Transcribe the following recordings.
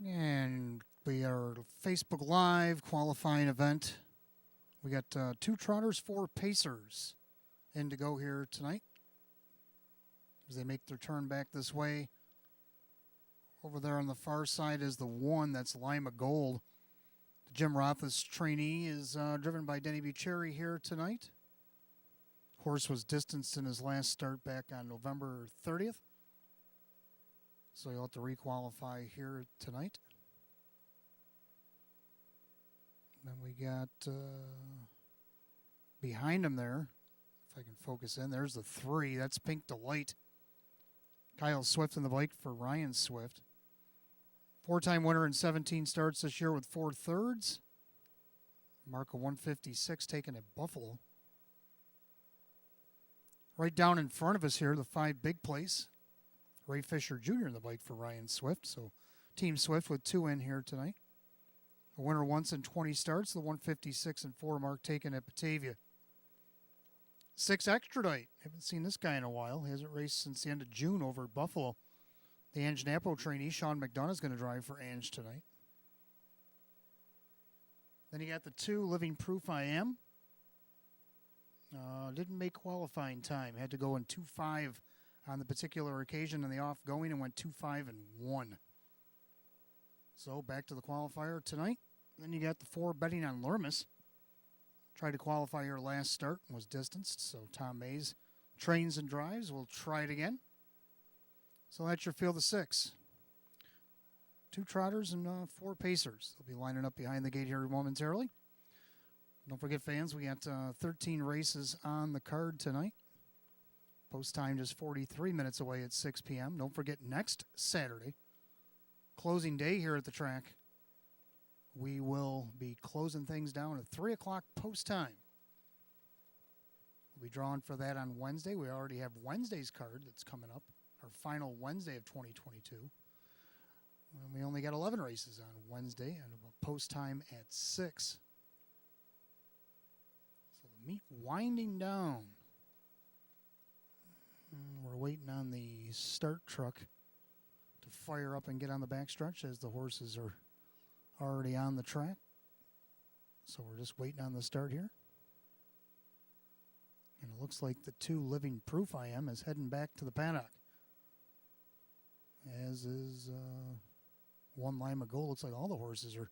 And we are Facebook Live qualifying event. We got 2 trotters, 4 pacers in to go here tonight as they make their turn back this way. Over there on the far side is the 1, that's Lima Gold. The Jim Roth's trainee is driven by Denny Bucherri here tonight. Horse was distanced in his last start back on November 30th. So you'll have to requalify here tonight. Then we got behind him there, if I can focus in, there's the 3. That's Pink Delight. Kyle Swift in the bike for Ryan Swift. 4-time winner in 17 starts this year with 4 thirds. Mark of 156 taken at Buffalo. Right down in front of us here, the 5 big place. Ray Fisher Jr. in the bike for Ryan Swift. So Team Swift with 2 in here tonight. A winner once in 20 starts, the 156 and 4 mark taken at Batavia. 6 Extradite. Haven't seen this guy in a while. He hasn't raced since the end of June over at Buffalo. The Ange Napo trainee, Sean McDonough, is going to drive for Ange tonight. Then you got the 2 Living Proof I Am. Didn't make qualifying time. Had to go in 2.5 on the particular occasion in the off-going and went 2.5 and 1. So back to the qualifier tonight. Then you got the 4 betting on Lurmis. Tried to qualify your last start and was distanced. So Tom Mays trains and drives. We'll try it again. So that's your field of 6. 2 trotters and 4 pacers. They'll be lining up behind the gate here momentarily. Don't forget, fans, we got 13 races on the card tonight. Post time just 43 minutes away at 6 p.m. Don't forget, next Saturday, closing day here at the track, we will be closing things down at 3 o'clock post time. We'll be drawing for that on Wednesday. We already have Wednesday's card that's coming up, our final Wednesday of 2022. And we only got 11 races on Wednesday and a post time at 6. So the meet winding down. We're waiting on the start truck to fire up and get on the backstretch as the horses are already on the track. So we're just waiting on the start here. And it looks like the 2 Living Proof I Am is heading back to the paddock. As is 1 Lima Gold. Looks like all the horses are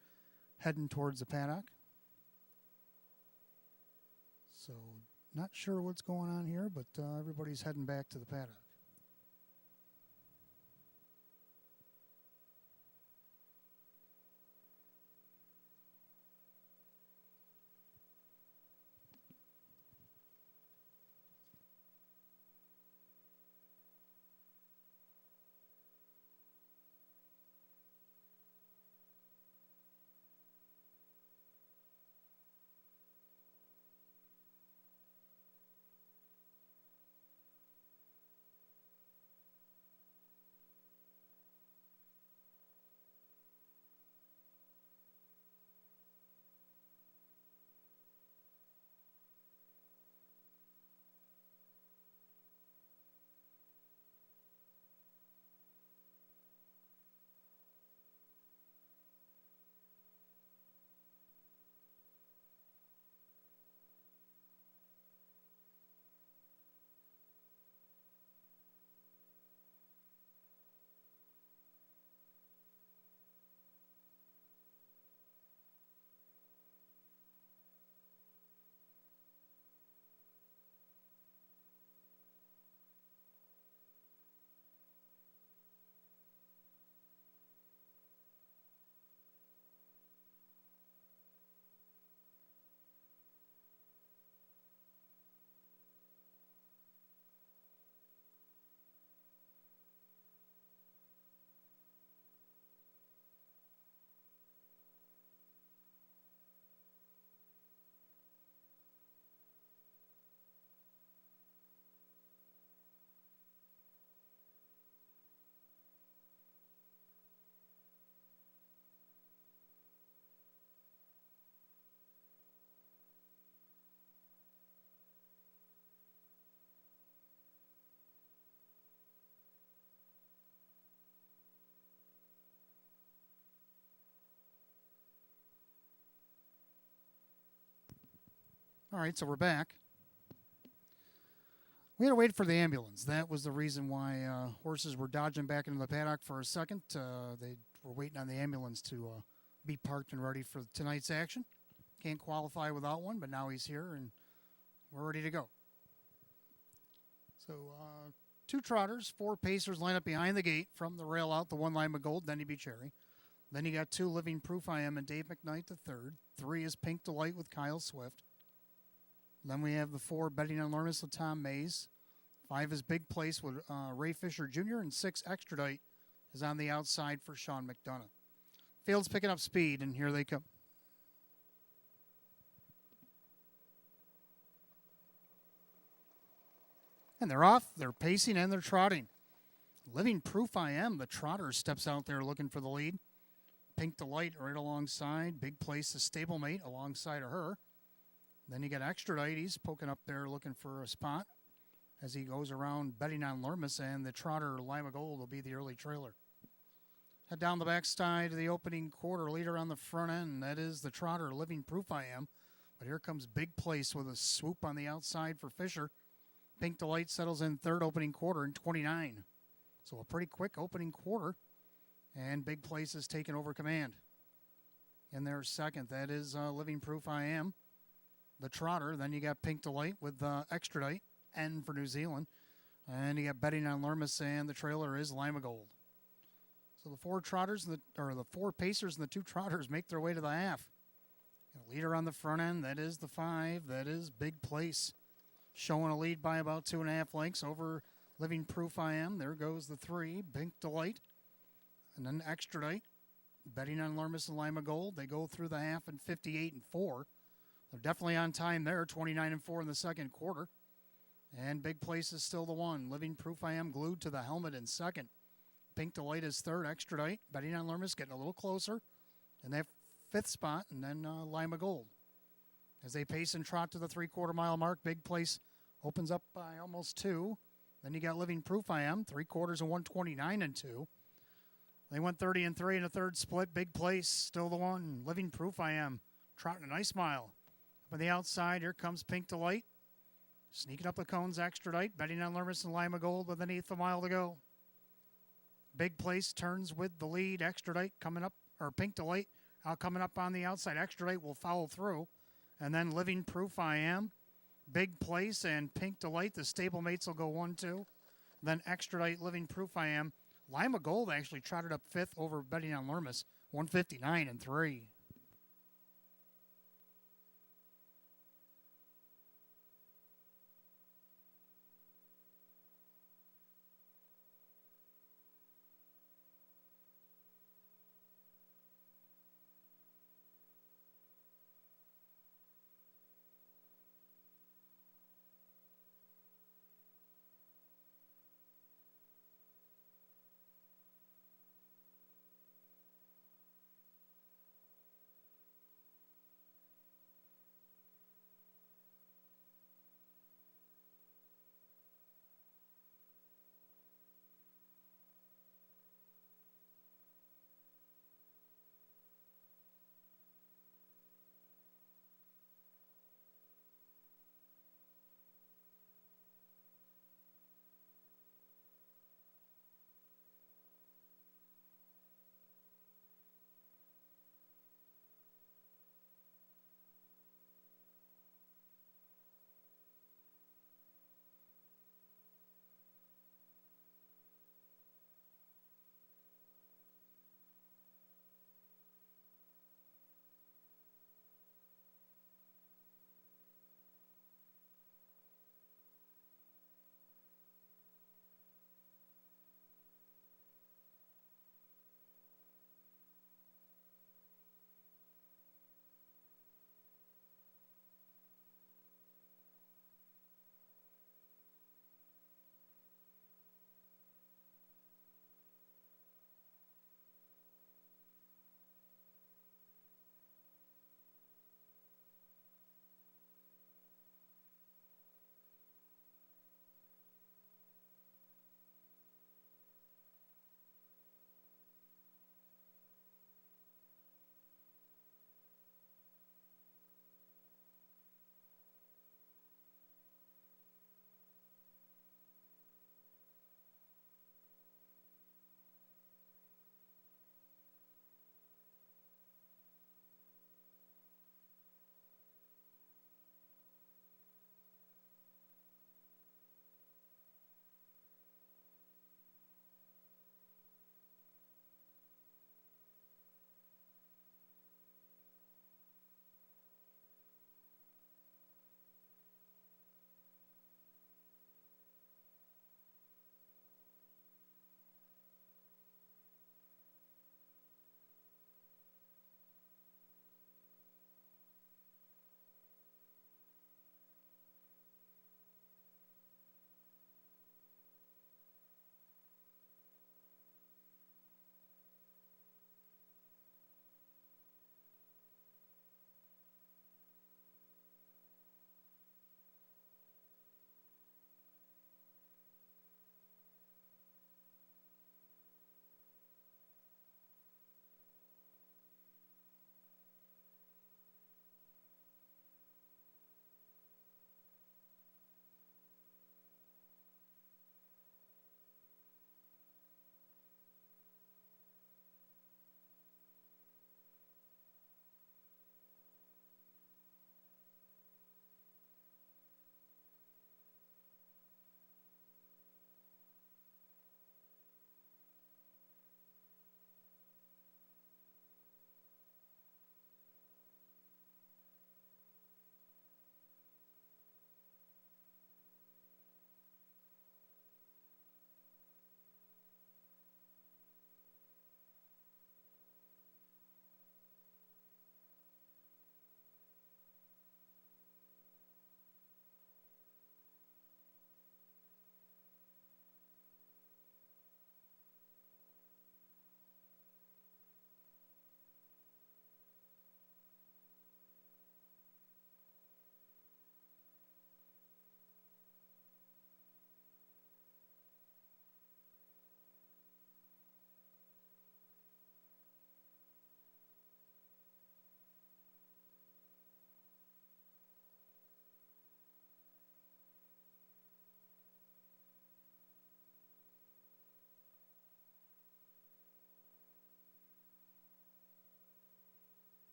heading towards the paddock. So not sure what's going on here, but everybody's heading back to the paddock. All right, so we're back. We had to wait for the ambulance. That was the reason why horses were dodging back into the paddock for a second. They were waiting on the ambulance to be parked and ready for tonight's action. Can't qualify without one, but now he's here and we're ready to go. So 2 trotters, 4 pacers line up behind the gate from the rail out, the 1 Lima Gold, Denny B. Cherry. Then you got 2 Living Proof I Am and Dave McKnight the third. 3 is Pink Delight with Kyle Swift. Then we have the 4 Betting on Lermis with Tom Mays. 5 is Big Place with Ray Fisher Jr. And 6 Extradite is on the outside for Sean McDonough. Field's picking up speed, and here they come. And they're off, they're pacing, and they're trotting. Living Proof I Am, the trotter, steps out there looking for the lead. Pink Delight right alongside. Big Place, the stablemate, alongside of her. Then you got Extradite. He's poking up there looking for a spot as he goes around Betting on Lermis, and the trotter Lima Gold will be the early trailer. Head down the backside of the opening quarter, leader on the front end. That is the trotter Living Proof I Am. But here comes Big Place with a swoop on the outside for Fisher. Pink Delight settles in third opening quarter in 29. So a pretty quick opening quarter. And Big Place is taking over command. In their second, that is Living Proof I Am. The trotter. Then you got Pink Delight with Extradite, N for New Zealand. And you got Betting on Lermis, and the trailer is Lima Gold. So the 4 trotters, the 4 pacers and the 2 trotters make their way to the half. The leader on the front end, that is the 5. That is Big Place. Showing a lead by about 2.5 lengths over Living Proof I Am. There goes the 3, Pink Delight. And then Extradite, Betting on Lermis and Lima Gold. They go through the half in 58 and 4. They're definitely on time there, 29 and 4 in the second quarter. And Big Place is still the 1. Living Proof I Am glued to the helmet in second. Pink Delight is third. Extradite, Betting on Lermis getting a little closer. And that 5th spot, and then Lima Gold. As they pace and trot to the 3/4 mile mark, Big Place opens up by almost 2. Then you got Living Proof I Am, 3/4 and 129 and 2. They went 30 and 3 in a third split. Big Place still the 1. Living Proof I Am trotting a nice mile. Up on the outside, here comes Pink Delight. Sneaking up the cones, Extradite, Betting on Lermis and Lima Gold with an 1/8 of a mile to go. Big Place turns with the lead. Extradite coming up, or Pink Delight coming up on the outside. Extradite will follow through. And then Living Proof I Am, Big Place, and Pink Delight. The stablemates will go 1-2. Then Extradite, Living Proof I Am. Lima Gold actually trotted up 5th over Betting on Lermis, 159 and 3.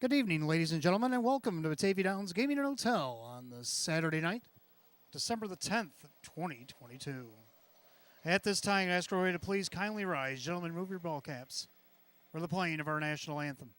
Good evening, ladies and gentlemen, and welcome to Batavia Downs Gaming and Hotel on the Saturday night, December the 10th, 2022. At this time, I ask everybody to please kindly rise. Gentlemen, move your ball caps for the playing of our national anthem.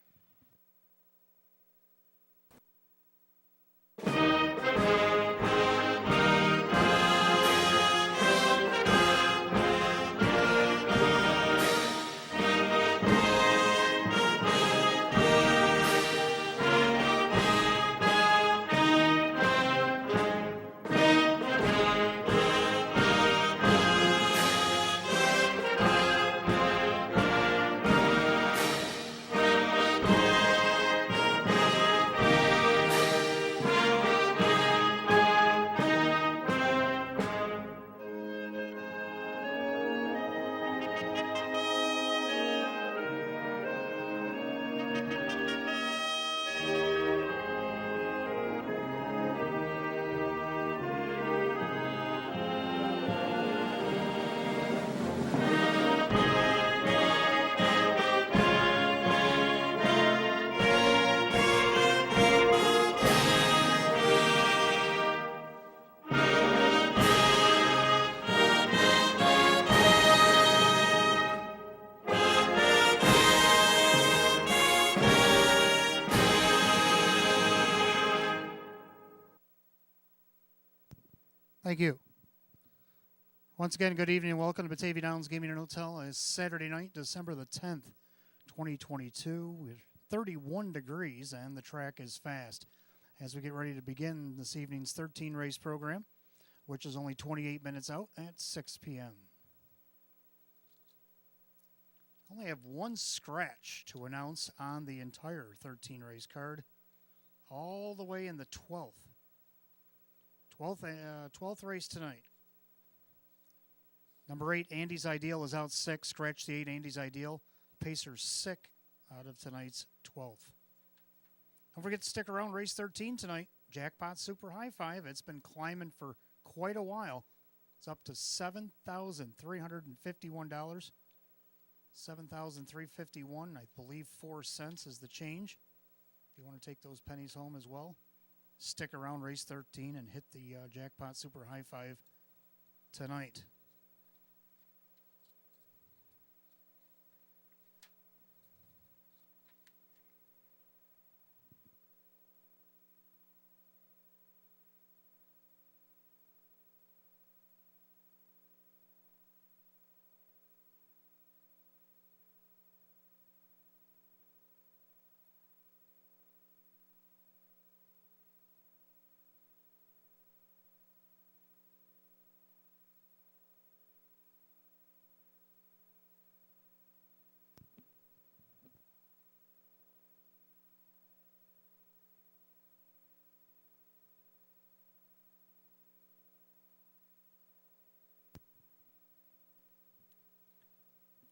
Thank you. Once again, good evening and welcome to Batavia Downs Gaming and Hotel. It's Saturday night, December the 10th, 2022, with 31 degrees, and the track is fast. As we get ready to begin this evening's 13-race program, which is only 28 minutes out at 6 p.m. I only have one scratch to announce on the entire 13-race card, all the way in the 12th. 12th race tonight. Number 8, Andy's Ideal, is out sick. Scratch the 8, Andy's Ideal. Pacer's sick out of tonight's 12th. Don't forget to stick around race 13 tonight. Jackpot Super High Five. It's been climbing for quite a while. It's up to $7,351. $7,351. I believe 4 cents is the change. If you want to take those pennies home as well, stick around race 13 and hit the Jackpot Super High Five tonight.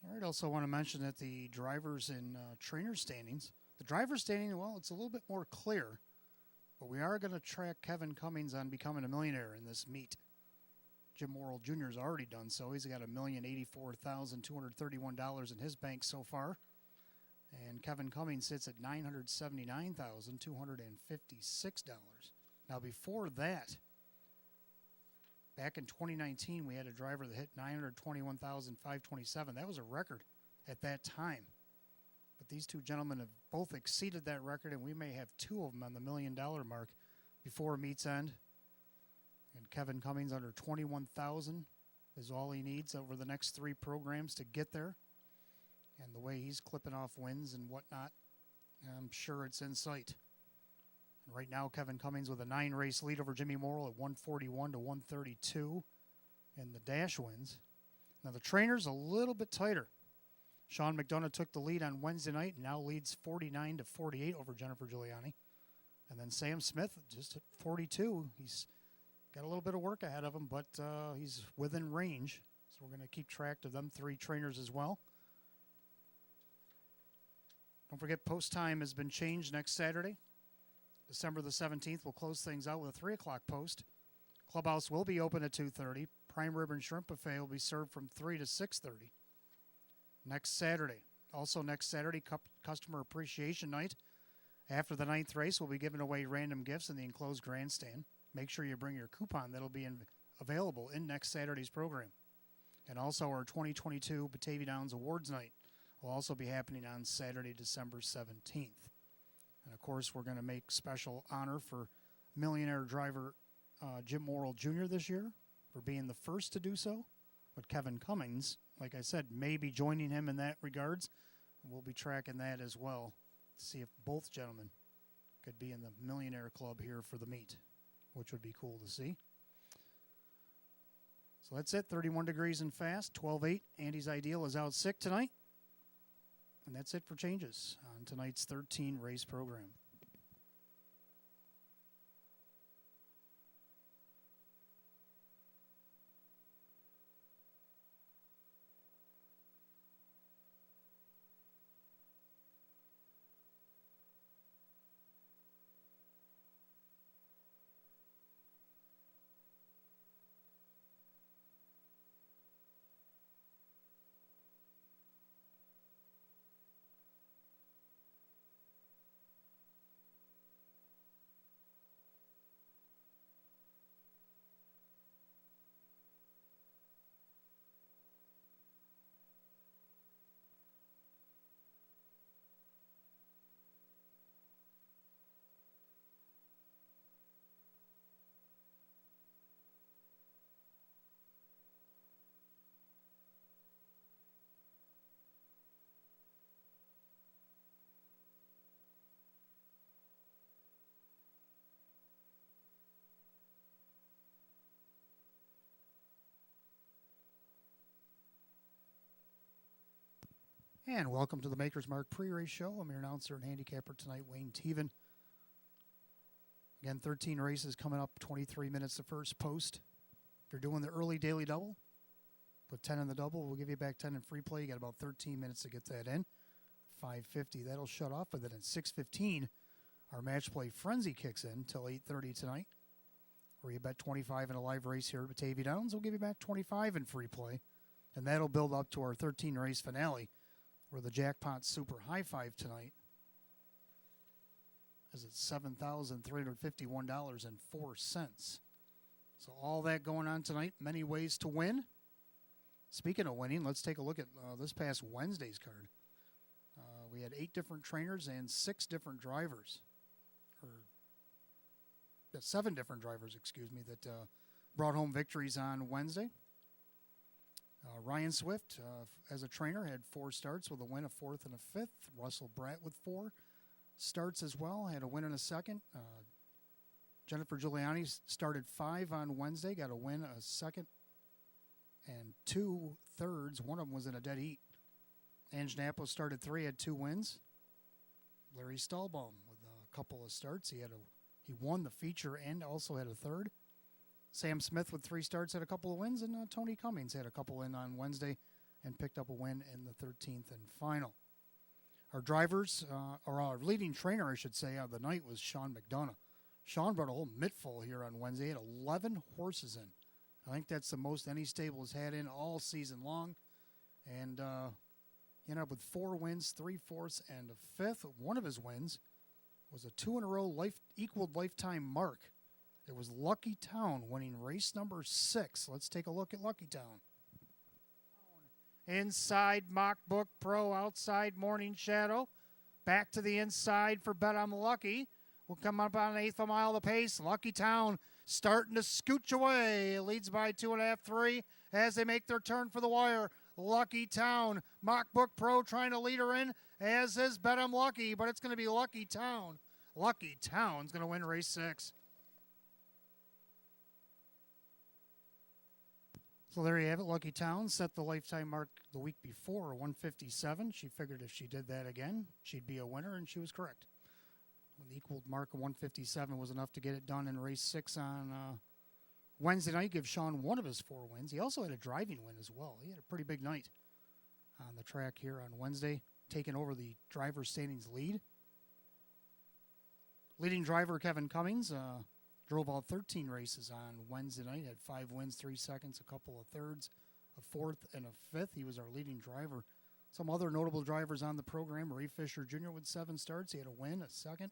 All right, also want to mention that the drivers and trainers standings, the driver's standing, well, it's a little bit more clear, but we are going to track Kevin Cummings on becoming a millionaire in this meet. Jim Morrill Jr. has already done so. He's got $1,084,231 in his bank so far. And Kevin Cummings sits at $979,256. Now, before that, back in 2019, we had a driver that hit $921,527. That was a record at that time. But these two gentlemen have both exceeded that record, and we may have two of them on the $1 million mark before meet's end. And Kevin Cummings under $21,000 is all he needs over the next 3 programs to get there. And the way he's clipping off wins and whatnot, I'm sure it's in sight. And right now, Kevin Cummings with a 9-race lead over Jimmy Morrill at 141 to 132 in the dash wins. Now the trainer's a little bit tighter. Sean McDonough took the lead on Wednesday night and now leads 49 to 48 over Jennifer Giuliani. And then Sam Smith just at 42. He's got a little bit of work ahead of him, but he's within range. So we're going to keep track of them 3 trainers as well. Don't forget, post time has been changed next Saturday. December the 17th, we'll close things out with a 3 o'clock post. Clubhouse will be open at 2:30. Prime Rib and Shrimp Buffet will be served from 3 to 6:30. Next Saturday. Also next Saturday, Customer Appreciation Night After the 9th race, we'll be giving away random gifts in the enclosed grandstand. Make sure you bring your coupon. That'll be available in next Saturday's program. And also our 2022 Batavia Downs Awards Night will also be happening on Saturday, December 17th. And, of course, we're going to make special honor for millionaire driver Jim Morrill Jr. this year for being the first to do so. But Kevin Cummings, like I said, may be joining him in that regards. We'll be tracking that as well to see if both gentlemen could be in the millionaire club here for the meet, which would be cool to see. So that's it, 31 degrees and fast, 12-8. Andy's Ideal is out sick tonight. And that's it for changes on tonight's 13 race program. And welcome to the Maker's Mark pre-race show. I'm your announcer and handicapper tonight, Wayne Teven. Again, 13 races coming up, 23 minutes the first post. If you're doing the early daily double, put 10 in the double. We'll give you back 10 in free play. You got about 13 minutes to get that in. 5:50, that'll shut off. But then at 6:15, our match play frenzy kicks in until 8:30 tonight, where you bet 25 in a live race here at Batavia Downs. We'll give you back 25 in free play. And that'll build up to our 13 race finale, where the jackpot super high five tonight is at $7,351.04. So all that going on tonight, many ways to win. Speaking of winning, let's take a look at this past Wednesday's card. We had 8 different trainers and 6 different drivers, or 7 different drivers, excuse me, that brought home victories on Wednesday. Ryan Swift, as a trainer, had 4 starts with a win, a 4th, and a 5th. Russell Bratt with 4 starts as well, had a win and a 2nd. Jennifer Giuliani started 5 on Wednesday, got a win, a 2nd, and 2 thirds. One of them was in a dead heat. Ange Napo started 3, had 2 wins. Larry Stahlbaum with a couple of starts. He won the feature and also had a 3rd. Sam Smith with 3 starts had a couple of wins, and Tony Cummings had a couple in on Wednesday and picked up a win in the 13th and final. Our drivers, or our leading trainer, I should say, of the night was Sean McDonough. Sean brought a whole mittful here on Wednesday. He had 11 horses in. I think that's the most any stable has had in all season long. And he ended up with 4 wins, 3 fourths, and a 5th. One of his wins was a 2-in-a-row equaled lifetime mark. It was Lucky Town winning race number 6. Let's take a look at Lucky Town. Inside Mock Book Pro, outside Morning Shadow. Back to the inside for Bet I'm Lucky. We'll come up on an 1/8 of a mile the pace. Lucky Town starting to scooch away. It leads by 2.5, 3 as they make their turn for the wire. Lucky Town. Mock Book Pro trying to lead her in, as is Bet I'm Lucky, but it's going to be Lucky Town. Lucky Town's going to win race 6. So there you have it. Lucky Town set the lifetime mark the week before, 157. She figured if she did that again, she'd be a winner, and she was correct. The equal mark of 157 was enough to get it done in race 6 on Wednesday night. Give Sean one of his 4 wins. He also had a driving win as well. He had a pretty big night on the track here on Wednesday, taking over the driver's standings lead. Leading driver Kevin Cummings drove all 13 races on Wednesday night, had 5 wins, 3 seconds, a couple of thirds, a 4th, and a 5th. He was our leading driver Some other notable drivers on the program: Ray Fisher Jr. with 7 starts. He had a win, a second,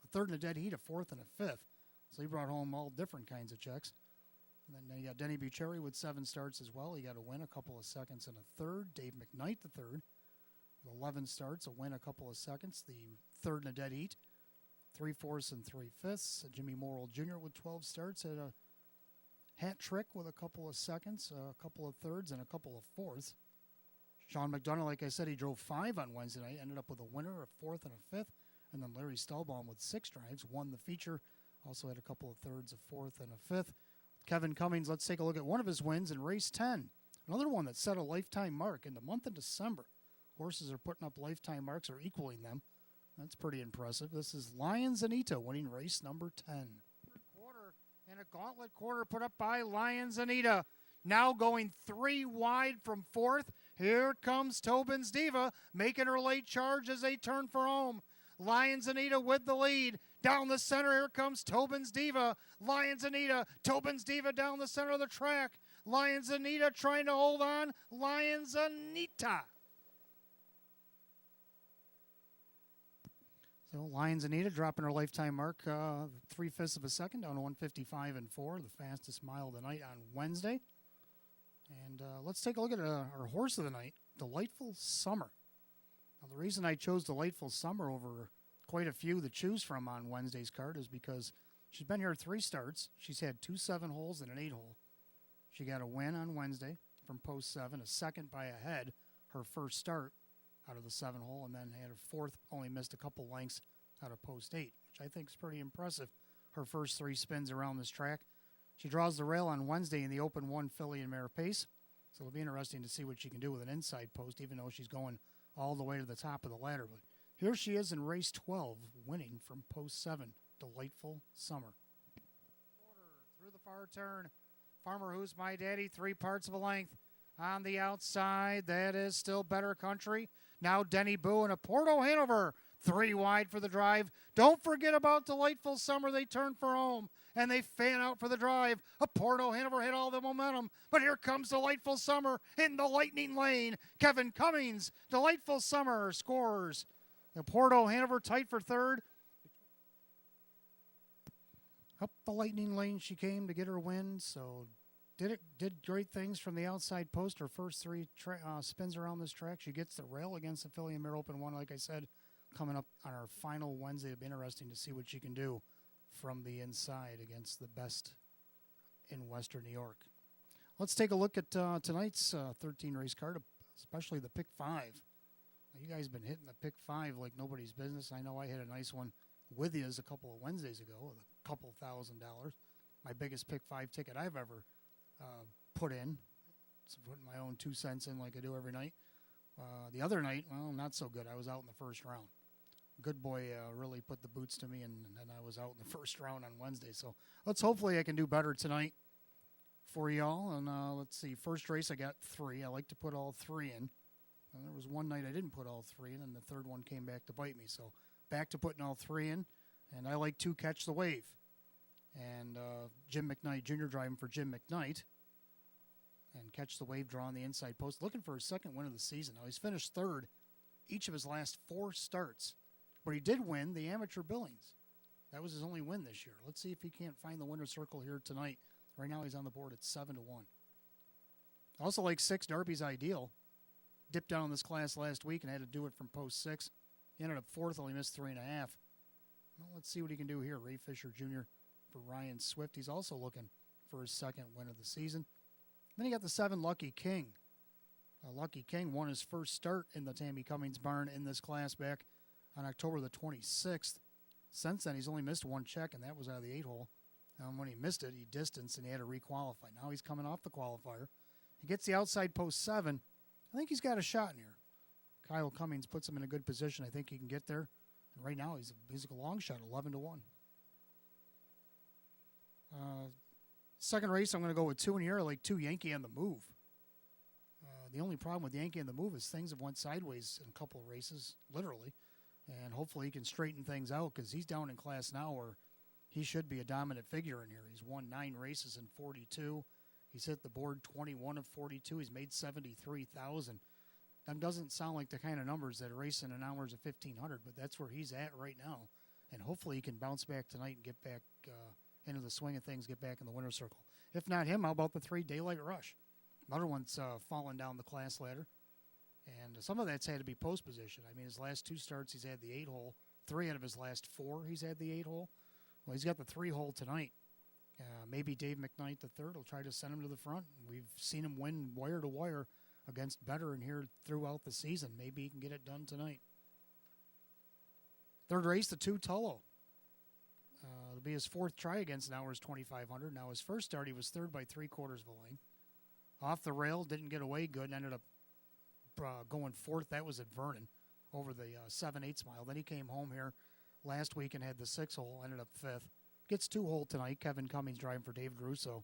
a third and a dead heat, a fourth, and a fifth. So he brought home all different kinds of checks. And then you got Denny Bucherri with 7 starts as well. He got a win, a couple of seconds, and a third. Dave McKnight, the third, with 11 starts, a win, a couple of seconds, the third and a dead heat, 3/4 and 3/5. Jimmy Morrill Jr. with 12 starts had a hat trick with a couple of seconds, a couple of thirds, and a couple of fourths. Sean McDonough, like I said, he drove 5 on Wednesday night, ended up with a winner, a fourth, and a fifth. And then Larry Stahlbaum with 6 drives, won the feature, also had a couple of thirds, a fourth, and a fifth. Kevin Cummings, let's take a look at one of his wins in race 10. Another one that set a lifetime mark in the month of December. Horses are putting up lifetime marks or equaling them. That's pretty impressive. This is Lions Anita winning race number 10. Quarter and a gauntlet quarter put up by Lions Anita. Now going 3 wide from 4th. Here comes Tobin's Diva making her late charge as they turn for home. Lions Anita with the lead. Down the center, here comes Tobin's Diva. Lions Anita, Tobin's Diva down the center of the track. Lions Anita trying to hold on. Lions Anita. So Lions Anita dropping her lifetime mark 3/5 of a second down to 1:55 and 4, the fastest mile of the night on Wednesday. And let's take a look at our horse of the night, Delightful Summer. Now, the reason I chose Delightful Summer over quite a few to choose from on Wednesday's card is because she's been here 3 starts. She's had 2 7-holes and an 8-hole. She got a win on Wednesday from post 7, a second by a head, her first start out of the 7-hole, and then had a fourth, only missed a couple lengths out of post 8, which I think is pretty impressive. Her first 3 spins around this track. She draws the rail on Wednesday in the Open 1 filly and mare pace, so it'll be interesting to see what she can do with an inside post, even though she's going all the way to the top of the ladder. But here she is in race 12, winning from post 7, Delightful Summer. Through the far turn, Farmer Who's My Daddy, 3 parts of a length. On the outside, that is Still Better Country. Now Denny Boo and a Porto Hanover, 3 wide for the drive. Don't forget about Delightful Summer. They turn for home, and they fan out for the drive. A Porto Hanover had all the momentum, but here comes Delightful Summer in the lightning lane. Kevin Cummings, Delightful Summer scores. The Porto Hanover tight for third. Up the lightning lane she came to get her win, so did great things from the outside post. Her first 3 spins around this track. She gets the rail against the filly and mare Open 1, like I said, coming up on our final Wednesday. It'll be interesting to see what she can do from the inside against the best in Western New York. Let's take a look at tonight's 13 race card, especially the pick 5. Now, you guys have been hitting the pick 5 like nobody's business. I know I hit a nice one with you a couple of Wednesdays ago with a couple $1,000. My biggest pick 5 ticket I've ever put in. So putting my own 2 cents in like I do every night. The other night, well, not so good. I was out in the first round. Good boy really put the boots to me, and I was out in the first round on Wednesday. So hopefully I can do better tonight for y'all. And let's see, first race I got 3. I like to put all 3 in. And there was one night I didn't put all 3 in, and the third one came back to bite me. So back to putting all 3 in, and I like to Catch the Wave. And Jim McKnight Jr. driving for Jim McKnight. And Catch the Wave drawing the inside post, looking for his second win of the season. Now, he's finished third each of his last 4 starts. But he did win the amateur Billings. That was his only win this year. Let's see if he can't find the winner's circle here tonight. Right now he's on the board at 7-1. Also like 6, Darby's Ideal. Dipped down in this class last week and had to do it from post 6. He ended up 4th, only missed 3.5. Well, let's see what he can do here. Ray Fisher Jr. for Ryan Swift. He's also looking for his second win of the season. Then you got the 7, Lucky King. Lucky King won his first start in the Tammy Cummings barn in this class back on October the 26th. Since then, he's only missed 1 check, and that was out of the 8-hole. And when he missed it, he distanced, and he had to requalify. Now he's coming off the qualifier. He gets the outside post 7. I think he's got a shot in here. Kyle Cummings puts him in a good position. I think he can get there. And right now, he's a long shot, 11-1. Second race, I'm going to go with 2 in here. I like 2 Yankee on the Move. The only problem with Yankee on the Move is things have went sideways in a couple of races, literally. And hopefully he can straighten things out because he's down in class now where he should be a dominant figure in here. He's won 9 races in 42. He's hit the board 21 of 42. He's made $73,000. That doesn't sound like the kind of numbers that are racing in hours of 1,500, but that's where he's at right now. And hopefully he can bounce back tonight and get back into the swing of things, get back in the winner's circle. If not him, how about the 3 Daylight Rush? Another one's fallen down the class ladder. And some of that's had to be post position. I mean, his last 2 starts, he's had the 8-hole. 3 out of his last 4, he's had the 8-hole. Well, he's got the 3-hole tonight. Maybe Dave McKnight III will try to send him to the front. We've seen him win wire to wire against veteran here throughout the season. Maybe he can get it done tonight. Third race, the 2 Tullo. It'll be his 4th try against an hours 2,500. Now, his first start, he was 3rd by 3/4 of a length. Off the rail, didn't get away good, and ended up going 4th. That was at Vernon over the 7/8 mile. Then he came home here last week and had the 6-hole, ended up 5th. Gets 2-hole tonight. Kevin Cummings driving for David Russo.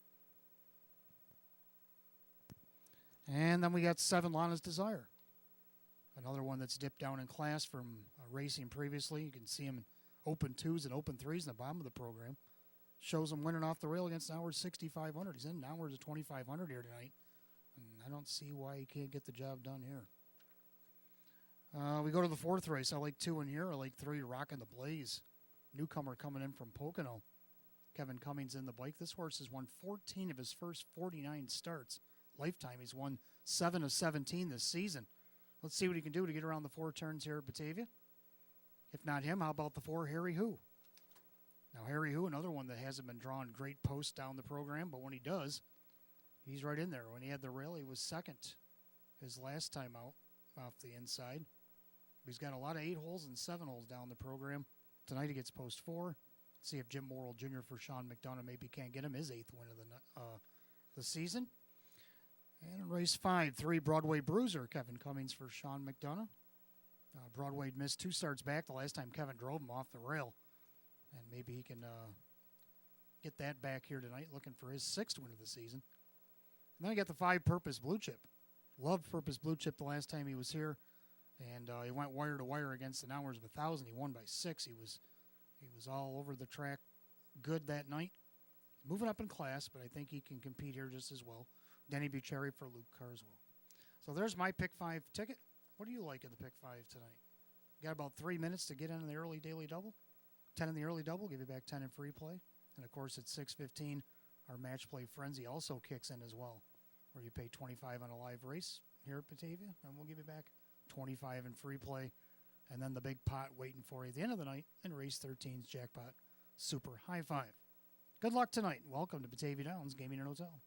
And then we got 7 Lana's Desire. Another one that's dipped down in class from racing previously. You can see him in open 2s and open 3s in the bottom of the program. Shows him winning off the rail against an hours 6,500. He's in hours of 2,500 here tonight. And I don't see why he can't get the job done here. We go to the 4th race. I like 2 in here. I like 3, Rockin' the Blaze. Newcomer coming in from Pocono. Kevin Cummings in the bike. This horse has won 14 of his first 49 starts. Lifetime, he's won 7 of 17 this season. Let's see what he can do to get around the 4 turns here at Batavia. If not him, how about the 4, Harry Who? Now, Harry Who, another one that hasn't been drawing great posts down the program, but when he does, he's right in there. When he had the rail, he was 2nd his last time out off the inside. He's got a lot of 8-holes and 7-holes down the program. Tonight he gets post 4. See if Jim Morrill Jr. for Sean McDonough maybe can't get him his 8th win of the season. And in race 5, 3 Broadway Bruiser, Kevin Cummings for Sean McDonough. Broadway missed 2 starts back the last time Kevin drove him off the rail. And maybe he can get that back here tonight, looking for his 6th win of the season. And then I got the 5 Purpose Blue Chip. Loved Purpose Blue Chip the last time he was here. And he went wire to wire against an hours of 1,000. He won by 6. He was all over the track good that night. Moving up in class, but I think he can compete here just as well. Denny Bucherri for Luke Carswell. So there's my Pick 5 ticket. What do you like in the Pick 5 tonight? Got about 3 minutes to get into the early daily double. 10 in the early double, give you back 10 in free play. And, of course, at 6:15, our match play frenzy also kicks in as well, where you pay $25 on a live race here at Batavia, and we'll give you back $25 in free play. And then the big pot waiting for you at the end of the night in race 13's Jackpot Super High 5. Good luck tonight. Welcome to Batavia Downs Gaming and Hotel.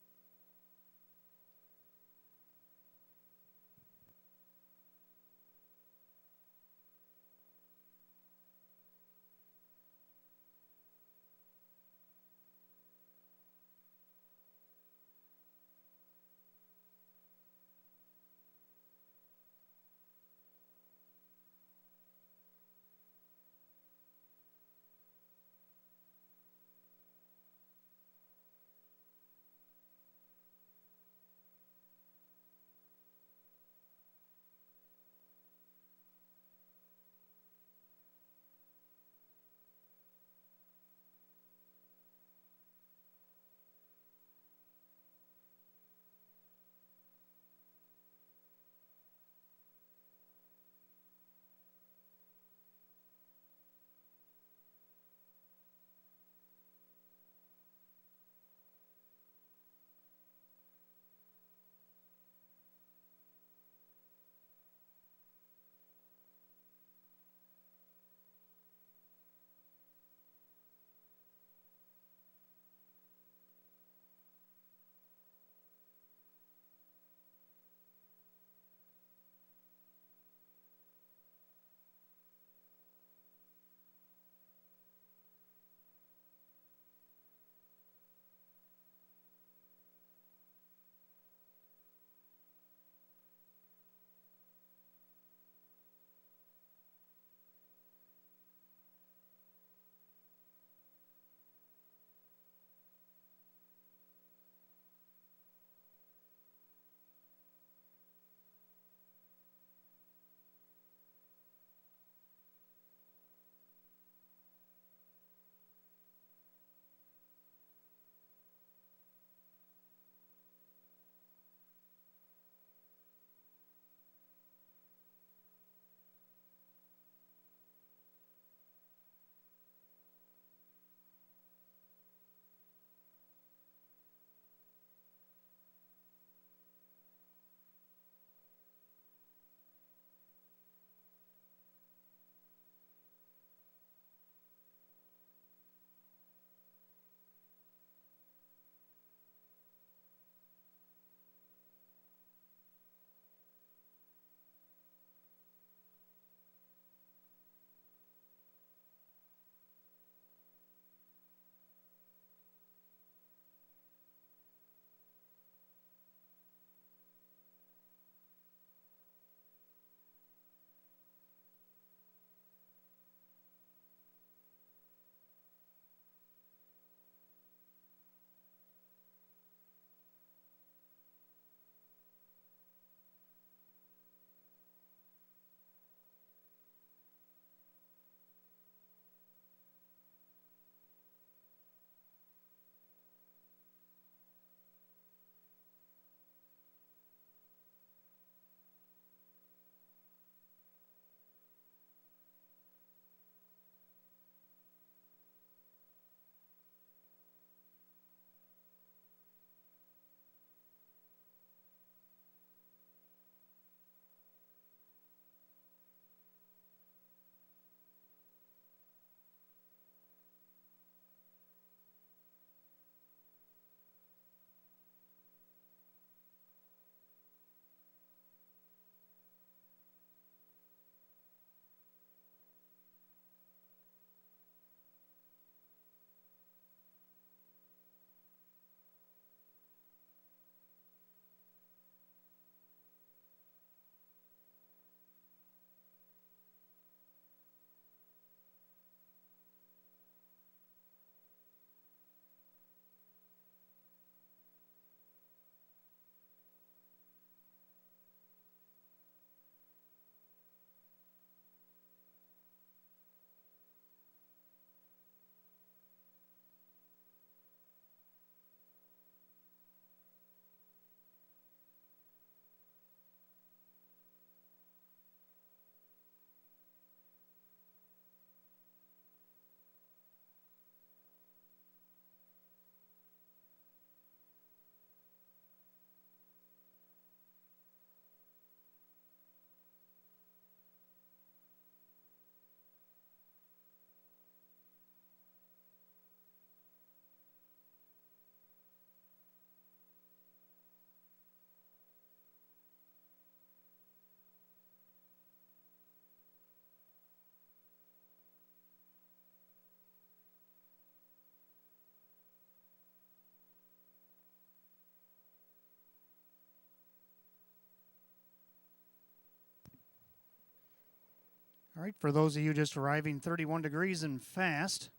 All right, for those of you just arriving, 31 degrees and fast.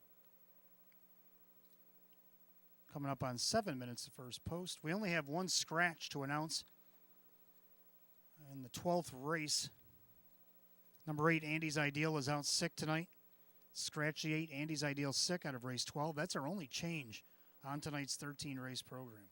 Coming up on 7 minutes of first post. We only have one scratch to announce in the 12th race. Number 8, Andy's Ideal, is out sick tonight. Scratch the 8, Andy's Ideal sick out of race 12. That's our only change on tonight's 13-race program.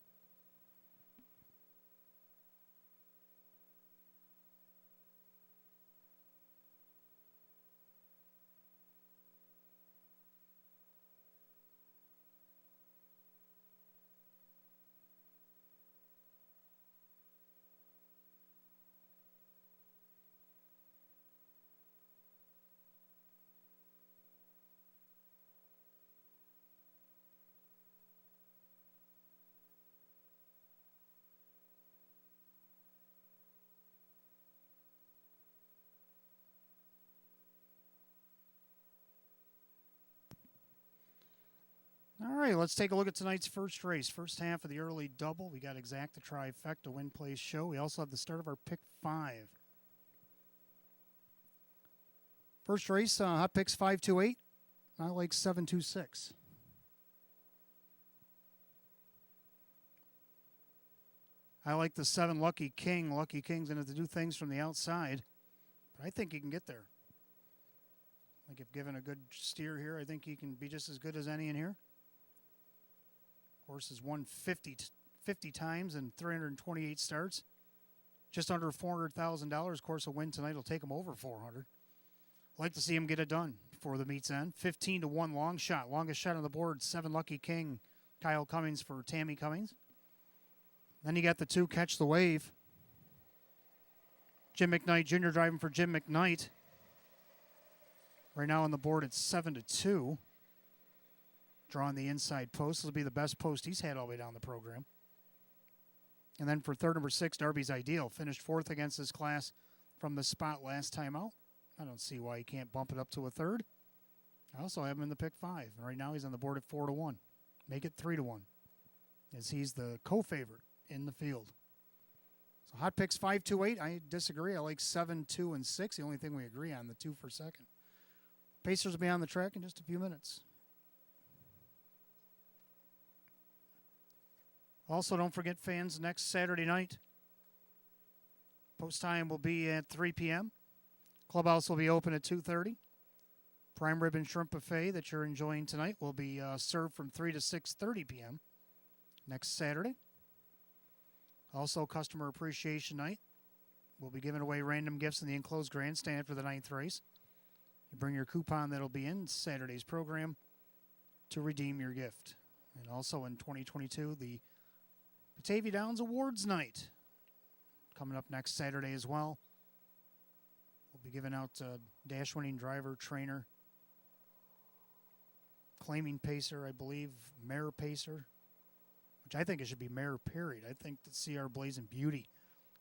All right, let's take a look at tonight's first race. First half of the early double. We got Exacta Trifecta Win Place Show. We also have the start of our pick 5. First race, hot picks 528. I like 726. I like the 7 Lucky King. Lucky King's going to have to do things from the outside, but I think he can get there. I think if given a good steer here, I think he can be just as good as any in here. Horse has won 50 times and 328 starts. Just under $400,000. Of course, a win tonight will take him over 400. I'd like to see him get it done before the meet's end. 15-1 long shot. Longest shot on the board, 7 Lucky King. Kyle Cummings for Tammy Cummings. Then you got the 2 Catch the Wave. Jim McKnight Jr. driving for Jim McKnight. Right now on the board it's 7-2. Drawing the inside post. This will be the best post he's had all the way down the program. And then for third, number 6, Darby's Ideal. Finished 4th against his class from the spot last time out. I don't see why he can't bump it up to a third. I also have him in the pick 5. And right now he's on the board at 4-1. Make it 3-1. As he's the co-favorite in the field. So hot picks 528. I disagree. I like 7, 2, and 6. The only thing we agree on, the 2 for second. Pacers will be on the track in just a few minutes. Also, don't forget, fans, next Saturday night, post time will be at 3 p.m. Clubhouse will be open at 2:30. Prime Rib and Shrimp Buffet that you're enjoying tonight will be served from 3 to 6:30 p.m. next Saturday. Also, Customer Appreciation Night. We'll be giving away random gifts in the enclosed grandstand after the 9th race. You bring your coupon that'll be in Saturday's program to redeem your gift. And also in 2022, the Batavia Downs Awards Night coming up next Saturday as well. We'll be giving out dash-winning driver, trainer, claiming pacer, I believe, mare pacer, which I think it should be mare period. I think that CR Blazing Beauty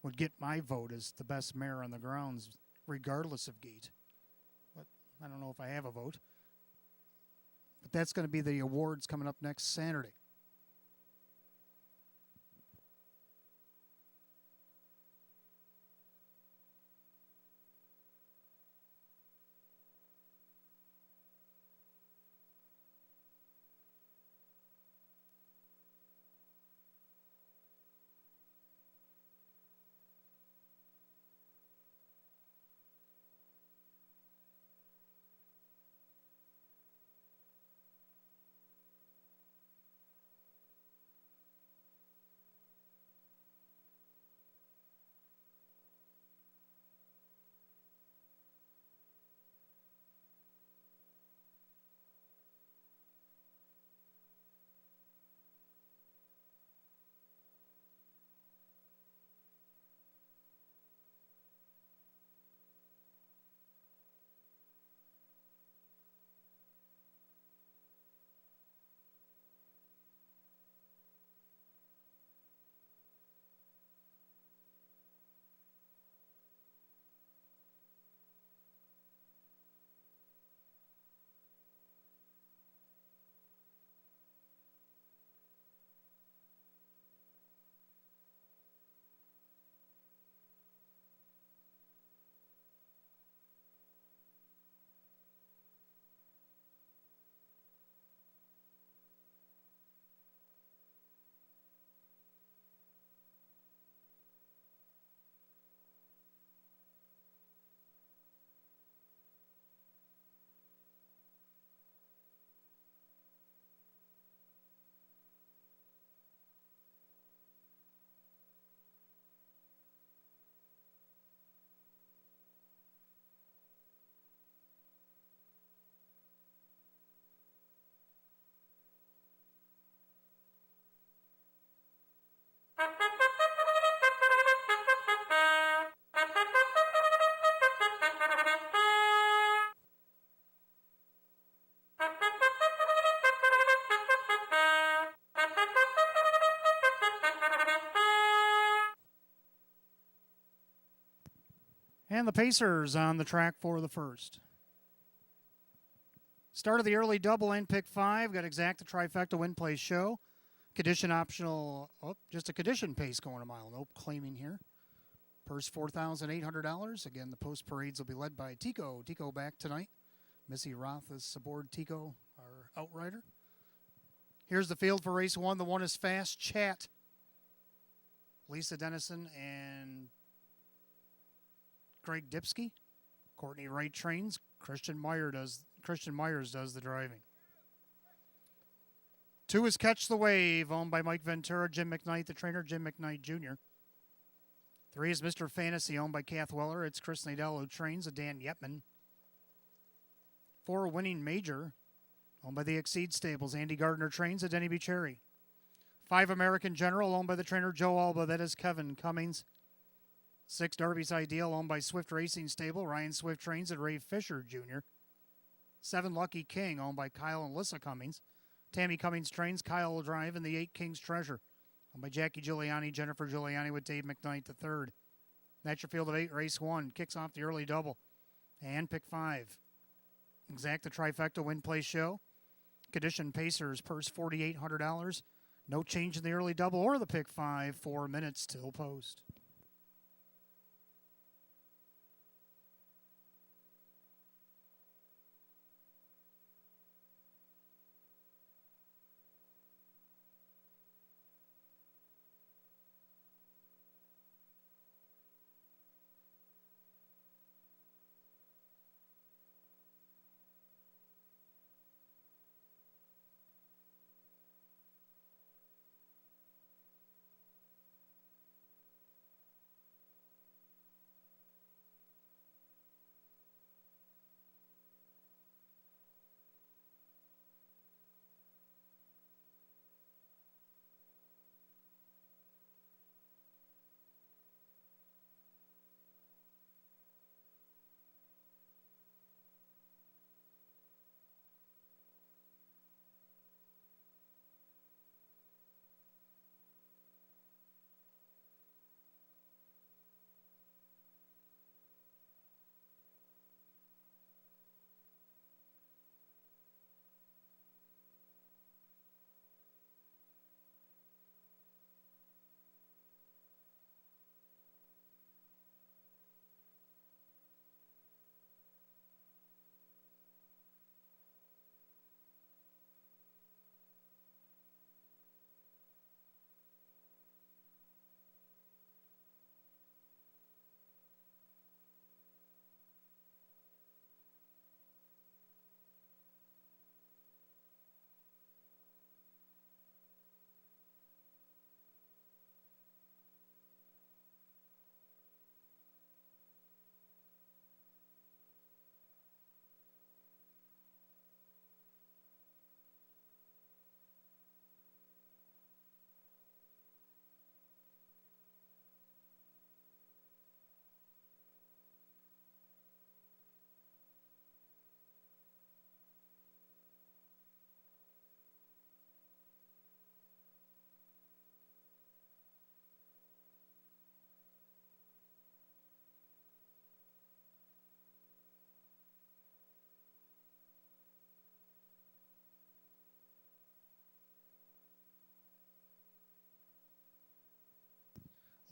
would get my vote as the best mare on the grounds, regardless of gait. But I don't know if I have a vote. But that's going to be the awards coming up next Saturday. And the Pacers on the track for the first. Start of the early double in pick 5. Got exacta trifecta win place show. Condition optional. Just a condition pace going a mile. No claiming here. Purse $4,800. Again, the post parades will be led by Tico. Tico back tonight. Missy Roth is aboard Tico, our outrider. Here's the field for race 1. The one is Fast Chat. Lisa Dennison and Greg Dipsky. Courtney Wright trains. Christian Myers does the driving. 2 is Catch the Wave, owned by Mike Ventura, Jim McKnight, the trainer, Jim McKnight Jr. 3 is Mr. Fantasy, owned by Kath Weller. It's Chris Nadell who trains, and Dan Yetman. 4, Winning Major, owned by the Exceed Stables. Andy Gardner trains, and Denny Bucherri. 5, American General, owned by the trainer Joe Alba. That is Kevin Cummings. 6, Darby's Ideal, owned by Swift Racing Stable. Ryan Swift trains, and Ray Fisher Jr. 7, Lucky King, owned by Kyle and Alyssa Cummings. Tammy Cummings trains, Kyle will drive, and the 8, King's Treasure, owned by Jackie Giuliani, Jennifer Giuliani with Dave McKnight III. That's your field of 8, race 1. Kicks off the early double. And pick 5. Exacta trifecta win place show. Condition Pacers, purse $4,800. No change in the early double or the pick 5. 4 minutes till post.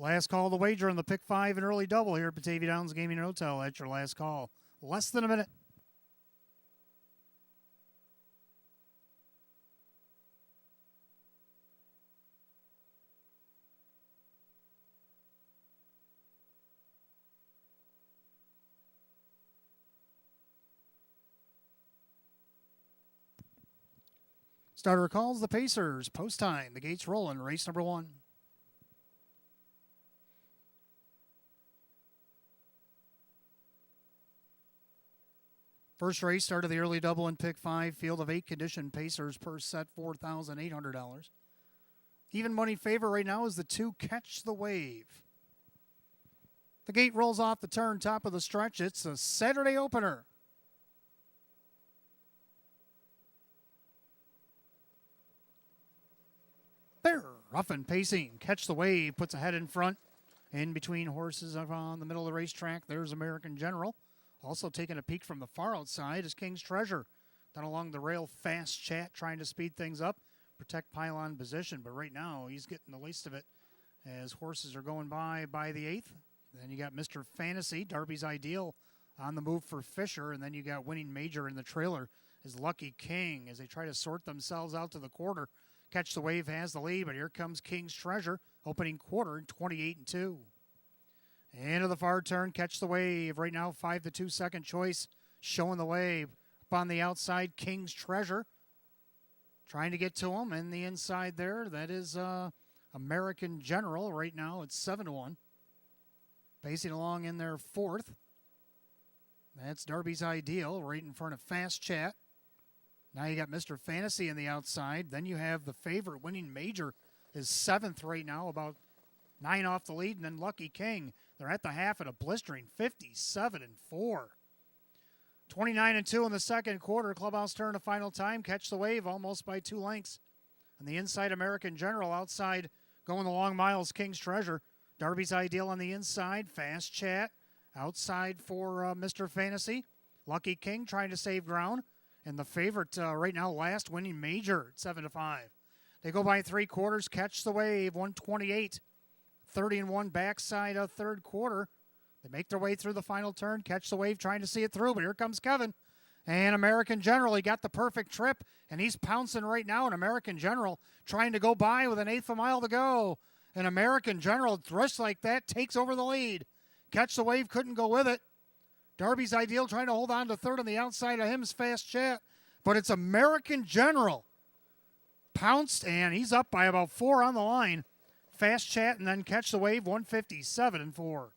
Last call of the wager on the pick 5 and early double here at Batavia Downs Gaming and Hotel. That's your last call. Less than a minute. Starter calls the Pacers. Post time. The gates rolling. Race number 1. First race, start of the early double in pick 5. Field of 8, condition Pacers, purse set $4,800. Even money favorite right now is the 2 Catch the Wave. The gate rolls off the turn, top of the stretch. It's a Saturday opener. There, rough and pacing. Catch the Wave puts a head in front. In between horses on the middle of the racetrack, there's American General. Also taking a peek from the far outside is King's Treasure. Down along the rail, Fast Chat, trying to speed things up, protect pylon position. But right now, he's getting the least of it as horses are going by the 8th. Then you got Mr. Fantasy, Darby's Ideal on the move for Fisher. And then you got Winning Major in the trailer is Lucky King as they try to sort themselves out to the quarter. Catch the Wave has the lead, but here comes King's Treasure, opening quarter, 28-2. Into the far turn, Catch the Wave. Right now, 5-2 second choice, showing the way. Up on the outside, King's Treasure, trying to get to him. And the inside there, that is American General. Right now, it's 7-1. Pacing along in their 4th. That's Darby's Ideal, right in front of Fast Chat. Now you got Mr. Fantasy in the outside. Then you have the favorite, Winning Major, is 7th right now, about 9 off the lead. And then Lucky King, they're at the half at a blistering 57-4. 29-2 in the second quarter. Clubhouse turn to final time. Catch the Wave almost by 2 lengths. On the inside, American General. Outside, going the long miles, King's Treasure. Darby's Ideal on the inside. Fast Chat. Outside for Mr. Fantasy. Lucky King trying to save ground. And the favorite right now, last, Winning Major at 7-5. They go by 3 quarters. Catch the Wave, 128. 30-1 backside of third quarter. They make their way through the final turn. Catch the Wave trying to see it through, but here comes Kevin. And American General, he got the perfect trip, and he's pouncing right now. And American General trying to go by with 1/8 of a mile to go. And American General, thrust like that, takes over the lead. Catch the Wave couldn't go with it. Darby's Ideal trying to hold on to third. On the outside of him is Fast Chat. But it's American General. Pounced, and he's up by about 4 on the line. Fast Chat and then Catch the Wave, 157-4.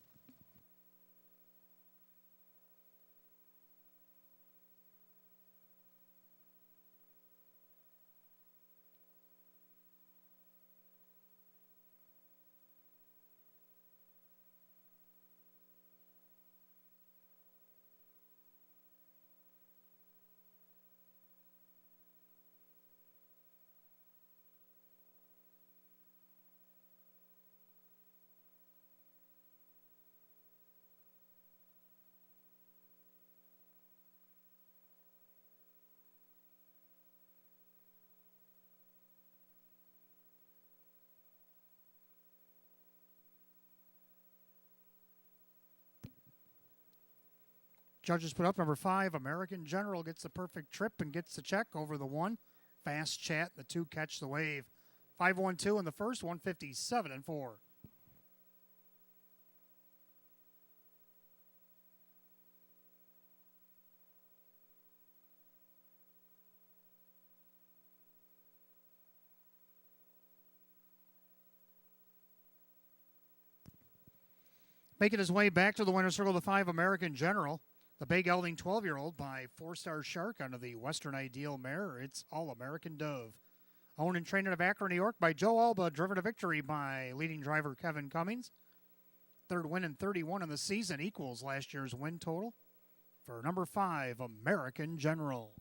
Judges put up number 5. American General gets the perfect trip and gets the check over the 1. Fast Chat, the 2 Catch the Wave. 5-1-2 in the first, 157-4. Making his way back to the winner's circle, the 5 American General. The big gelding 12-year-old by 4-Star Shark under the Western Ideal mare. It's All-American Dove. Owned and trained out of Akron, New York by Joe Alba. Driven to victory by leading driver Kevin Cummings. Third win in 31 in the season. Equals last year's win total. For number 5, American General.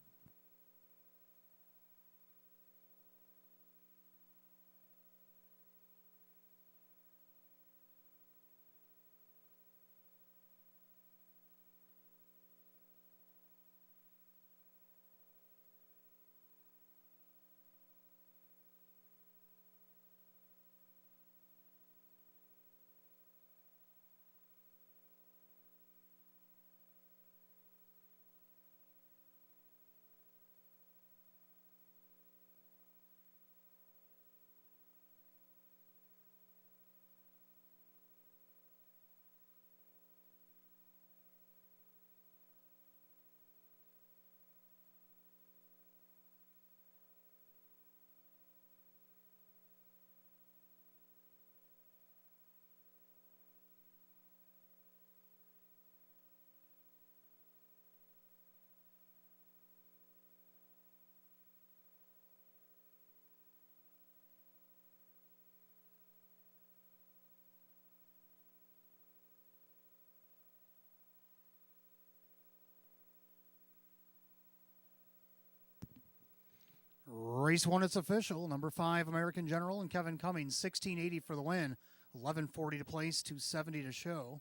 Race 1, it's official. Number 5, American General and Kevin Cummings, 1680 for the win, 1140 to place, 270 to show.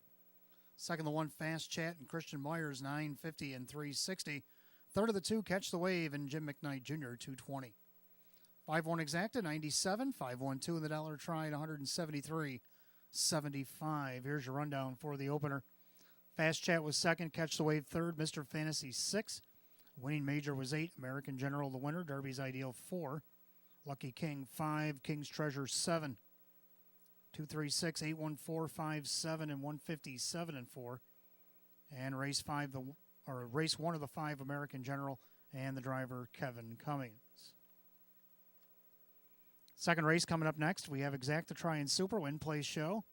Second, the 1, Fast Chat and Christian Myers, 950 and 360. Third of the 2, Catch the Wave and Jim McKnight Jr., 220. 5-1 Exacta, 97. 5-1-2 in the dollar tried, 173.75. Here's your rundown for the opener. Fast Chat was second, Catch the Wave third, Mr. Fantasy 6. Winning Major was 8, American General the winner, Derby's Ideal 4. Lucky King 5, King's Treasure 7. 236, 814, 57, and 157 and 4. And race 1 of the 5, American General, and the driver Kevin Cummings. Second race coming up next, we have Exacta Try and Super Win Place Show.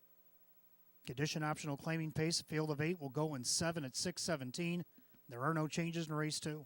Condition optional claiming pace, field of 8 will go in 7 at 6:17. There are no changes in race 2.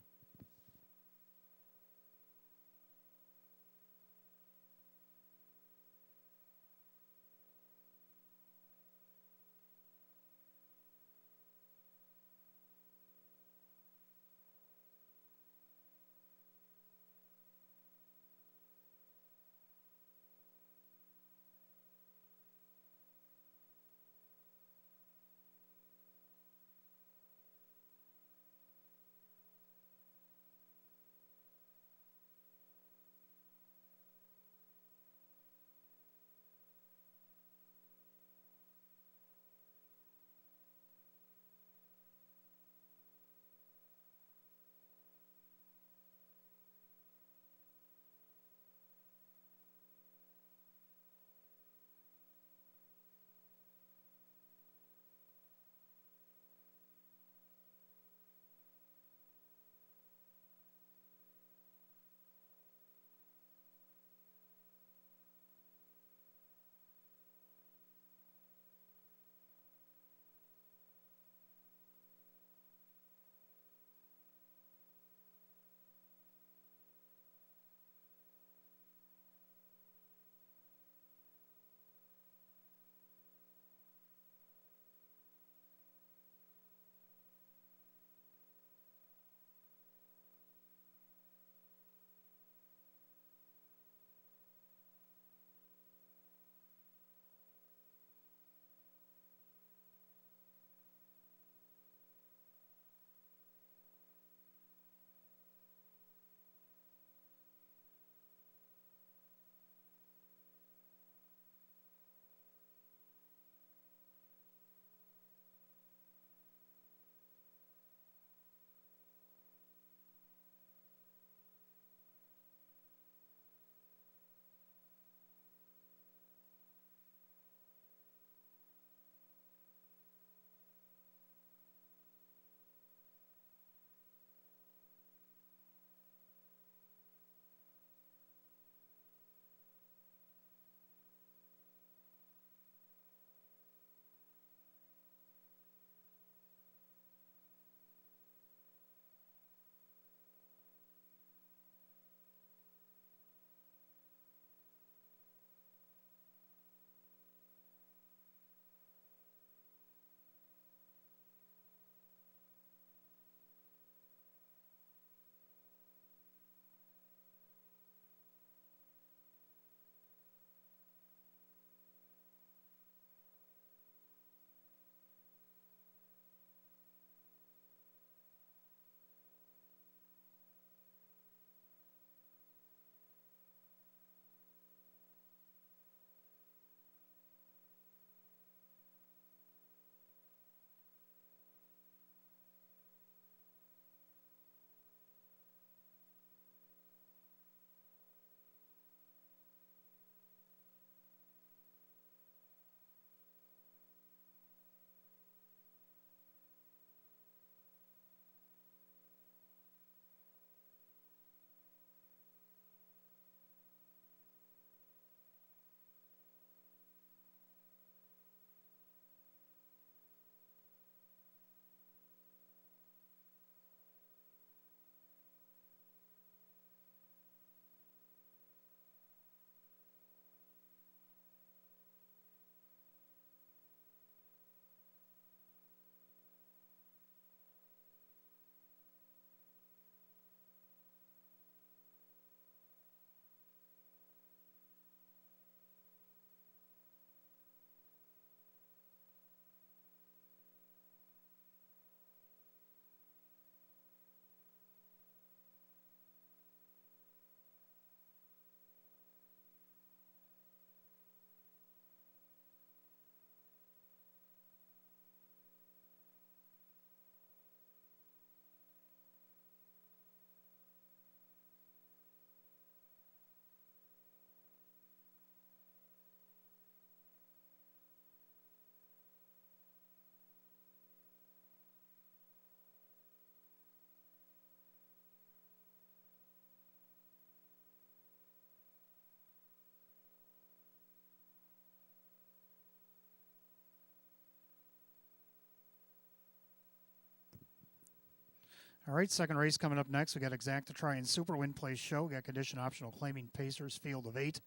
All right, second race coming up next. We got Exacta Try and Super Win Place Show. Got condition optional claiming Pacers, field of 8.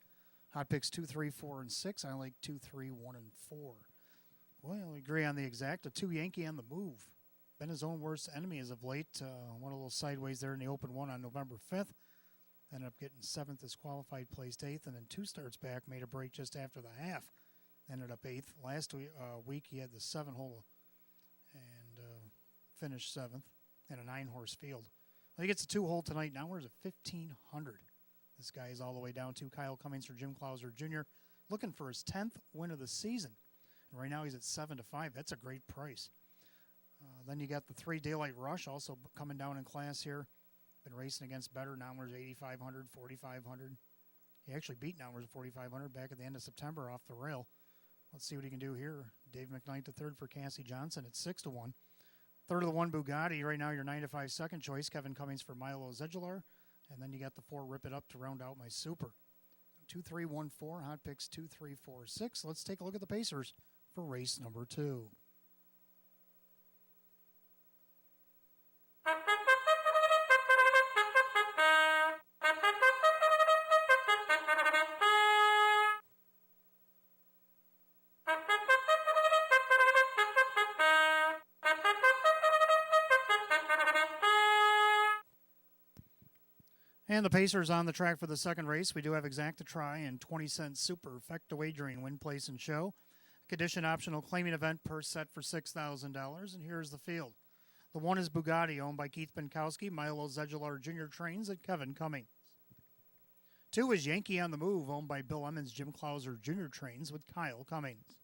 Hot picks 2, 3, 4, and 6. I like 2, 3, 1, and 4. Well, we agree on the Exacta. 2 Yankee on the move. Been his own worst enemy as of late. Went a little sideways there in the open one on November 5th. Ended up getting 7th as qualified, placed 8th, and then 2 starts back, made a break just after the half. Ended up 8th. Last week he had the 7-hole and finished 7th in a 9-horse field. Well, he gets a 2-hole tonight. Now we're at 1,500. This guy is all the way down to Kyle Cummings for Jim Clouser Jr., looking for his 10th win of the season. And right now he's at 7-5. That's a great price. Then you got the 3 Daylight Rush also coming down in class here. Been racing against better numbers, 8,500, 4,500. He actually beat numbers at 4,500 back at the end of September off the rail. Let's see what he can do here. Dave McKnight to third for Cassie Johnson at 6-1. Third of the 1 Bugatti. Right now your 9-5 second choice. Kevin Cummings for Milo Zedular. And then you got the 4 Rip It Up to round out my super. 2, 3, 1, 4. Hot picks 2, 3, 4, 6. Let's take a look at the Pacers for race number 2. And the Pacers on the track for the second race. We do have Exacta Try and 20-cent Super Effecta Wagering Win, Place, and Show. Condition optional claiming event per set for $6,000. And here's the field. The 1 is Bugatti, owned by Keith Benkowski, Milo Zedular Jr. Trains, and Kevin Cummings. 2 is Yankee on the Move, owned by Bill Emmons, Jim Clouser Jr. Trains, with Kyle Cummings.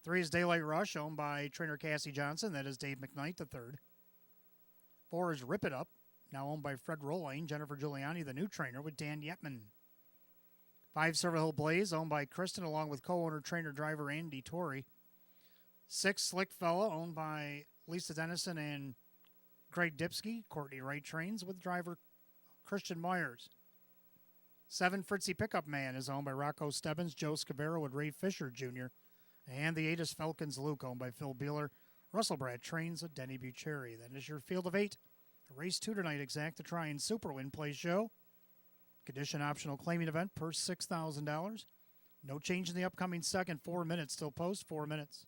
3 is Daylight Rush, owned by trainer Cassie Johnson. That is Dave McKnight, the third. 4 is Rip It Up, now owned by Fred Rolane, Jennifer Giuliani, the new trainer, with Dan Yetman. 5, Silver Hill Blaze, owned by Kristen, along with co-owner, trainer, driver Andy Torrey. 6, Slick Fella, owned by Lisa Dennison and Greg Dipsky, Courtney Wright Trains, with driver Christian Myers. 7, Fritzy Pickup Man, is owned by Rocco Stebbins, Joe Scavero, with Ray Fisher Jr. And the 8 is Falcons Luke, owned by Phil Beeler, Russell Brad Trains, with Denny Bucherri. That is your field of 8. Race 2 tonight, Exacta Try and Super Win Play Show. Condition optional claiming event per $6,000. No change in the upcoming second. 4 minutes till post. 4 minutes.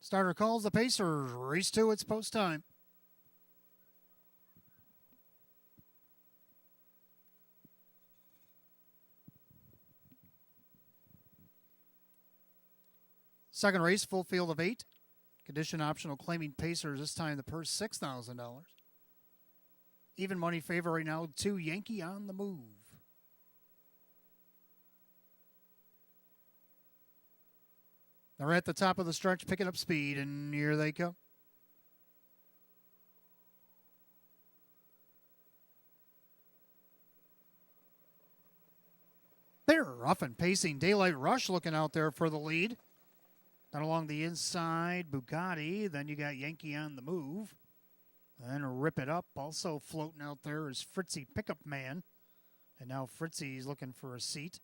Starter calls the Pacers. Race 2, it's post time. Second race, full field of 8. Condition optional, claiming Pacers. This time the purse $6,000. Even money favor right now, 2 Yankee on the move. They're at the top of the stretch, picking up speed, and here they come. They're rough and pacing. Daylight Rush looking out there for the lead. Then along the inside, Bugatti. Then you got Yankee on the move. And Rip It Up. Also floating out there is Fritzy Pickup Man. And now Fritzy's looking for a seat.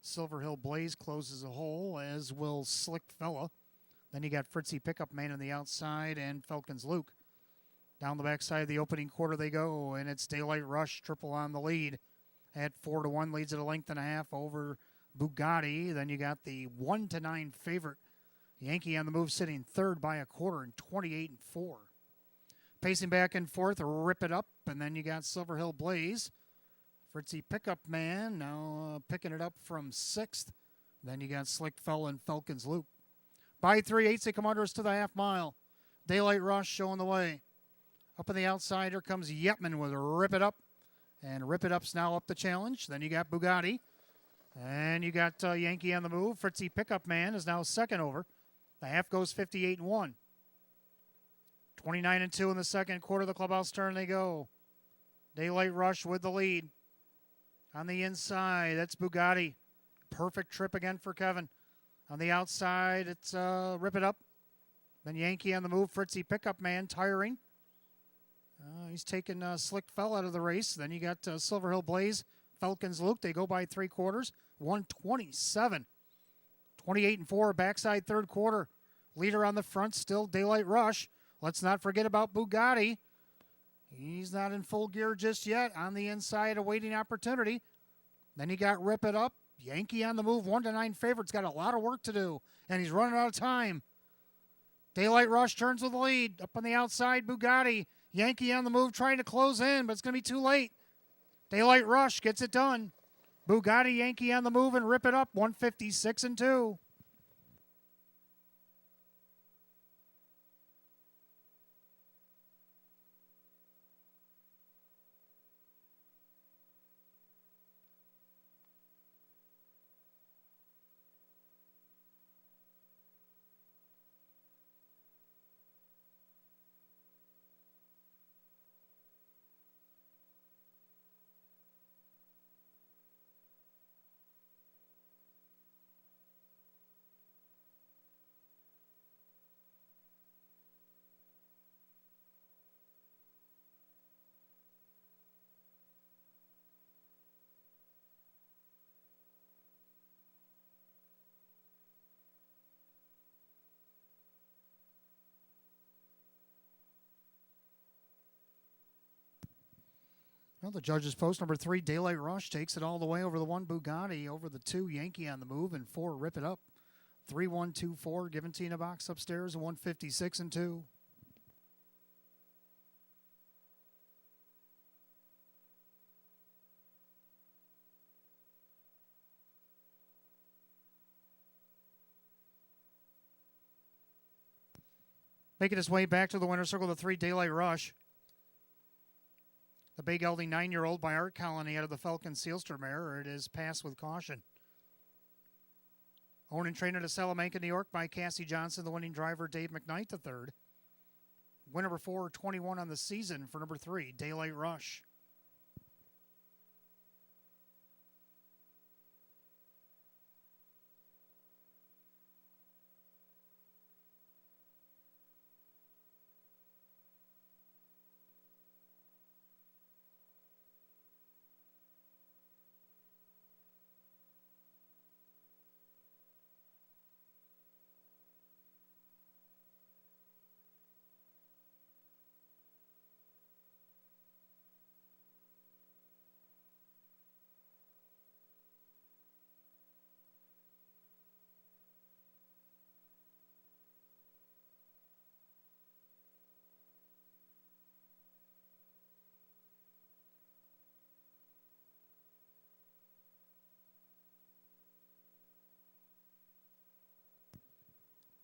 Silver Hill Blaze closes a hole, as will Slick Fella. Then you got Fritzy Pickup Man on the outside and Falcons Luke. Down the backside of the opening quarter they go, and it's Daylight Rush triple on the lead. At 4-1, leads at a length and a half over Bugatti. Then you got the 1-9 favorite Yankee on the move, sitting third by a quarter and 28-4. Pacing back and forth, Rip It Up, and then you got Silver Hill Blaze. Fritzy Pickup Man now picking it up from 6th. Then you got Slick Fella and Falcons Luke. By 3/8, they come under us to the half mile. Daylight Rush showing the way. Up on the outside, here comes Yetman with Rip It Up. And Rip It Up's now up the challenge. Then you got Bugatti. And you got Yankee on the move. Fritzy Pickup Man is now second over. The half goes 58-1. 29-2 in the second quarter. The clubhouse turn they go. Daylight Rush with the lead. On the inside, that's Bugatti. Perfect trip again for Kevin. On the outside, it's Rip It Up. Then Yankee on the move. Fritzy Pickup Man tiring. He's taking Slick Fell out of the race. Then you got Silver Hill Blaze, Falcons Luke. They go by 3/4. 127. 28-4, backside third quarter. Leader on the front, still Daylight Rush. Let's not forget about Bugatti. He's not in full gear just yet. On the inside, awaiting opportunity. Then you got Rip It Up. Yankee on the move, 1-9 favorite's got a lot of work to do, and he's running out of time. Daylight Rush turns with the lead. Up on the outside, Bugatti. Yankee on the move, trying to close in, but it's going to be too late. Daylight Rush gets it done. Bugatti, Yankee on the move, and Rip It Up, 156-2. Well, the judges post number 3, Daylight Rush, takes it all the way over the 1, Bugatti, over the 2, Yankee on the move, and 4, Rip It Up. 3-1-2-4, given to you in a box upstairs, 156-2. Making his way back to the winner's circle, the 3, Daylight Rush. The Bay Gelding 9-year-old by Art Colony out of the Falcon Sealster mare. It is passed with caution. Owned and trained out of Salamanca, New York by Cassie Johnson, the winning driver Dave McKnight III. Win number 421 on the season for number 3, Daylight Rush.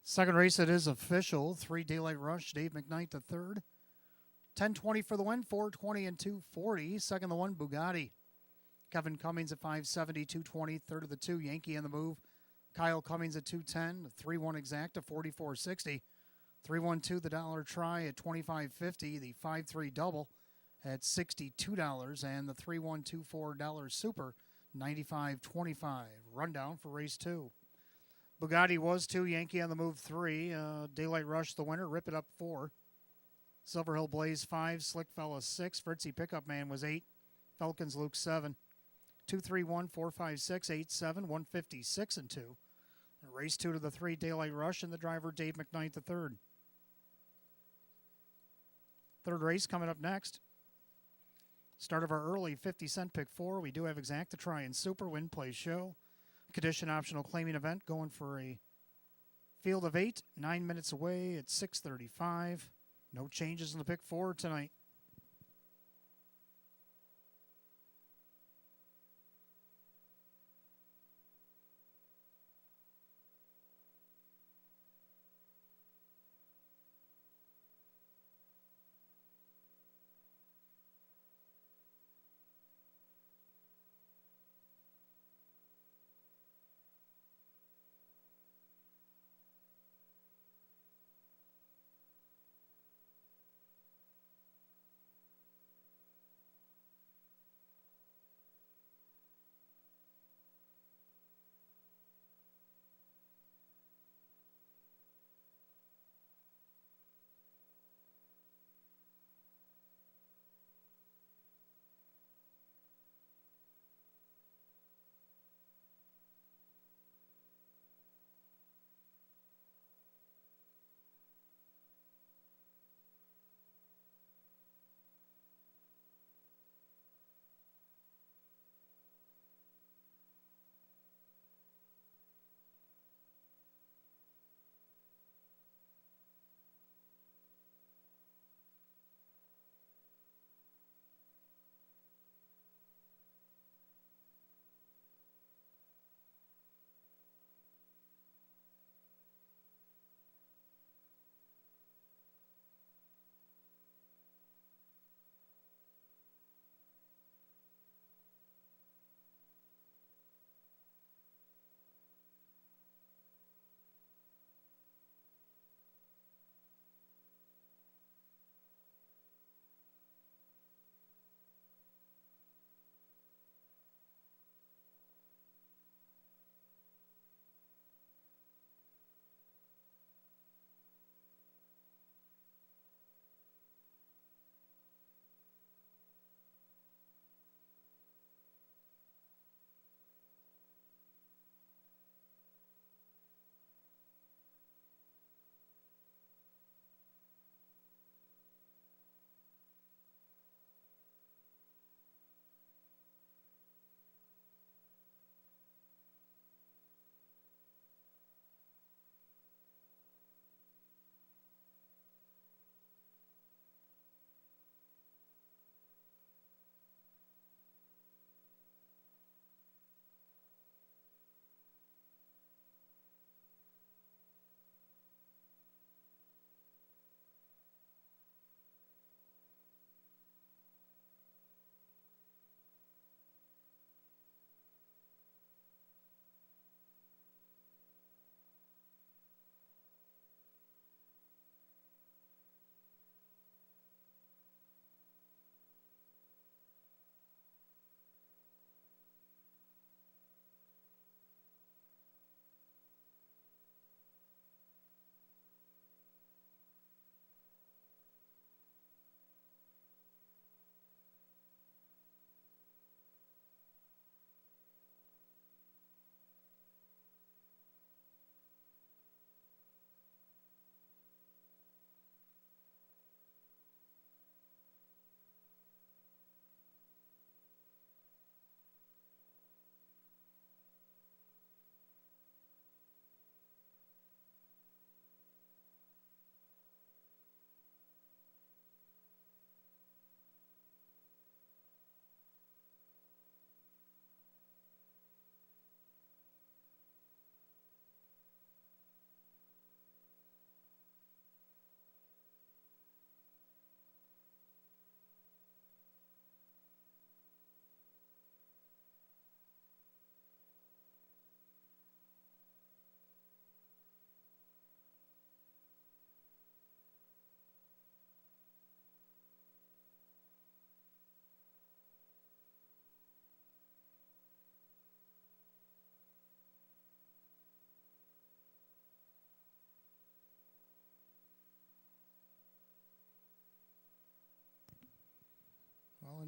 Second race, it is official. 3 Daylight Rush, Dave McKnight the third. 10:20 for the win, 4:20 and 2:40. Second, the one, Bugatti. Kevin Cummings at 5:70, 2:20. Third of the two, Yankee on the move. Kyle Cummings at 2:10. 3-1 Exacta, 44.60. 3-1-2, the dollar try at 25.50. The 5-3 double at $62. And the 3-1-2-4 dollar super, 95.25. Rundown for race 2. Bugatti was 2, Yankee on the move 3. Daylight Rush the winner, Rip It Up 4. Silver Hill Blaze 5, Slick Fella 6. Fritzy Pickup Man was 8. Falcons Luke 7. 2-3-1, 4-5-6, 8-7, 156 and 2. Race 2 to the 3 Daylight Rush and the driver Dave McKnight the third. Third race coming up next. Start of our early 50-cent pick 4. We do have Exacta Try and Super Win Play Show. Condition optional claiming event going for a field of 8, 9 minutes away at 6:35. No changes in the pick 4 tonight.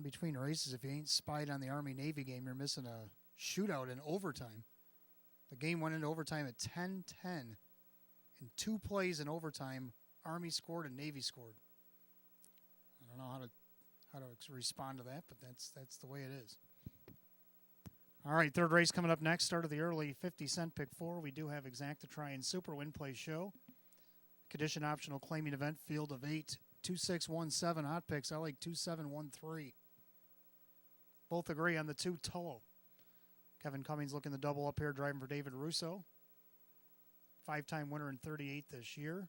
in between races, if you ain't spied on the Army-Navy game, you're missing a shootout in overtime. The game went into overtime at 10-10. In 2 plays in overtime, Army scored and Navy scored. I don't know how to respond to that, but that's the way it is. All right, third race coming up next. Start of the early 50-cent pick 4. We do have Exacta Try and Super Win Play Show. Condition optional claiming event, field of 8. 2617 hot picks. I like 2713. Both agree on the 2 Tullo. Kevin Cummings looking to double up here, driving for David Russo. 5-time winner in 38 this year.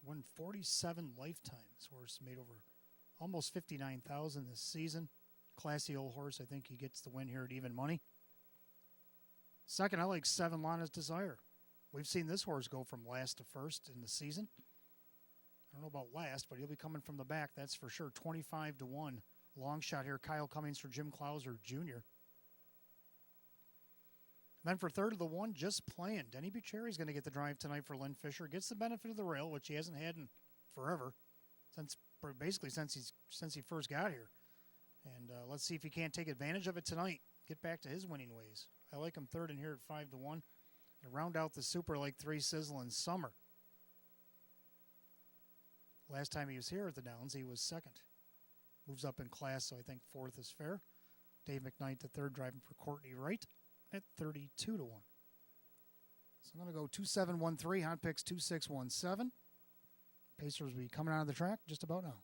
Won 47 lifetimes. This horse made over almost $59,000 this season. Classy old horse. I think he gets the win here at even money. Second, I like 7 Lana's Desire. We've seen this horse go from last to first in the season. I don't know about last, but he'll be coming from the back, that's for sure. 25-1. Long shot here. Kyle Cummings for Jim Clouser Jr. Then for third of the 1, Just Playing. Denny Bucherri's going to get the drive tonight for Lynn Fisher. Gets the benefit of the rail, which he hasn't had in forever, since he first got here. And let's see if he can't take advantage of it tonight. Get back to his winning ways. I like him third in here at 5-1. And round out the Super Lake 3 Sizzling Summer. Last time he was here at the Downs, he was second. Moves up in class, so I think fourth is fair. Dave McKnight, the third, driving for Courtney Wright at 32-1. So I'm going to go 2713, hot picks 2617. Pacers will be coming out of the track just about now.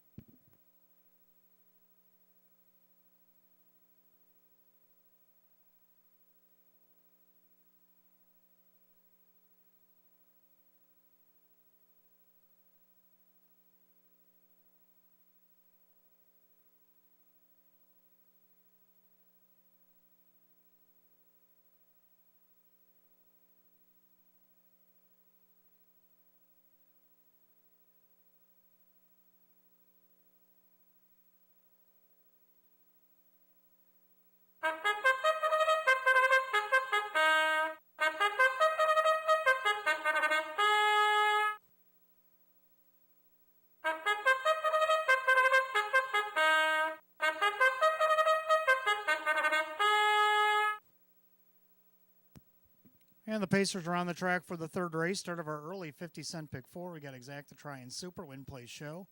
And the Pacers are on the track for the third race. Start of our early 50-cent pick 4. We got Exacta Try and Super Win Play Show.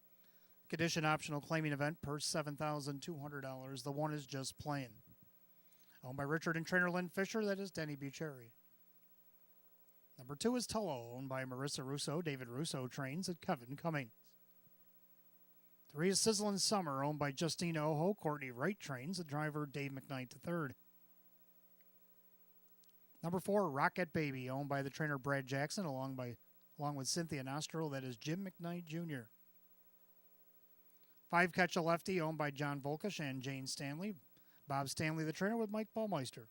Condition optional claiming event, purse $7,200. The 1 is Just Playing. Owned by Richard and trainer Lynn Fisher. That is Denny Bucherri. Number 2 is Tullo, owned by Marissa Russo. David Russo trains at Kevin Cummings. 3 is Sizzling Summer, owned by Justina Oho. Courtney Wright trains. The driver, Dave McKnight III. Number 4, Rocket Baby, owned by the trainer Brad Jackson, along with Cynthia Nostro. That is Jim McKnight Jr. 5, Catch a Lefty, owned by John Volkish and Jane Stanley. Bob Stanley, the trainer, with Mike Baumeister.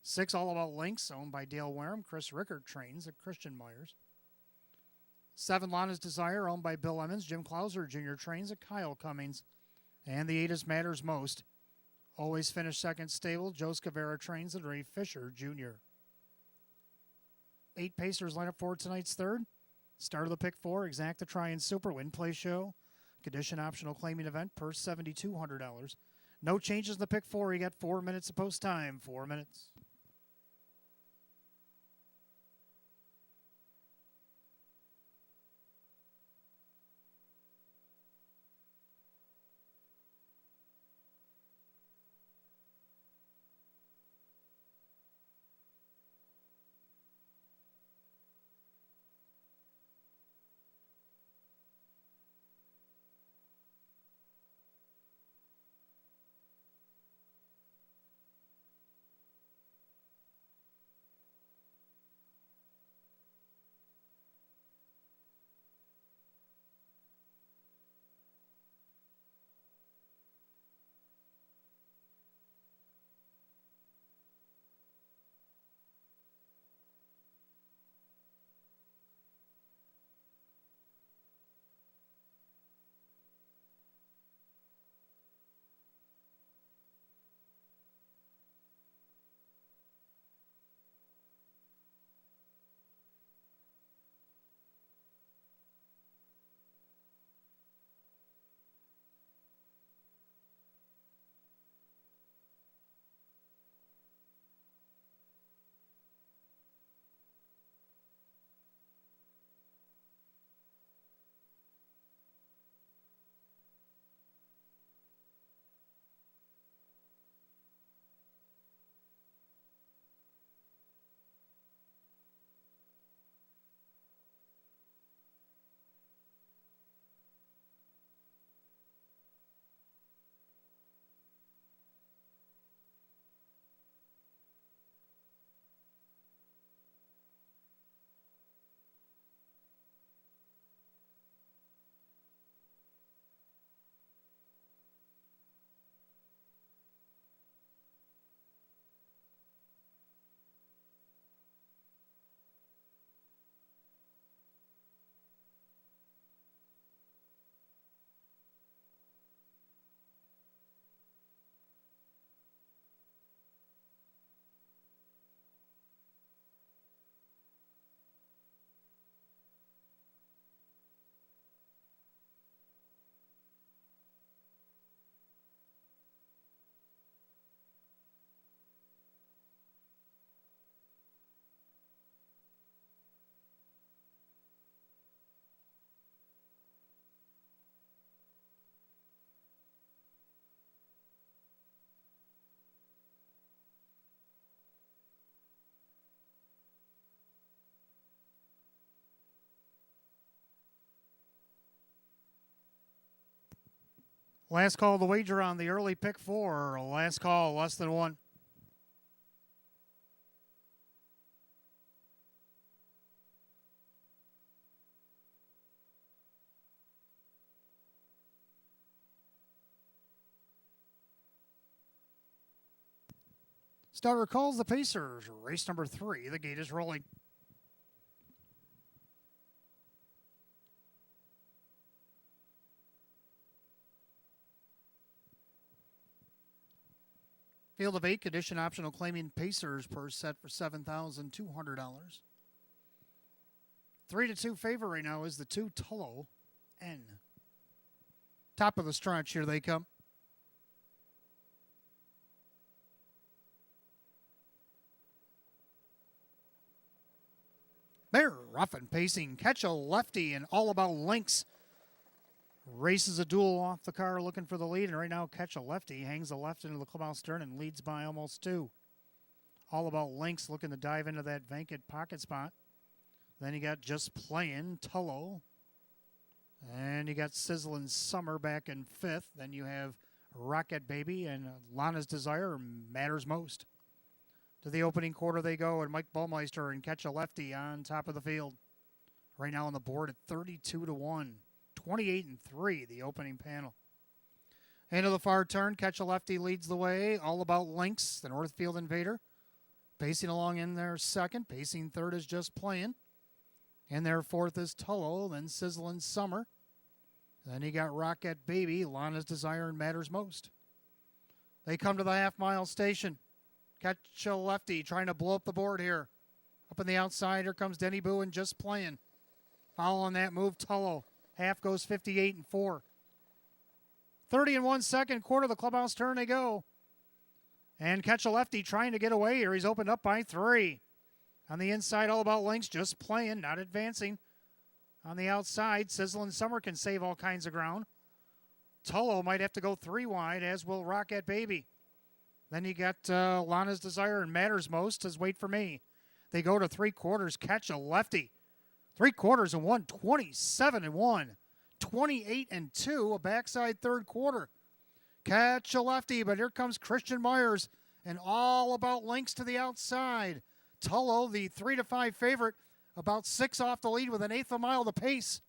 6, All About Links, owned by Dale Wareham. Chris Rickard trains at Christian Myers. 7, Lana's Desire, owned by Bill Emmons. Jim Clouser Jr. trains at Kyle Cummings. And the 8 is Matters Most. Always Finish Second Stable. Joe Scavera trains at Ray Fisher Jr. 8 Pacers line up for tonight's third. Start of the pick 4, Exacta Try and Super Win Play Show. Condition optional claiming event, purse $7,200. No changes in the pick 4. You got 4 minutes of post time. 4 minutes. Last call of the wager on the early pick 4. Last call, less than 1. Starter calls the Pacers. Race number 3. The gate is rolling. Field of 8, condition optional claiming Pacers per set for $7,200. 3-2 favor right now is the 2 Tullo N. Top of the stretch, here they come. They're rough and pacing. Catch a lefty and All About Links. Races a duel off the car looking for the lead. And right now, Catch a Lefty hangs a left into the clubhouse turn and leads by almost 2. All About Links looking to dive into that vacant pocket spot. Then you got Just Playing, Tullo. And you got Sizzling Summer back in 5th. Then you have Rocket Baby and Lana's Desire Matters Most. To the opening quarter they go, and Mike Baumeister and Catch a Lefty on top of the field. Right now on the board at 32-1. 28-3, the opening panel. Into the far turn, Catch a Lefty leads the way. All About Links, the Northfield Invader. Pacing along in there second. Pacing third is Just Playing. In there fourth is Tullo, then Sizzling Summer. Then you got Rocket Baby, Lana's Desire, and Matters Most. They come to the half-mile station. Catch a Lefty trying to blow up the board here. Up on the outside, here comes Denny Boo and Just Playing. Following that move, Tullo. Half goes 58-4. 30-1 second quarter, the clubhouse turn they go. And Catch a Lefty trying to get away here. He's opened up by 3. On the inside, All About Links, Just Playing, not advancing. On the outside, Sizzling Summer can save all kinds of ground. Tullo might have to go 3 wide, as will Rocket Baby. Then you got Lana's Desire and Matters Most as Wait for Me. They go to 3 quarters, Catch a Lefty. 3 quarters and 1, 27-1. 28-2, a backside third quarter. Catch a Lefty, but here comes Christian Myers and All About Links to the outside. Tullo, the 3-5 favorite, about 6 off the lead with an eighth of a mile to pace.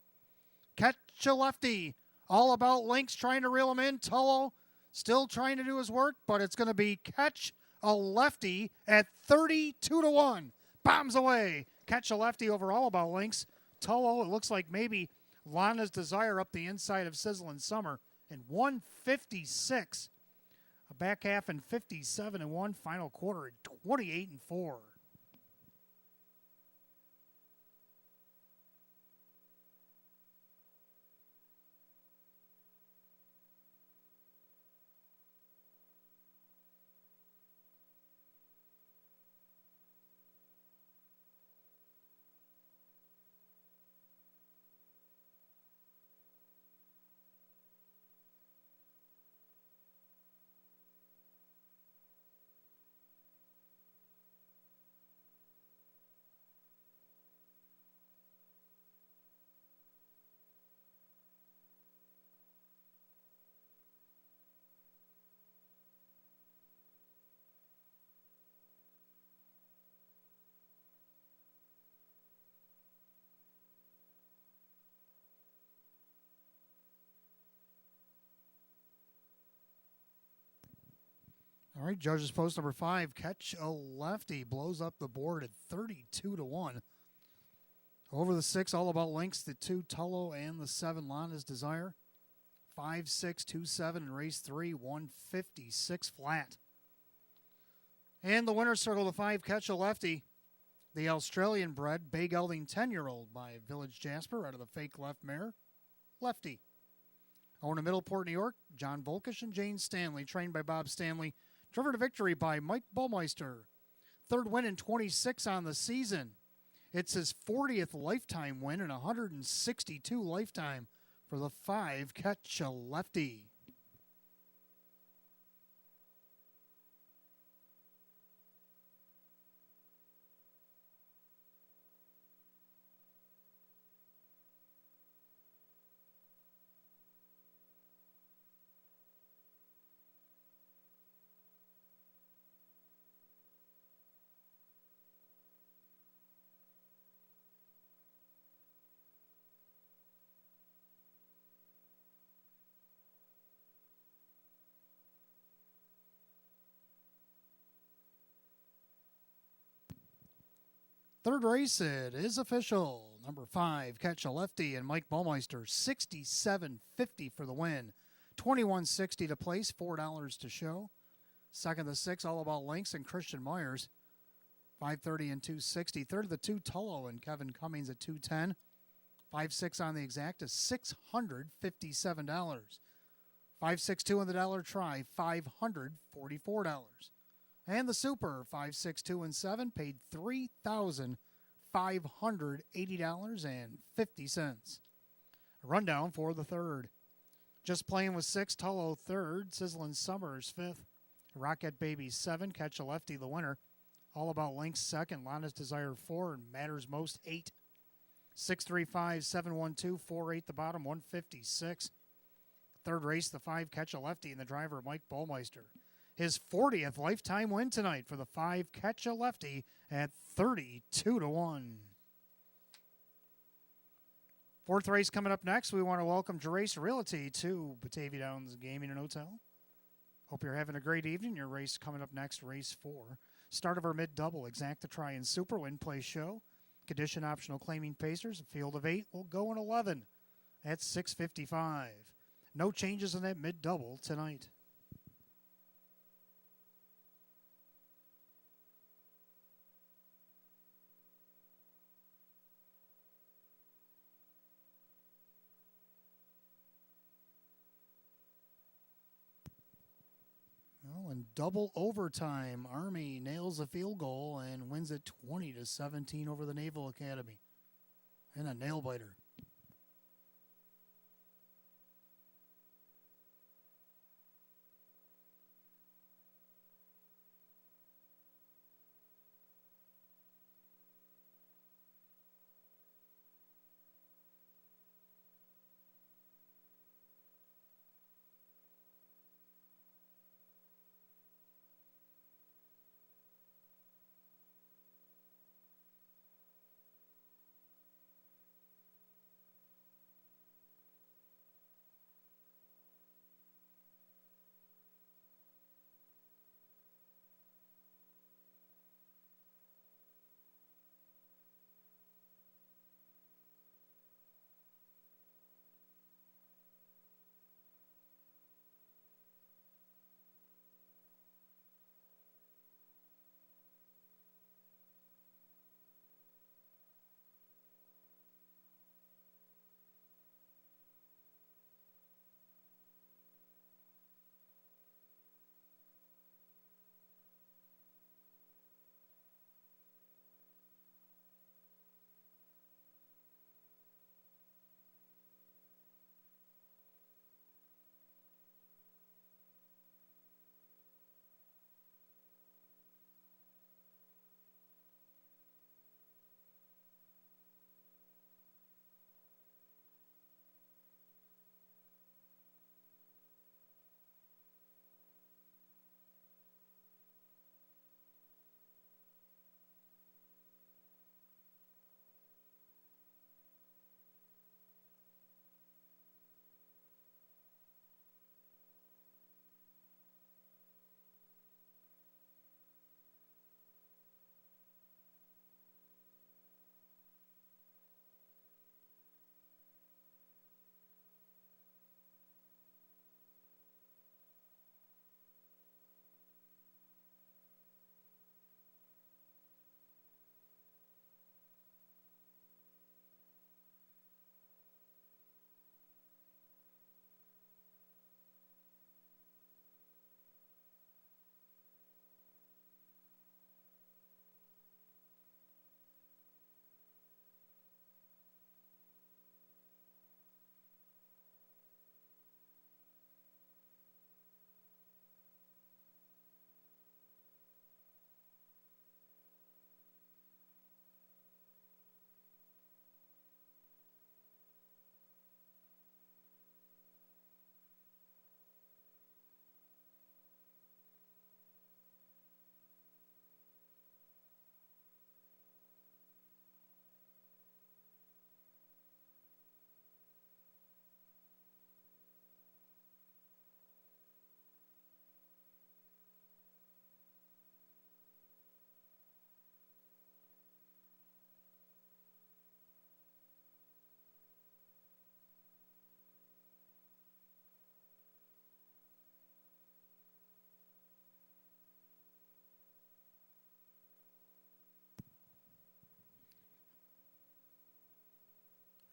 Catch a Lefty. All About Links trying to reel him in. Tullo still trying to do his work, but it's going to be Catch a Lefty at 32-1. Bombs away. Catch a Lefty over All About Links. Tullo, it looks like maybe Lana's Desire up the inside of Sizzling Summer. And 156. A back half and 57-1. Final quarter at 28-4. All right, judges post number 5, Catch a Lefty blows up the board at 32-1. Over the 6, All About Links, the 2 Tullo and the 7 Lana's Desire. 5-6, 2-7 in race 3, 156 flat. And the winner's circle, the 5, Catch a Lefty, the Australian bred bay gelding 10-year-old by Village Jasper out of the fake left mare, Lefty. Owned in Middleport, New York, John Volkish and Jane Stanley, trained by Bob Stanley. Driven to victory by Mike Baumeister. Third win in 26 on the season. It's his 40th lifetime win and 162 lifetime for the 5, Catch a Lefty. Third race, it is official. Number 5, Catch a Lefty, and Mike Baumeister, $67.50 for the win. $21.60 to place, $4 to show. Second, the 6, All About Links, and Christian Myers, $5.30 and $2.60. Third, the 2, Tullo, and Kevin Cummings at $2.10. 5-6 on the exact is $657. 5-6-2 on the dollar try, $544. And the super, 5-6-2 and 7, paid $3,580.50. A rundown for the third. Just Playing with 6, Tullo third, Sizzlin' Summers fifth, Rocket Baby 7, Catch a Lefty the winner, All About Links second, Lana's Desire 4, and Matters Most 8. 635, 712, 48 the bottom, 156. Third race, the 5, Catch a Lefty, and the driver, Mike Baumeister. His 40th lifetime win tonight for the 5, Catch a Lefty at 32-1. Fourth race coming up next. We want to welcome Gerace Realty to Batavia Downs Gaming and Hotel. Hope you're having a great evening. Your race coming up next, race 4. Start of our mid-double, Exacta Try and Super Win Play Show. Condition optional claiming Pacers. A field of 8 will go in 11 at 6:55. No changes in that mid-double tonight. Well, in double overtime, Army nails a field goal and wins it 20-17 over the Naval Academy. And a nail-biter.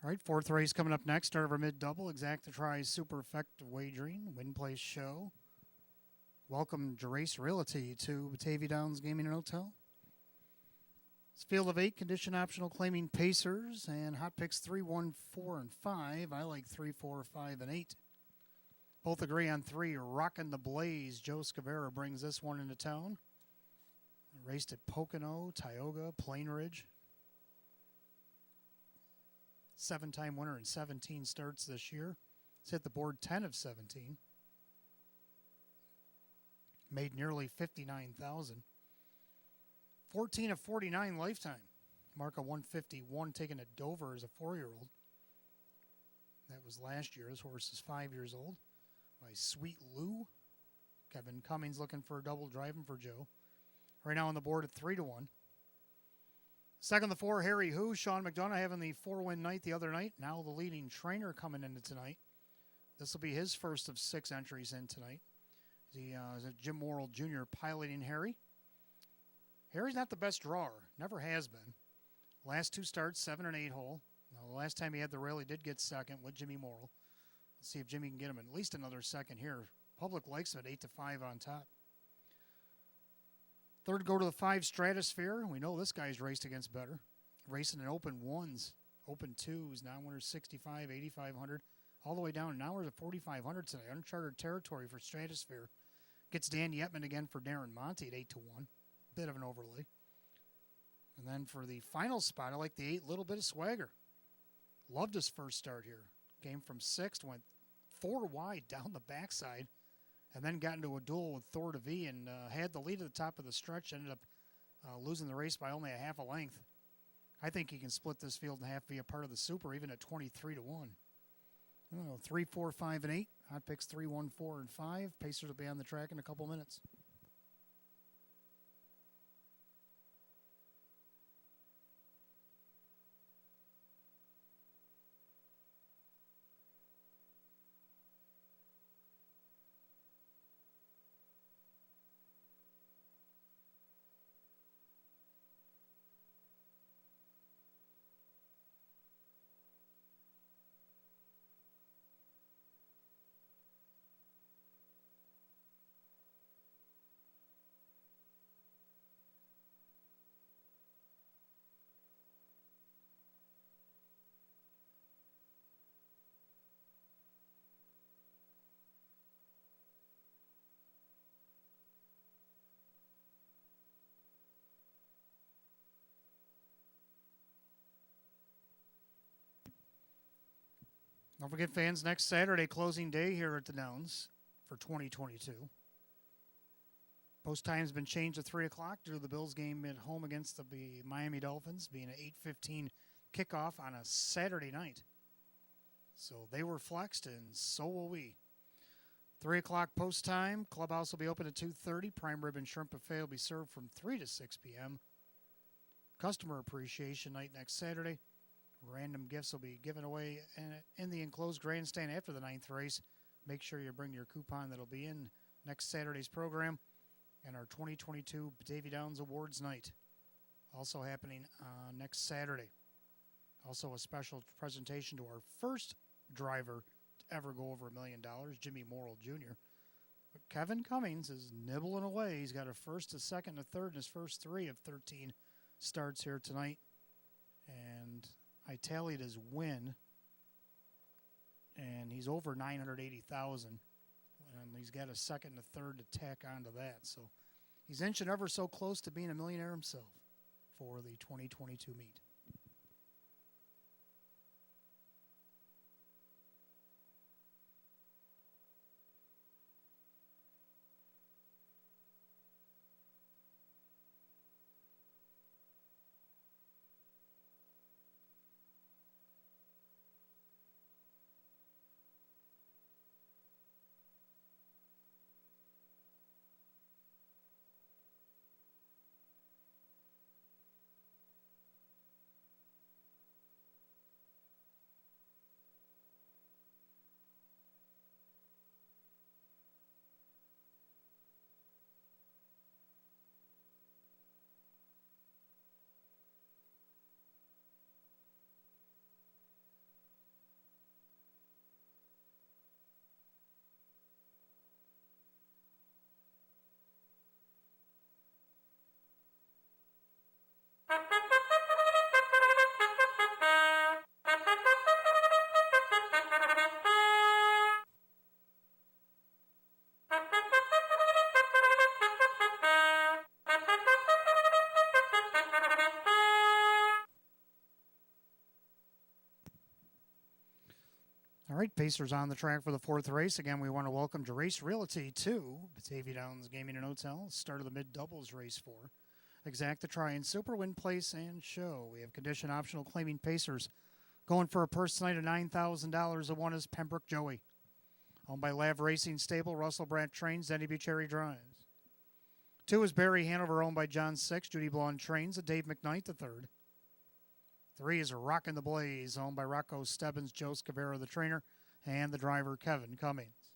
All right, fourth race coming up next. Start of our mid-double. Exacta Tries Super Effective Wagering. Win Place Show. Welcome Gerace Realty to Batavia Downs Gaming and Hotel. It's field of 8, condition optional, claiming Pacers, and hot picks 3, 1, 4, and 5. I like 3, 4, 5, and 8. Both agree on 3, Rockin' the Blaze. Joe Scavera brings this one into town. Raced at Pocono, Tioga, Plain Ridge. 7-time winner in 17 starts this year. He's hit the board 10 of 17. Made nearly $59,000. 14 of 49 lifetime. Mark a 151 taken at Dover as a 4-year-old. That was last year. This horse is 5 years old. By Sweet Lou. Kevin Cummings looking for a double driving for Joe. Right now on the board at 3-1. Second, the 4, Harry Who. Sean McDonough having the 4-win night the other night. Now the leading trainer coming into tonight. This will be his first of 6 entries in tonight. He is Jim Morrill Jr. piloting Harry. Harry's not the best drawer. Never has been. Last 2 starts, 7 and 8 hole. Now, the last time he had the rail, he did get second with Jimmy Morrill. Let's see if Jimmy can get him at least another second here. Public likes him at 8-5 on top. Third, go to the 5, Stratosphere. We know this guy's raced against better. Racing in open 1s, open 2s, non-winners 65, 8,500, all the way down. Now we're at 4,500 tonight. Uncharted territory for Stratosphere. Gets Dan Yetman again for Darren Monte at 8-1. Bit of an overlay. And then for the final spot, I like the 8, Little Bit of Swagger. Loved his first start here. Came from 6th, went 4 wide down the backside, and then got into a duel with Thor DeVee and had the lead at the top of the stretch. Ended up losing the race by only a half a length. I think he can split this field in half, be a part of the Super, even at 23-1. 3, 4, 5, and 8. Hot picks 3, 1, 4, and 5. Pacers will be on the track in a couple minutes. Don't forget, fans, next Saturday, closing day here at the Downs for 2022. Post time's been changed to 3 o'clock due to the Bills game at home against the Miami Dolphins being an 8:15 kickoff on a Saturday night. So they were flexed, and so will we. 3 o'clock post time. Clubhouse will be open at 2:30. Prime Rib and Shrimp Buffet will be served from 3 to 6 p.m. Customer Appreciation Night next Saturday. Random gifts will be given away in the enclosed grandstand after the 9th race. Make sure you bring your coupon that'll be in next Saturday's program and our 2022 Batavia Downs Awards Night. Also happening next Saturday. Also a special presentation to our first driver to ever go over $1 million, Jimmy Morrill Jr. But Kevin Cummings is nibbling away. He's got a first, a second, a third in his first 3 of 13 starts here tonight. And I tallied his win, and he's over 980,000, and he's got a second and a third to tack onto that. So he's inching ever so close to being a millionaire himself for the 2022 meet. All right, Pacers on the track for the fourth race. Again, we want to welcome Race Realty to Batavia Downs Gaming and Hotel. Start of the mid-doubles race 4. Exacta Try and Super, Win, Place, and Show. We have condition optional claiming Pacers. Going for a purse tonight of $9,000. The one is Pembroke Joey. Owned by Lav Racing Stable, Russell Brandt Trains, Denny Bucherry Drives. 2 is Barry Hanover, owned by John Six, Judy Blonde Trains, Dave McKnight the third. 3 is Rockin' the Blaze, owned by Rocco Stebbins, Joe Scavera, the trainer, and the driver, Kevin Cummings.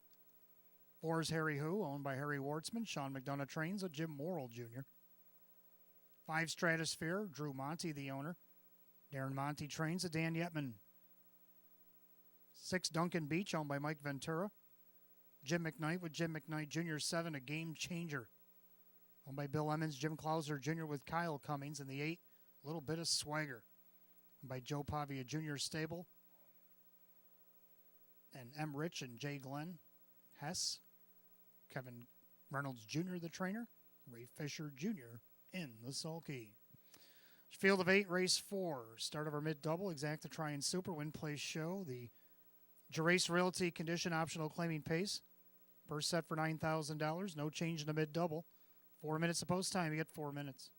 4 is Harry Who, owned by Harry Wartzman, Sean McDonough Trains, Jim Morrill Jr. 5 Stratosphere, Drew Monty, the owner. Darren Monty Trains, Dan Yetman. 6 Duncan Beach, owned by Mike Ventura. Jim McKnight with Jim McKnight Jr. 7, A Game Changer, owned by Bill Emmons, Jim Clauser Jr. with Kyle Cummings. And the 8, A Little Bit of Swagger, by Joe Pavia Jr. Stable, and M. Rich and J. Glenn Hess, Kevin Reynolds Jr., the trainer, Ray Fisher Jr. in the sulky. Field of 8, race 4, start of our mid-double, Exacta Try and Super, Win, Place, Show. The Gerace Realty condition optional claiming pace. First set for $9,000, no change in the mid-double. 4 minutes of post time, you get 4 minutes.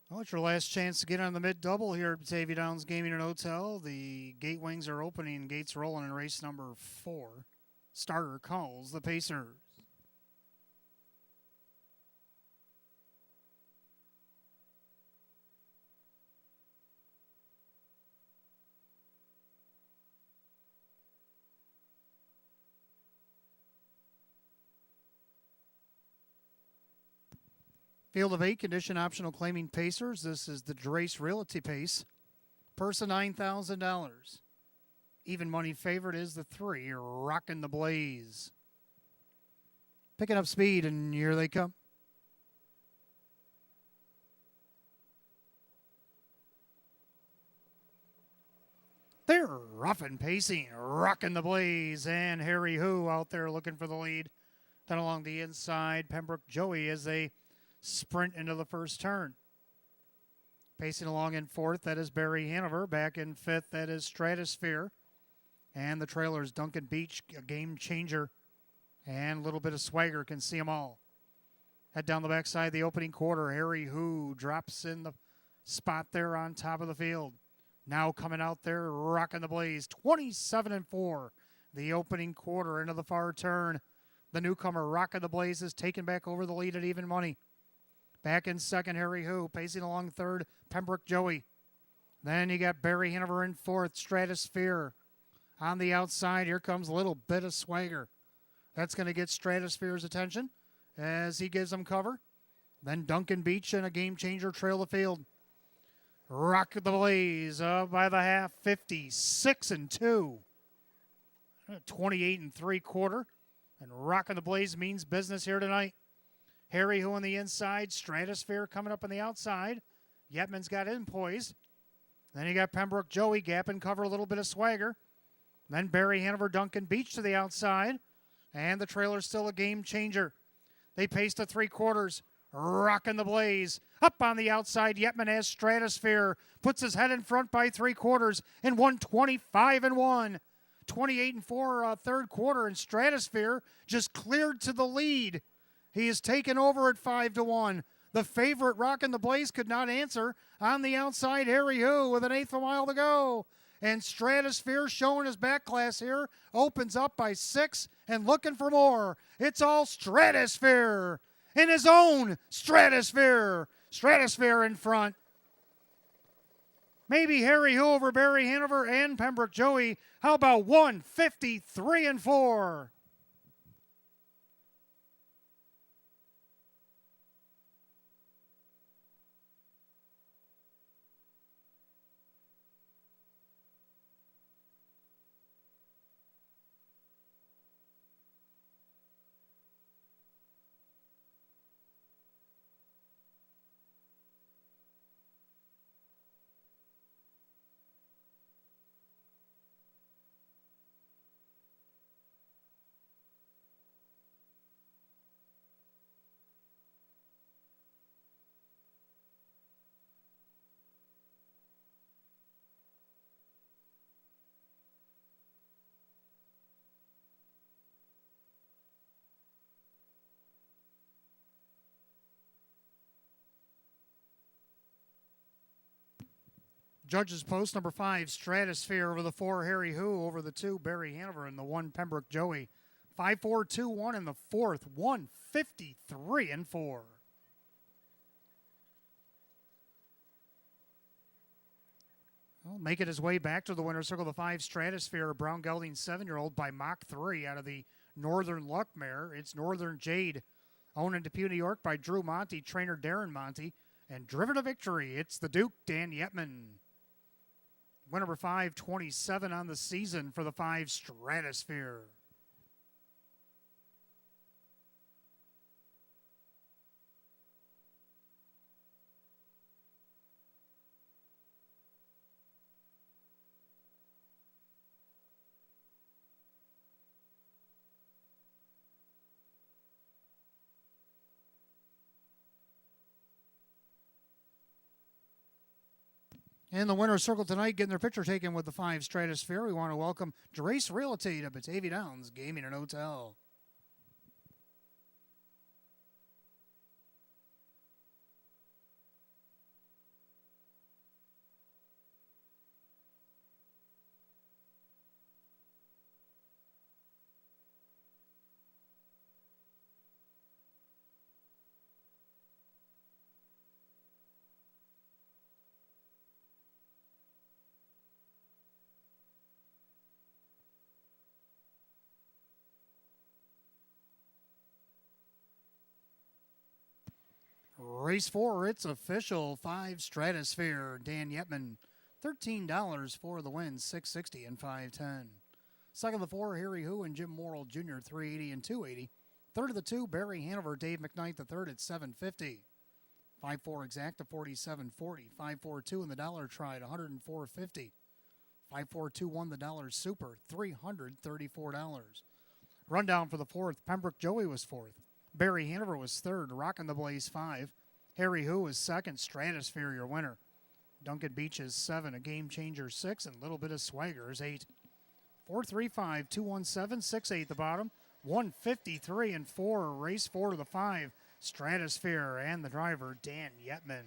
Well, it's your last chance to get on the mid-double here at Batavia Downs Gaming and Hotel. The gate wings are opening, gates rolling in race number 4. Starter calls the Pacers. Field of 8, condition optional claiming Pacers. This is the Gerace Realty Pace. Purse of $9,000. Even money favorite is the 3, Rockin' the Blaze. Picking up speed, and here they come. They're rough and pacing, Rockin' the Blaze, and Harry Who out there looking for the lead. Then along the inside, Pembroke Joey as they sprint into the first turn. Pacing along in fourth, that is Barry Hanover. Back in fifth, that is Stratosphere. And the trailers, Duncan Beach, a game changer. And a little bit of swagger, can see them all. Head down the backside, the opening quarter. Harry Who drops in the spot there on top of the field. Now coming out there, Rockin' the Blaze, 27-4. The opening quarter into the far turn. The newcomer, Rockin' the Blaze, is taking back over the lead at even money. Back in second, Harry Who. Pacing along third, Pembroke Joey. Then you got Barry Hanover in fourth, Stratosphere. On the outside, here comes a little bit of swagger. That's going to get Stratosphere's attention as he gives them cover. Then Duncan Beach and a game changer trail the field. Rock the Blaze by the half, 56-2. 28 3/4. And Rockin' the Blaze means business here tonight. Harry Who on the inside, Stratosphere coming up on the outside. Yetman's got in poised. Then you got Pembroke Joey, gap and cover, a little bit of swagger. Then Barry Hanover, Duncan Beach to the outside. And the trailer's still a game changer. They pace to 3/4. Rockin' the Blaze. Up on the outside, Yetman has Stratosphere. Puts his head in front by 3/4 and 125-1. 28-4 third quarter, and Stratosphere just cleared to the lead. He is taken over at 5-1. The favorite, Rockin' the Blaze, could not answer. On the outside, Harry Who with an eighth of a mile to go. And Stratosphere showing his back class here. Opens up by 6 and looking for more. It's all Stratosphere. In his own Stratosphere. Stratosphere in front. Maybe Harry Who over Barry Hanover and Pembroke Joey. How about 153-4? Judges post number 5, Stratosphere over the 4, Harry Who over the 2, Barry Hanover, and the 1, Pembroke Joey. 5-4-2-1 in the fourth, 153-4. Well, making his way back to the winner's circle, the 5, Stratosphere, a brown gelding 7-year-old by Mach 3 out of the Northern Luck mare. It's Northern Jade, owned in Depew, New York by Drew Monty, trainer Darren Monty, and driven to victory. It's the Duke, Dan Yetman. Win number 527 on the season for the 5, Stratosphere. In the winner's circle tonight, getting their picture taken with the 5, Stratosphere, we want to welcome Drace Realty to Batavia Downs Gaming and Hotel. Race 4, it's official. 5, Stratosphere, Dan Yetman, $13 for the win, 660 and 510. Second of the four, Harry Hu and Jim Morrill Jr., 380 and 280. Third of the two, Barry Hanover, Dave McKnight, the third at 750. 5-4 exact to 47.40. 5-4-2 in the dollar tried, 104.50. 5-4-2 won the dollar super, $334. Rundown for the fourth, Pembroke Joey was fourth. Barry Hanover was third, Rockin' the Blaze 5. Harry Hu was second, Stratosphere your winner. Duncan Beach is 7, a game changer 6, and Little Bit of Swagger is 8. 4-3-5, 2-1-7, 6-8 the bottom. 153 and 4, race 4 to the 5. Stratosphere and the driver, Dan Yetman.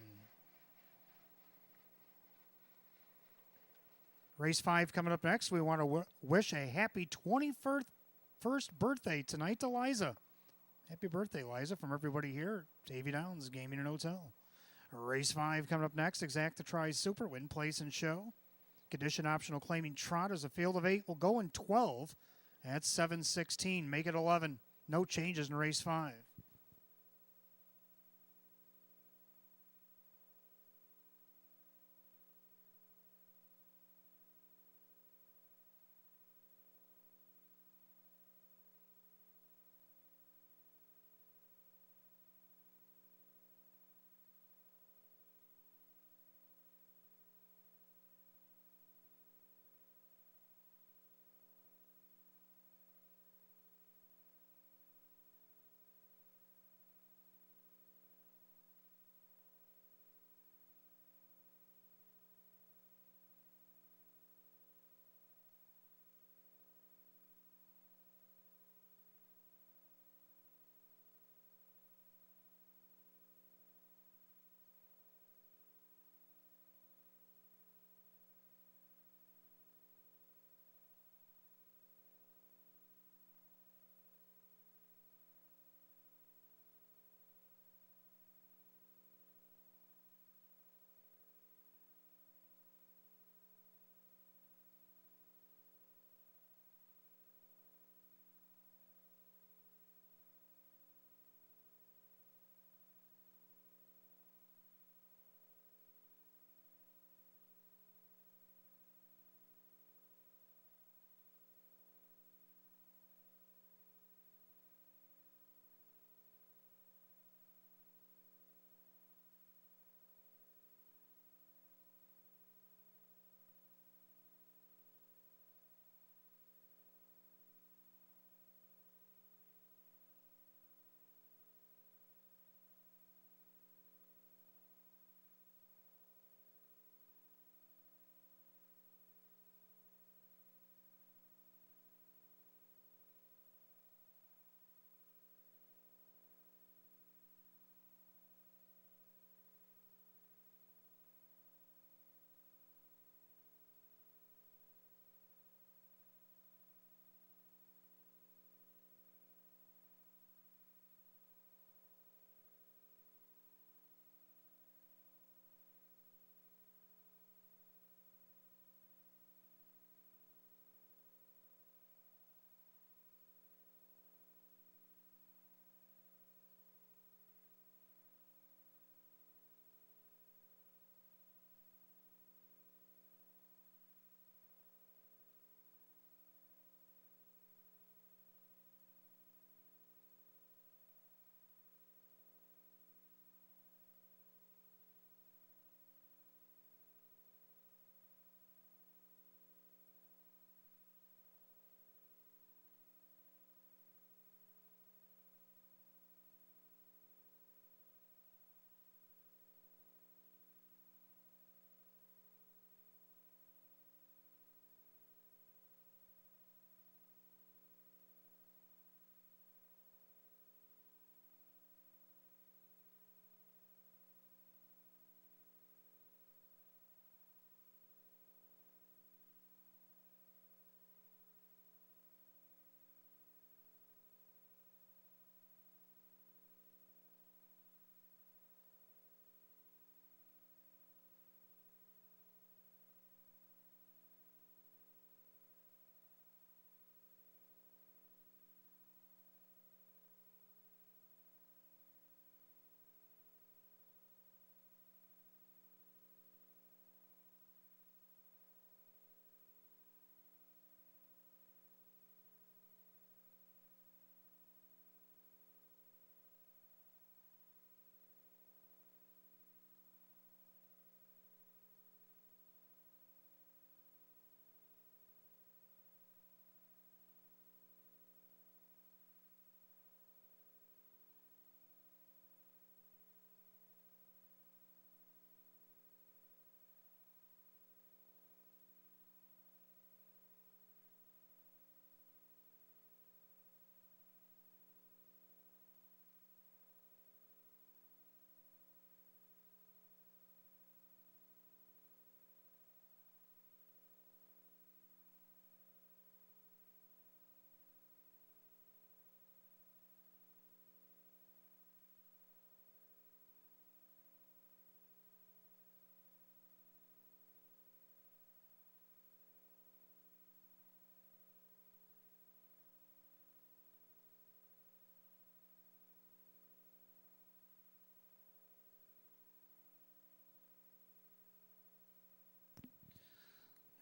Race 5 coming up next. We want to wish a happy 21st birthday tonight to Liza. Happy birthday, Liza, from everybody here at Davy Downs Gaming and Hotel. Race 5 coming up next. Exacta Tri Super, win, place, and show. Condition optional claiming trot as a field of 8 will go in 12. That's 7:16. Make it 11. No changes in race 5.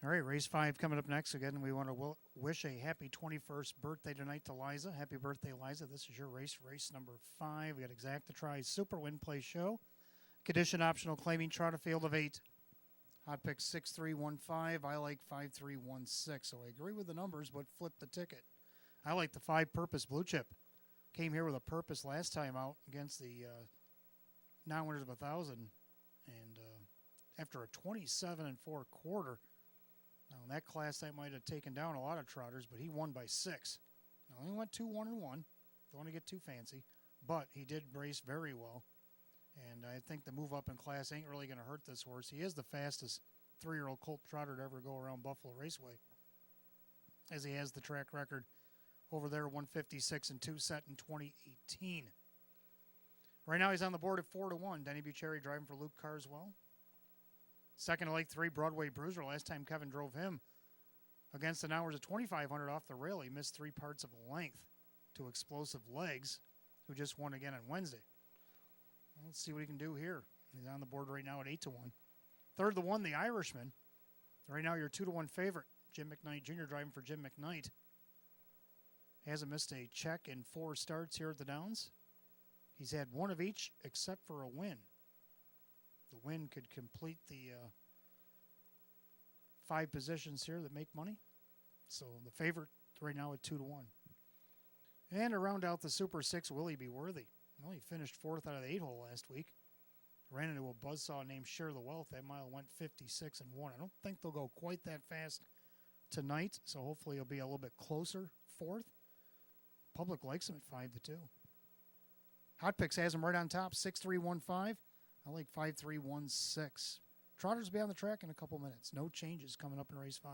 All right, race 5 coming up next. Again, we want to wish a happy 21st birthday tonight to Liza. Happy birthday, Liza. This is your race number 5. We got Exacta Try Super Win Play Show. Condition optional claiming trot a field of 8. Hot pick 6315. I like 5316. So I agree with the numbers, but flip the ticket. I like the 5 purpose blue chip. Came here with a purpose last time out against the non-winners of 1,000. And after a 27-4 quarter, now in that class that might have taken down a lot of trotters, but he won by 6. Now he went 2-1-1. Don't want to get too fancy, but he did race very well. And I think the move up in class ain't really going to hurt this horse. He is the fastest 3-year-old colt trotter to ever go around Buffalo Raceway, as he has the track record over there, 156 and 2 set in 2018. Right now he's on the board at 4-1. Denny Bucherri driving for Luke Carswell. Second to leg 3, Broadway Bruiser. Last time Kevin drove him against an hours of 2,500 off the rail. He missed 3 parts of a length to Explosive Legs, who just won again on Wednesday. Let's see what he can do here. He's on the board right now at 8-1. Third to 1, the Irishman. Right now your 2-1 favorite, Jim McKnight Jr. driving for Jim McKnight. Hasn't missed a check in 4 starts here at the Downs. He's had 1 of each except for a win. The win could complete the 5 positions here that make money. So the favorite right now at 2-1. And to round out the Super 6, will he be worthy? Well, he finished 4th out of the 8-hole last week. Ran into a buzzsaw named Share the Wealth. That mile went 56-1. I don't think they'll go quite that fast tonight, so hopefully he'll be a little bit closer, 4th. Public likes him at 5-2. Hot Picks has him right on top, 6-3-1-5. I like 5-3-1-6. Trotters will be on the track in a couple minutes. No changes coming up in race 5.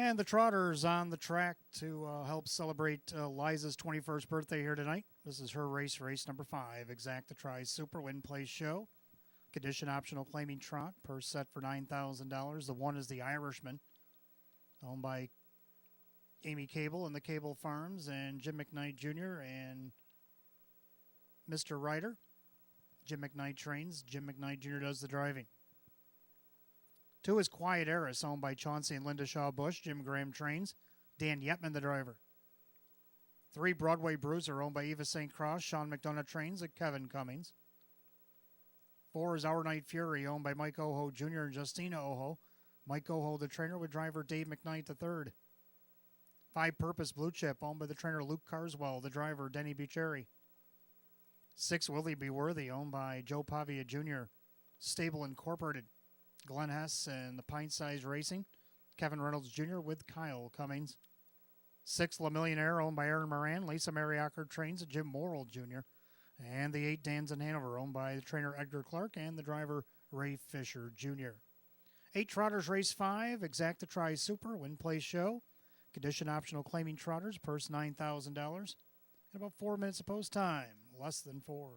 And the Trotters on the track to help celebrate Liza's 21st birthday here tonight. This is her race number 5, Exacta Tri Super Win Place Show. Condition optional claiming trot, per set for $9,000. The one is the Irishman, owned by Amy Cable and the Cable Farms and Jim McKnight Jr. and Mr. Ryder. Jim McKnight trains. Jim McKnight Jr. does the driving. 2 is Quiet Eris, owned by Chauncey and Linda Shaw Bush. Jim Graham trains. Dan Yetman, the driver. 3, Broadway Bruiser, owned by Eva St. Cross. Sean McDonough trains at Kevin Cummings. 4 is Our Night Fury, owned by Mike Oho Jr. and Justina Oho. Mike Oho, the trainer, with driver Dave McKnight III. 5, Purpose Blue Chip, owned by the trainer Luke Carswell, the driver Denny Bucherri. 6, Willie Be Worthy, owned by Joe Pavia Jr. Stable Incorporated. Glenn Hess and the Pint Size Racing. Kevin Reynolds Jr. with Kyle Cummings. 6, La Millionaire, owned by Aaron Moran. Lisa Mariacker trains at Jim Morrill Jr. And the 8, Dan's in Hanover, owned by the trainer Edgar Clark and the driver Ray Fisher Jr. 8 Trotters race 5, Exacta Tri Super, Win Place Show. Condition optional claiming Trotters, purse $9,000. In about 4 minutes of post time, less than 4.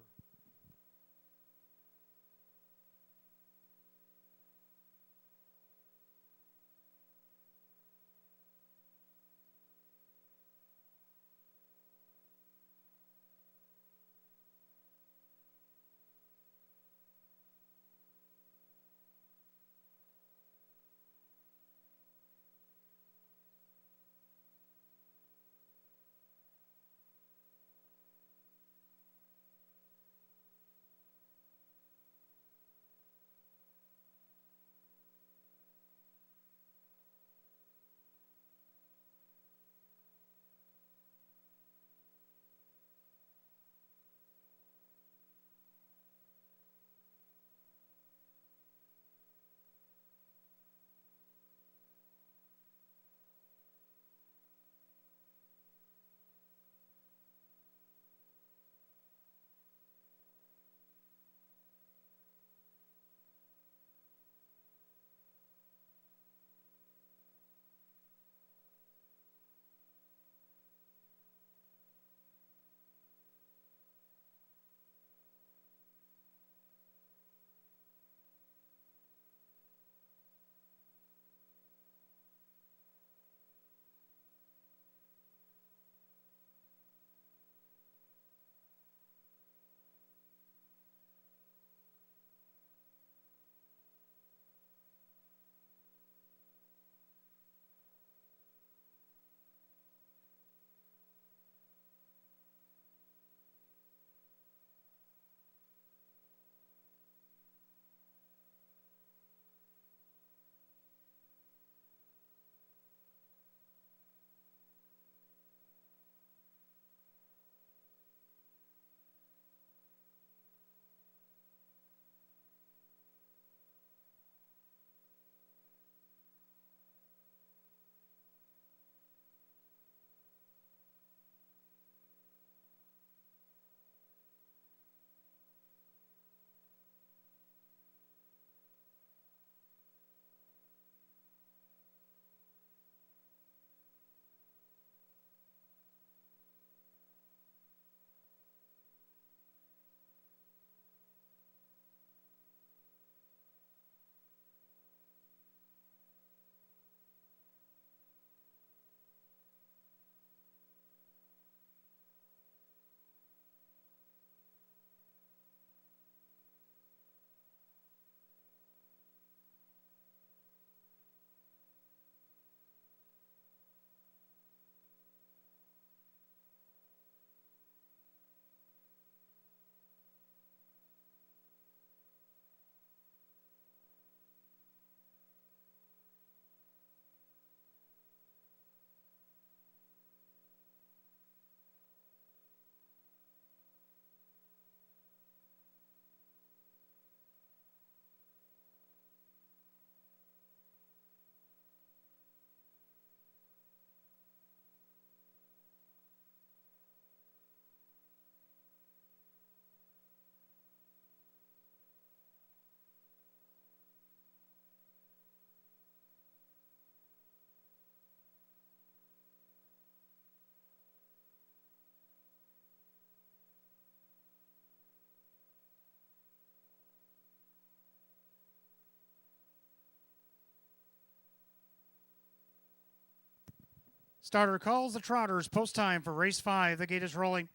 Starter calls the Trotters. Post time for race 5. The gate is rolling.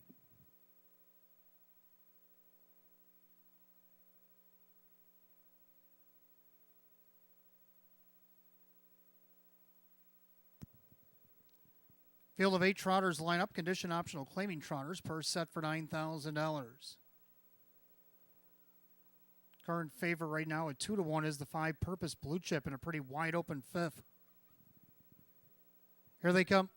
Field of 8 Trotters lineup. Condition optional claiming Trotters. Purse set for $9,000. Current favorite right now at 2-1 is the 5 Purpose Blue Chip in a pretty wide open 5th. Here they come.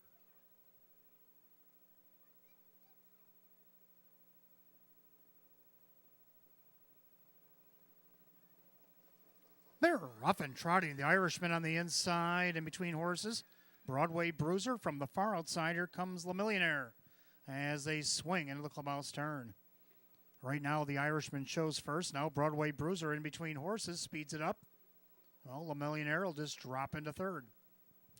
They're rough and trotting. The Irishman on the inside in between horses. Broadway Bruiser from the far outside. Here comes Le Millionaire as they swing into the clubhouse turn. Right now, the Irishman shows first. Now Broadway Bruiser in between horses speeds it up. Well, Le Millionaire will just drop into third.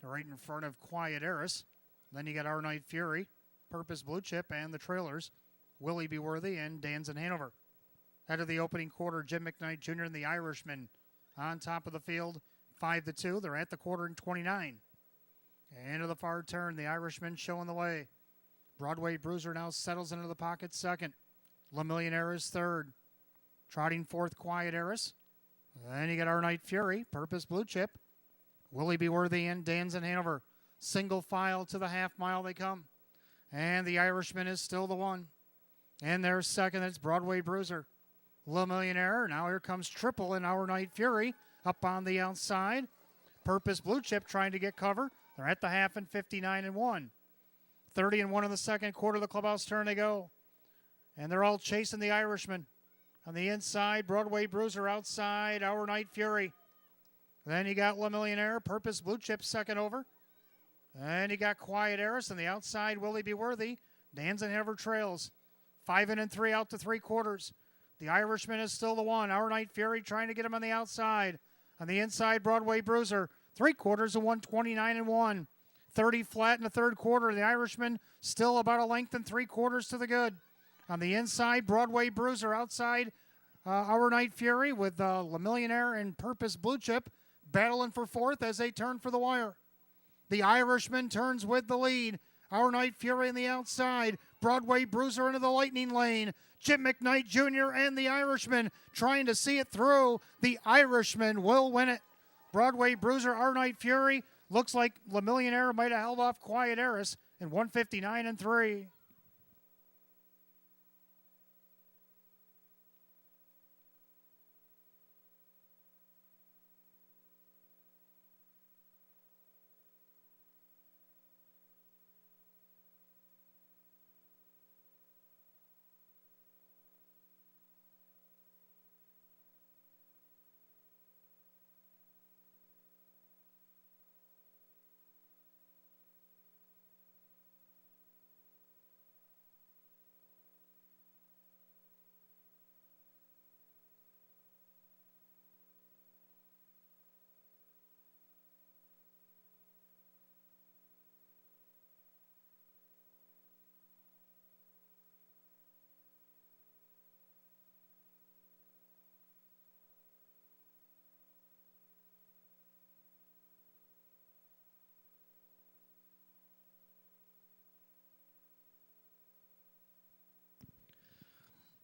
Right in front of Quiet Eris. Then you got Our Night Fury, Purpose Blue Chip, and the trailers, Willie Be Worthy and Dan's in Hanover. Head of the opening quarter, Jim McKnight Jr. and the Irishman on top of the field, 5-2. They're at the quarter in 29. Into the far turn, the Irishman showing the way. Broadway Bruiser now settles into the pocket second. Le Millionaire is third. Trotting fourth, Quiet Eris. Then you got Our Night Fury, Purpose Blue Chip, Willie Be Worthy, and Dan's in Hanover. Single file to the half mile they come. And the Irishman is still the one. And there's second, it's Broadway Bruiser. Le Millionaire, now here comes triple in Our Night Fury. Up on the outside. Purpose Blue Chip trying to get cover. They're at the half in 59-1. 30-1 in the second quarter of the clubhouse turn they go. And they're all chasing the Irishman. On the inside, Broadway Bruiser outside, Our Night Fury. Then you got Le Millionaire, Purpose Blue Chip second over. And you got Quiet Eris on the outside, Willie Be Worthy. Dan's in Hanover trails. 5-3 out to 3 quarters. The Irishman is still the one. Our Night Fury trying to get him on the outside. On the inside, Broadway Bruiser. 3 quarters of 129-1. 30 flat in the third quarter. The Irishman still about a length and 3 quarters to the good. On the inside, Broadway Bruiser outside Our Night Fury with Le Millionaire and Purpose Blue Chip battling for fourth as they turn for the wire. The Irishman turns with the lead. Our Night Fury on the outside. Broadway Bruiser into the lightning lane. Jim McKnight Jr. and the Irishman trying to see it through. The Irishman will win it. Broadway Bruiser, Our Night Fury. Looks like Le Millionaire might have held off Quiet Eris in 159-3.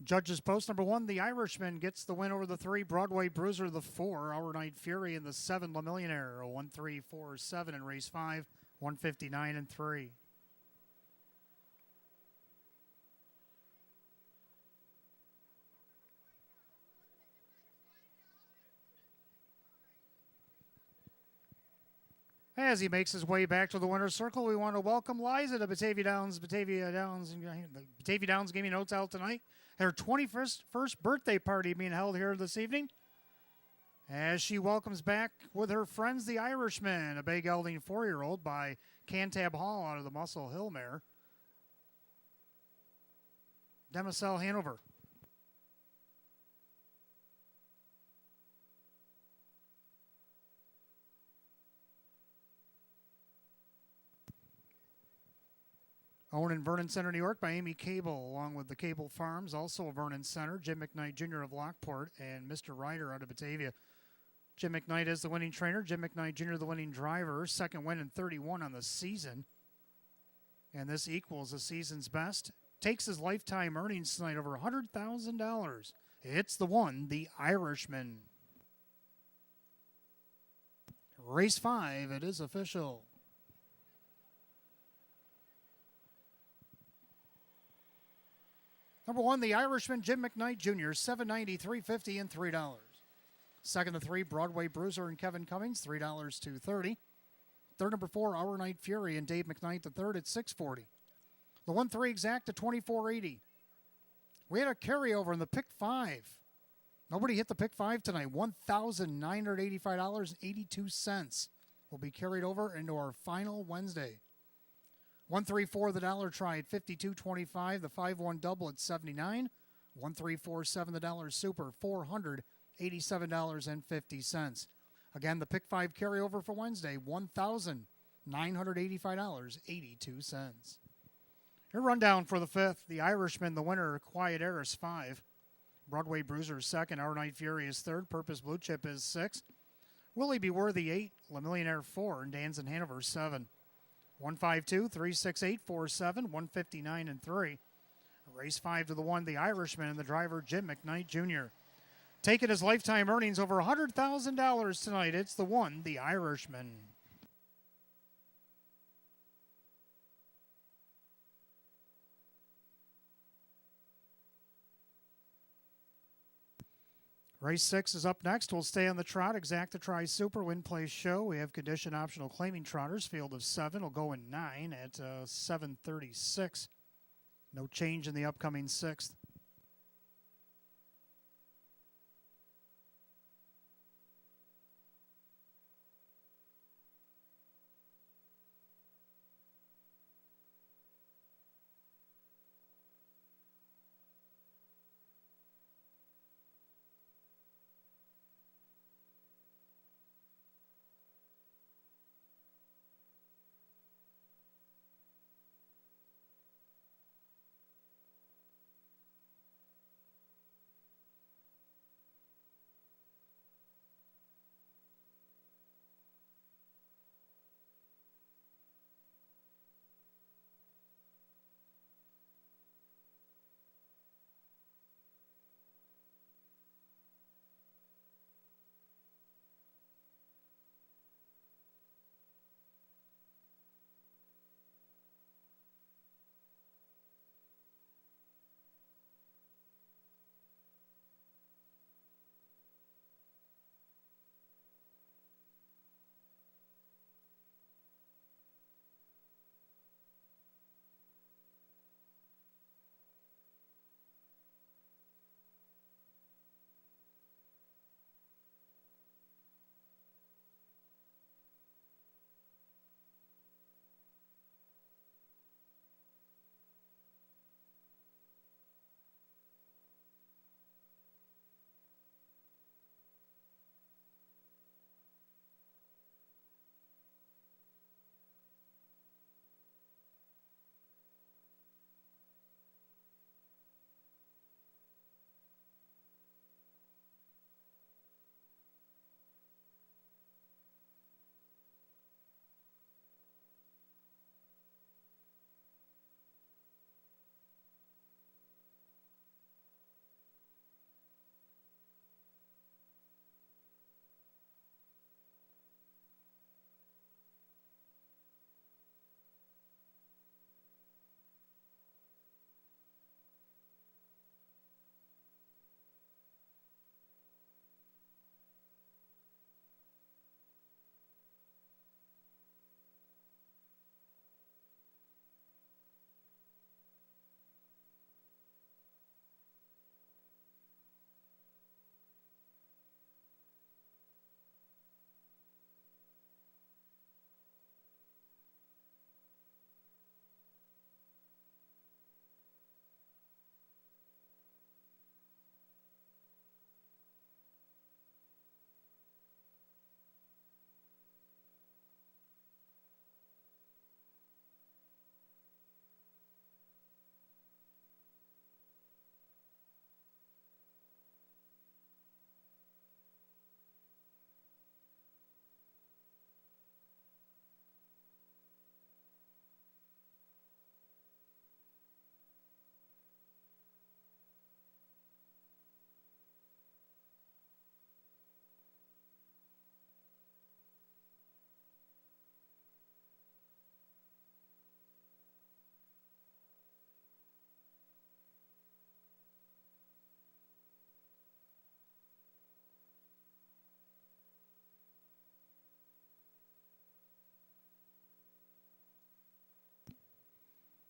Judges post number 1, the Irishman gets the win over the 3, Broadway Bruiser the 4, Our Night Fury, and the 7, Le Millionaire, a 1-3-4-7 in race 5, 159-3. As he makes his way back to the winner's circle, we want to welcome Liza to Batavia Downs Gaming Hotel tonight. Her 21st birthday party being held here this evening. As she welcomes back with her friends, the Irishman, a bay gelding 4-year-old by Cantab Hall out of the Muscle Hill mare. Demoiselle Hanover. Owned in Vernon Center, New York by Amy Cable, along with the Cable Farms, also a Vernon Center, Jim McKnight Jr. of Lockport, and Mr. Ryder out of Batavia. Jim McKnight is the winning trainer, Jim McKnight Jr. the winning driver, second win in 31 on the season. And this equals the season's best. Takes his lifetime earnings tonight over $100,000. It's the one, the Irishman. Race 5, it is official. Number 1, the Irishman, Jim McKnight Jr., $7.90, $3.50, and $3. Second to 3, Broadway Bruiser and Kevin Cummings, $3 $2.30. Third, number 4, Our Night Fury and Dave McKnight the third at $6.40. The 1-3 exact at $24.80. We had a carryover in the pick 5. Nobody hit the pick 5 tonight. $1,985.82 will be carried over into our final Wednesday. 1-3-4, the dollar try at $52.25. The 5-1 double at $79. 1-3-4-7, the dollar super, $487.50. Again, the pick 5 carryover for Wednesday, $1,985.82. Your rundown for the 5th, the Irishman, the winner, Quiet Eris 5. Broadway Bruiser is 2nd, Our Night Fury is 3rd, Purpose Blue Chip is 6th. Willie Be Worthy 8, La Millionaire 4, and Dan's in Hanover 7. 152, 368, 47, 159, and 3. Race 5 to the 1, the Irishman, and the driver, Jim McKnight Jr. Taking his lifetime earnings over $100,000 tonight. It's the 1, the Irishman. Race 6 is up next. We'll stay on the trot. Exacta Tri Super Win Place Show. We have condition optional claiming trotters. Field of 7 will go in 9 at 7:36. No change in the upcoming 6th.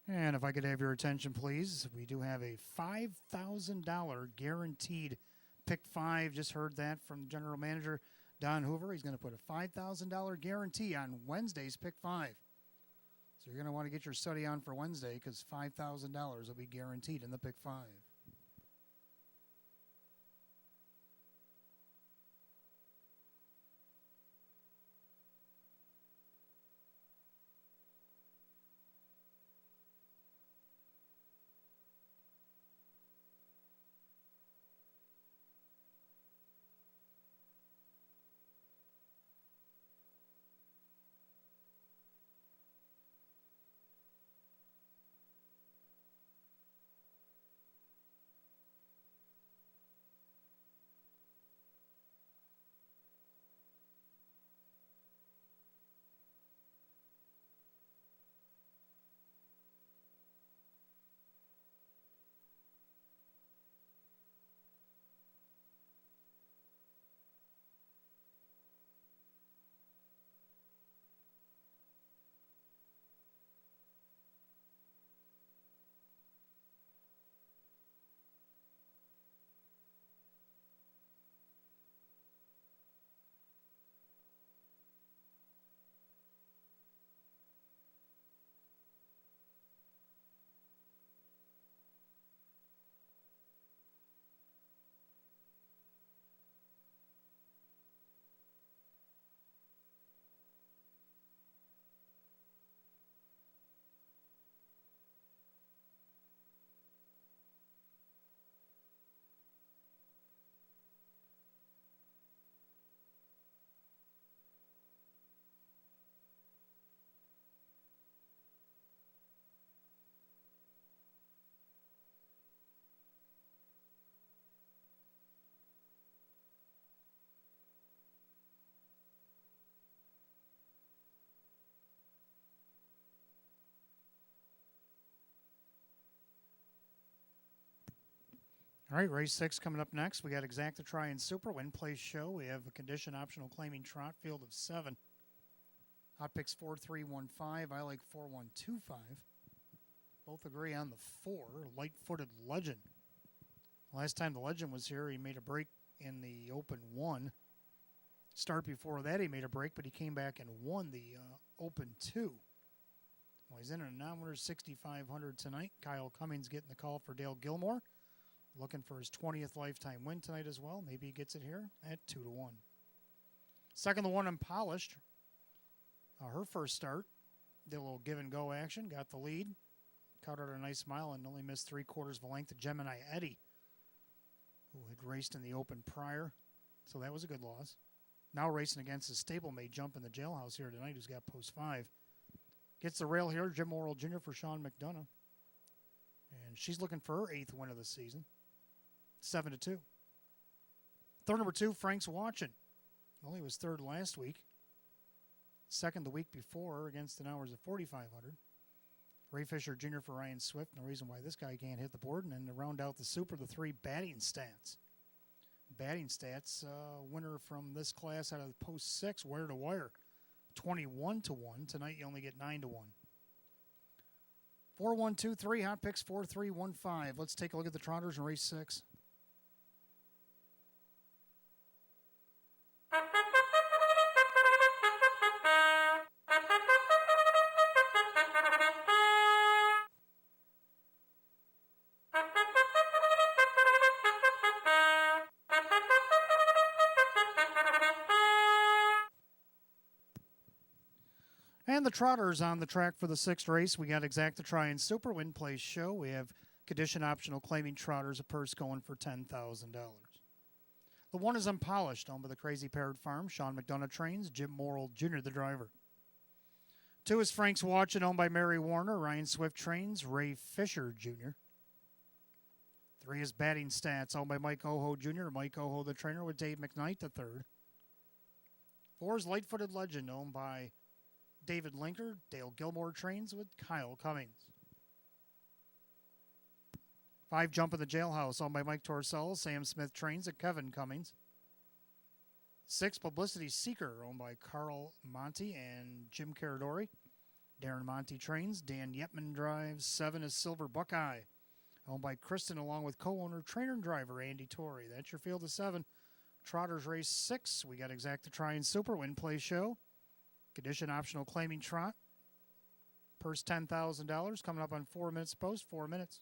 And if I could have your attention, please, we do have a $5,000 guaranteed pick 5. Just heard that from the general manager, Don Hoover. He's going to put a $5,000 guarantee on Wednesday's pick 5. So you're going to want to get your study on for Wednesday because $5,000 will be guaranteed in the pick 5. All right, race 6 coming up next. We got Exacta Try and Super Win Place Show. We have a condition optional claiming trot field of 7. Hot picks 4-3-1-5. I like 4-1-2-5. Both agree on the 4. Light-footed Legend. Last time the Legend was here, he made a break in the Open 1. Start before that, he made a break, but he came back and won the Open 2. Well, he's in a nominal 6,500 tonight. Kyle Cummings getting the call for Dale Gilmore. Looking for his 20th lifetime win tonight as well. Maybe he gets it here at 2-1. Second, the one Unpolished. Her first start. Did a little give-and-go action. Got the lead. Cut out a nice mile and only missed 3/4 of a length to Gemini Eddie, who had raced in the Open prior. So that was a good loss. Now racing against his stablemate Jump in the Jailhouse here tonight, who's got post 5. Gets the rail here, Jim Morrill Jr. for Sean McDonough. And she's looking for her 8th win of the season. 7-2. Third, number 2, Frank's Watching. Well, he was third last week. Second the week before against an hours of 4,500. Ray Fisher Jr. for Ryan Swift. No reason why this guy can't hit the board. And then to round out the Super, the 3 batting stats. Batting stats, winner from this class out of post 6, wire to wire. 21-1. Tonight you only get 9-1. 4-1-2-3. Hot picks 4-3-1-5. Let's take a look at the Trotters in race 6. And the Trotters on the track for the 6th race. We got Exacta Try and Super Win Place Show. We have condition optional claiming Trotters, a purse going for $10,000. The 1 is Unpolished, owned by the Crazy Parrot Farm. Sean McDonough trains. Jim Morrill Jr., the driver. 2 is Frank's Watching, owned by Mary Warner. Ryan Swift trains. Ray Fisher Jr. 3 is Batting Stats, owned by Mike Oho Jr. Mike Oho, the trainer, with Dave McKnight, the 3rd. 4 is Light-Footed Legend, owned by David Linker. Dale Gilmore trains with Kyle Cummings. 5, Jump in the Jailhouse, owned by Mike Torcell. Sam Smith trains at Kevin Cummings. 6, Publicity Seeker, owned by Carl Monty and Jim Caradori. Darren Monty trains. Dan Yetman drives. 7 is Silver Buckeye, owned by Kristen, along with co-owner, trainer, and driver Andy Torrey. That's your field of 7. Trotters race 6. We got Exacta Try and Super Win Play Show. Condition optional claiming trot. Purse $10,000. Coming up on 4 minutes post. 4 minutes.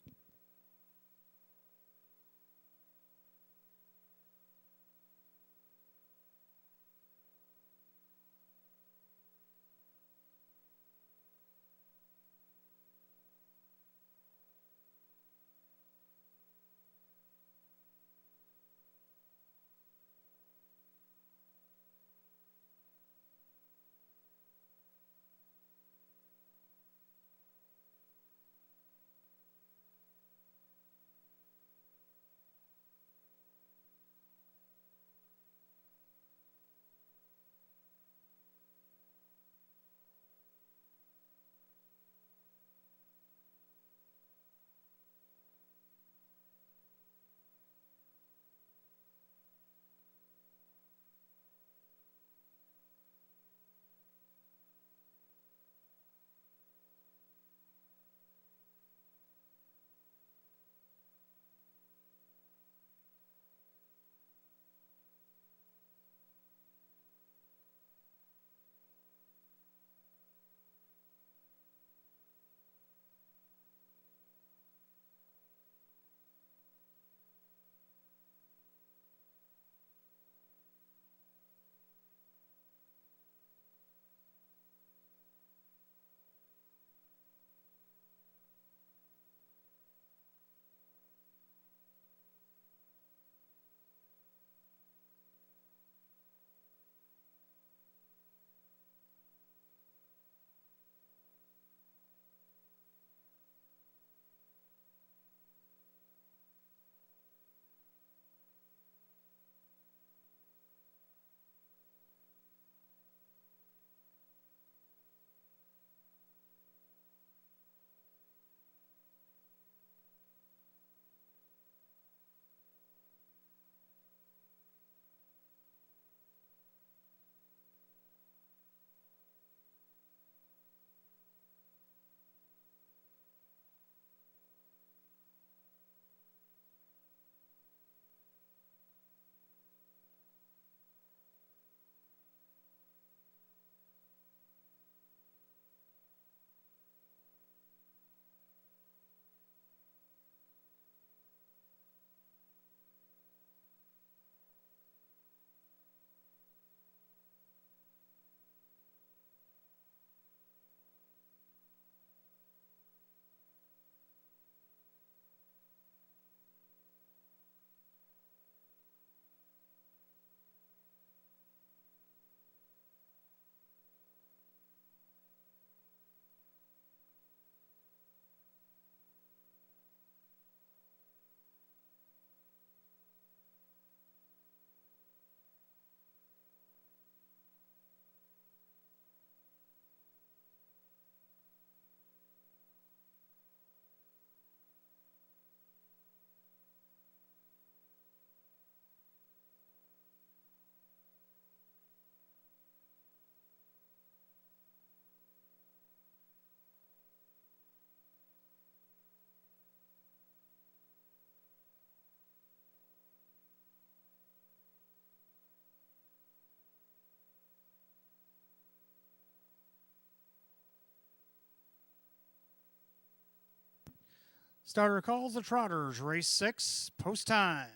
Starter calls the Trotters, race 6, post time.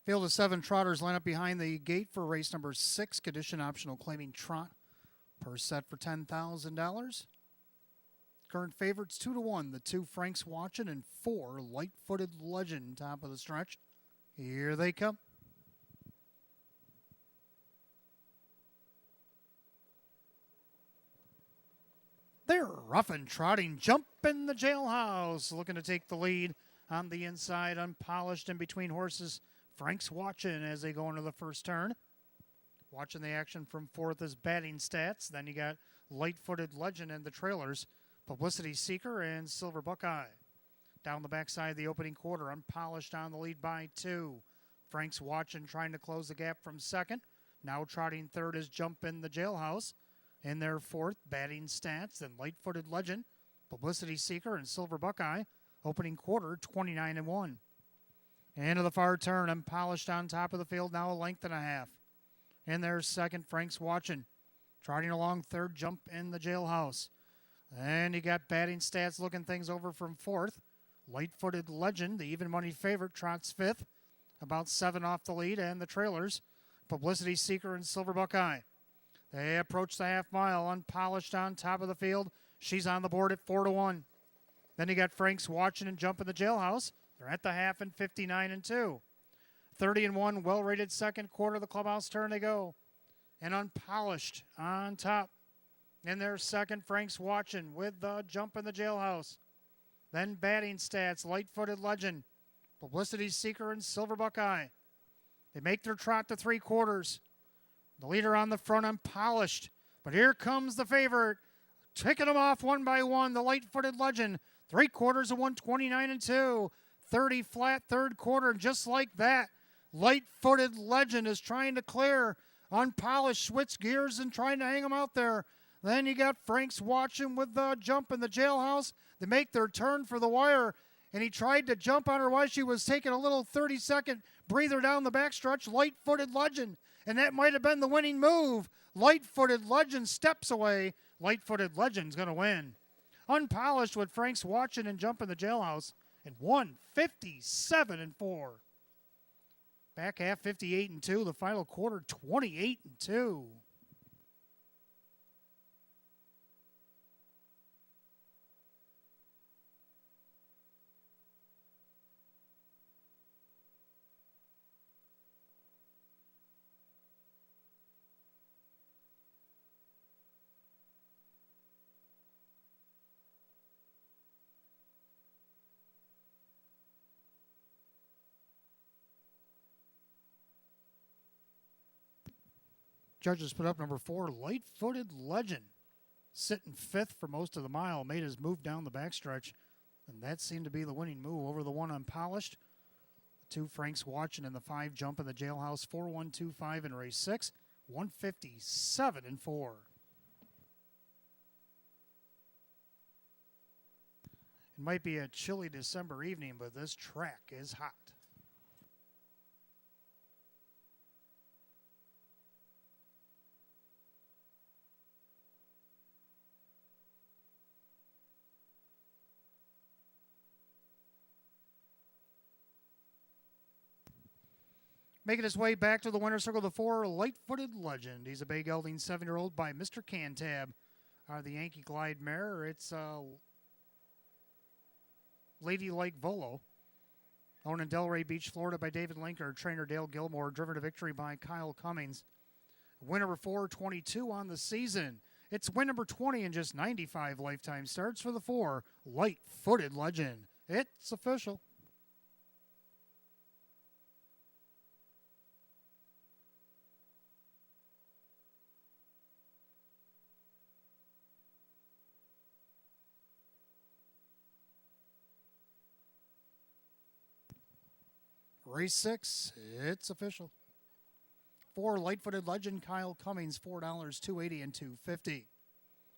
Field of 7 Trotters line up behind the gate for race number 6, condition optional claiming trot. Purse set for $10,000. Current favorites 2-1. The 2 Frank's Watching and 4 Light-Footed Legend, top of the stretch. Here they come. They're rough and trotting, jump in the jailhouse, looking to take the lead on the inside, unpolished in between horses. Frank's Watching as they go into the first turn. Watching the action from 4th is Batting Stats. Then you got Light-Footed Legend and the trailers. Publicity Seeker, and Silver Buckeye. Down the backside of the opening quarter, Unpolished on the lead by 2. Frank's Watchin' trying to close the gap from second. Now trotting third is Jump in the Jailhouse. In their fourth, Batting Stats and Light-Footed Legend, Publicity Seeker, and Silver Buckeye. Opening quarter, 29-1. Into the far turn, Unpolished on top of the field, now a length and a half. In their second, Frank's Watchin'. Trotting along third, Jump in the Jailhouse. And you got Batting Stats looking things over from fourth. Light-Footed Legend, the even money favorite, trots fifth. About 7 off the lead, and the trailers, Publicity Seeker and Silver Buckeye. They approach the half mile, Unpolished on top of the field. She's on the board at 4-1. Then you got Frank's Watchin' and Jump in the Jailhouse. They're at the half and 59-2. 30-1, well-rated second quarter of the clubhouse turn they go. And Unpolished on top. In their second, Frank's Watchin' with the Jump in the Jailhouse. Then Batting Stats, Light-Footed Legend, Publicity Seeker, and Silver Buckeye. They make their trot to 3 quarters. The leader on the front, Unpolished. But here comes the favorite. Taking them off one by one, the Light-Footed Legend. 3 quarters of 129-2. 30 flat third quarter, and just like that, Light-Footed Legend is trying to clear. Unpolished, switch gears and trying to hang them out there. Then you got Frank's Watchin' with the Jump in the Jailhouse. They make their turn for the wire, and he tried to jump on her while she was taking a little 30-second breather down the backstretch. Light-Footed Legend, and that might have been the winning move. Light-Footed Legend steps away. Light-Footed Legend's going to win. Unpolished with Frank's Watchin' and Jump in the Jailhouse and 157-4. Back half 58-2. The final quarter 28-2. Judges put up number 4, Light-Footed Legend. Sitting fifth for most of the mile, made his move down the backstretch, and that seemed to be the winning move over the one Unpolished. The 2 Frank's Watchin' and the 5 Jump in the Jailhouse, 4-1-2-5 in race 6, 157-4. It might be a chilly December evening, but this track is hot. Making his way back to the winner's circle, the 4, Light-Footed Legend. He's a bay gelding 7-year-old by Mr. Cantab. The Yankee Glide mare. It's Ladylike Volo. Owned in Delray Beach, Florida by David Linker. Trainer Dale Gilmore. Driven to victory by Kyle Cummings. Win number 422 on the season. It's win number 20 in just 95 lifetime starts for the 4, Light-Footed Legend. It's official. Race 6, it's official. 4, Light-Footed Legend, Kyle Cummings, $4, $2.80 and $2.50.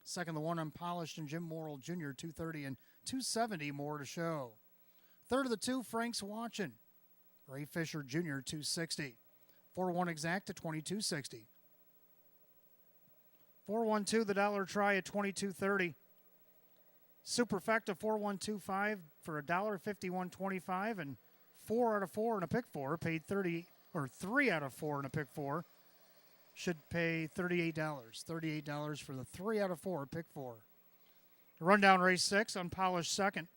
Second, the 1, Unpolished, and Jim Morrill Jr., $2.30 and $2.70, more to show. Third of the 2, Frank's Watchin', Ray Fisher Jr., $2.60. 4-1 Exact at $22.60. 4-1-2, the dollar try at $22.30. Superfecta 4-1-2-5 for $1.51.25, and 4 out of 4 in a pick 4 paid 30, or 3 out of 4 in a pick 4 should pay $38. $38 for the 3 out of 4 pick 4. Rundown race 6, Unpolished second.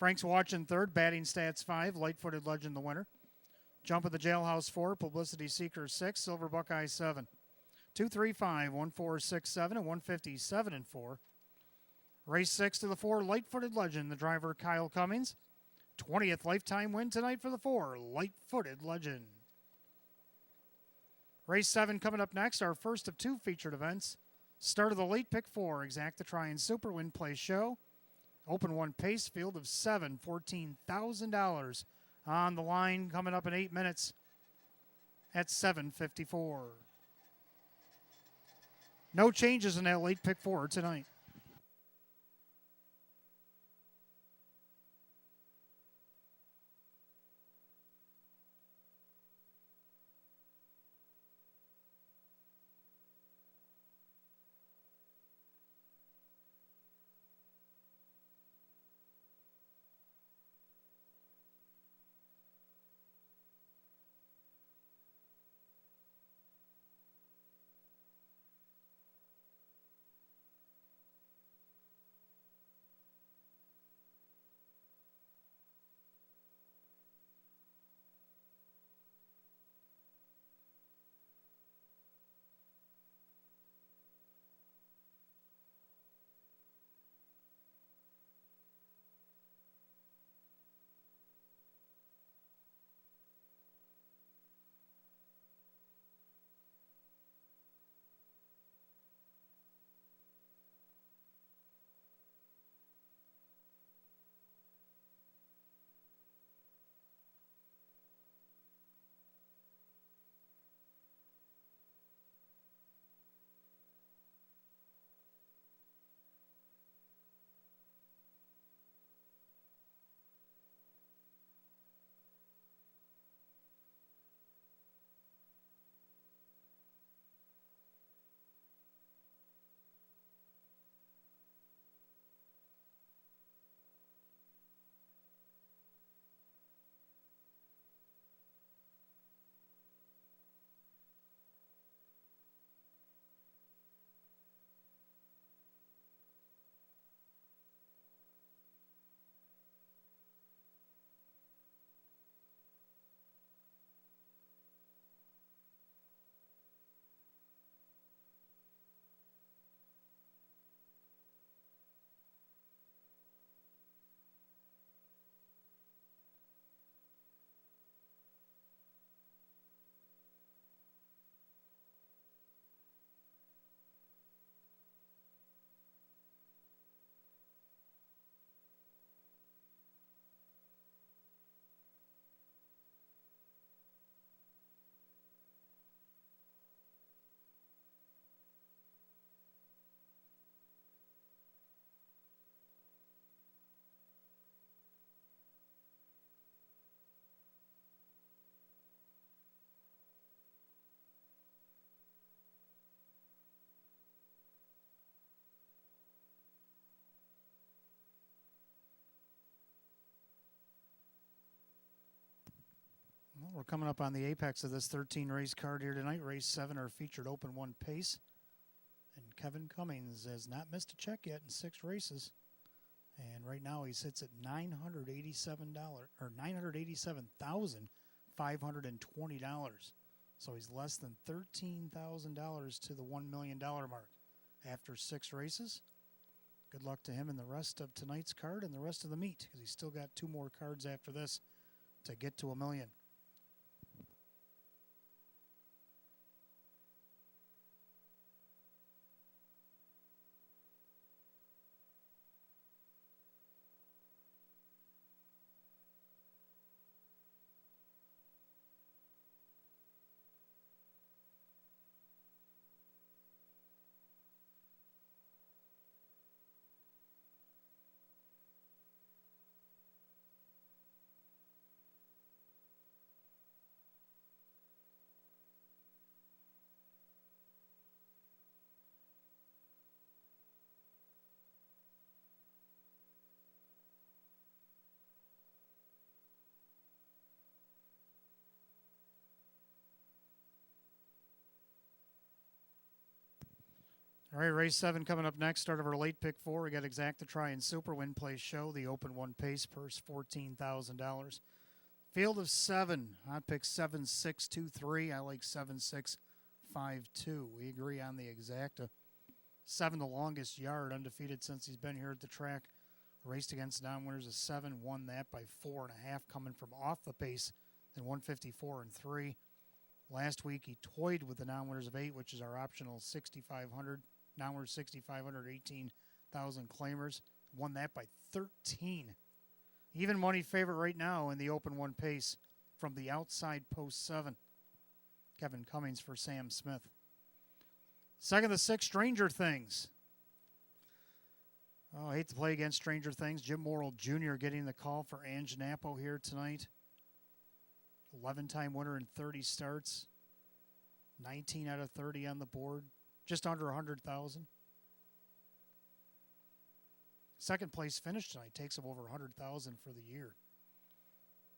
Frank's Watchin' third, Batting Stats 5, Light-Footed Legend the winner. Jump of the Jailhouse 4, Publicity Seeker 6, Silver Buckeye 7. 2, 3, 5, 1, 4, 6, 7, and 157-4. Race 6 to the 4, Light-Footed Legend, the driver Kyle Cummings. 20th lifetime win tonight for the 4, Light-Footed Legend. Race 7 coming up next, our first of 2 featured events. Start of the late pick 4, Exacta Try and Super Win Play Show. Open 1 pace, field of 7, $14,000 on the line coming up in 8 minutes at 7:54. No changes in that late pick 4 tonight. Well, we're coming up on the apex of this 13-race card here tonight. Race 7, our featured open 1 pace. And Kevin Cummings has not missed a check yet in 6 races. And right now he sits at $987,520. So he's less than $13,000 to the $1 million mark after 6 races. Good luck to him in the rest of tonight's card and the rest of the meet, because he's still got 2 more cards after this to get to $1 million. All right, race 7 coming up next. Start of our late pick 4. We got Exacta Try and Super Win Play Show. The open 1 pace, purse $14,000. Field of 7. Hot pick 7-6-2-3. I like 7-6-5-2. We agree on the Exacta. 7 the longest yard, undefeated since he's been here at the track. Raced against non-winners of 7, won that by 4.5, coming from off the pace in 154-3. Last week he toyed with the non-winners of 8, which is our optional 6,500. Now we're 6,500, 18,000 claimers. Won that by 13. Even money favorite right now in the open one pace from the outside post 7. Kevin Cummings for Sam Smith. Second the 6, Stranger Things. Oh, I hate to play against Stranger Things. Jim Morrill Jr. getting the call for Ange Napo here tonight. 11-time winner in 30 starts. 19 out of 30 on the board. Just under 100,000. Second place finish tonight takes him over 100,000 for the year.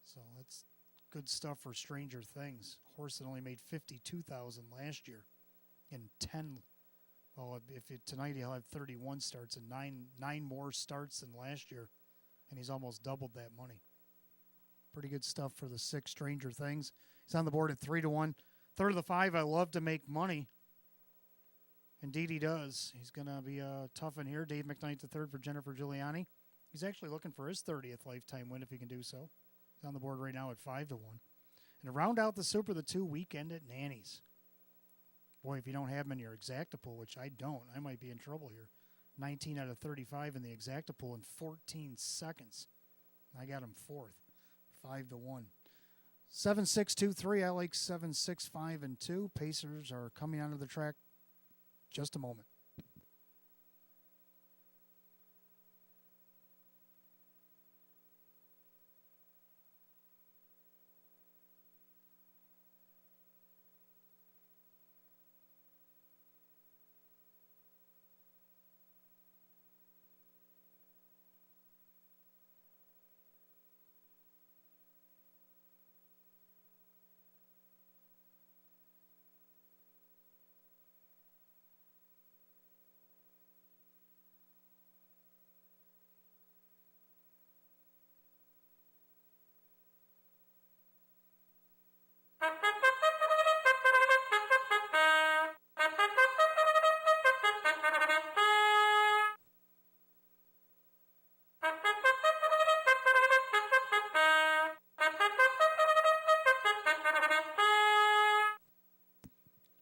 So that's good stuff for Stranger Things. Horse that only made 52,000 last year in 10. Well, tonight he'll have 31 starts and nine more starts than last year, and he's almost doubled that money. Pretty good stuff for the 6, Stranger Things. He's on the board at 3-1. Third of the 5, I love to make money. Indeed he does. He's going to be tough in here. Dave McKnight III for Jennifer Giuliani. He's actually looking for his 30th lifetime win if he can do so. He's on the board right now at 5-1. And to round out the Super, the 2, Weekend at Nanny's. Boy, if you don't have him in your exacta pool, which I don't, I might be in trouble here. 19 out of 35 in the exacta pool in 14 seconds. I got him 4th, 5-1. 7-6-2-3. I like 7-6-5-2. Pacers are coming onto the track. Just a moment.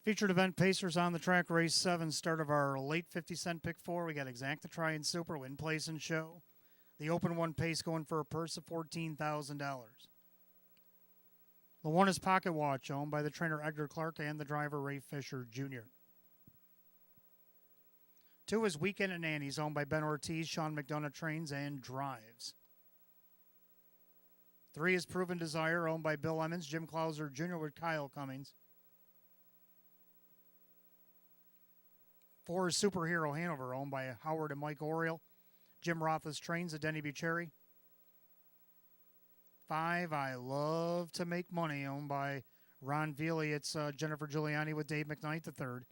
Featured event Pacers on the track, race 7, start of our late 50-cent pick 4. We got Exacta Try and Super, Win, Place, and Show. The open one pace going for a purse of $14,000. The 1 is Pocket Watch, owned by the trainer Edgar Clark and the driver Ray Fisher Jr. 2 is Weekend at Nanny's, owned by Ben Ortiz, Sean McDonough trains and drives. 3 is Proven Desire, owned by Bill Emmons, Jim Clauser Jr. with Kyle Cummings. 4 is Superhero Hanover, owned by Howard and Mike Oriel. Jim Roth's trains at Denny Bucherri. 5, I Love to Make Money, owned by Ron Veely. It's Jennifer Giuliani with Dave McKnight III.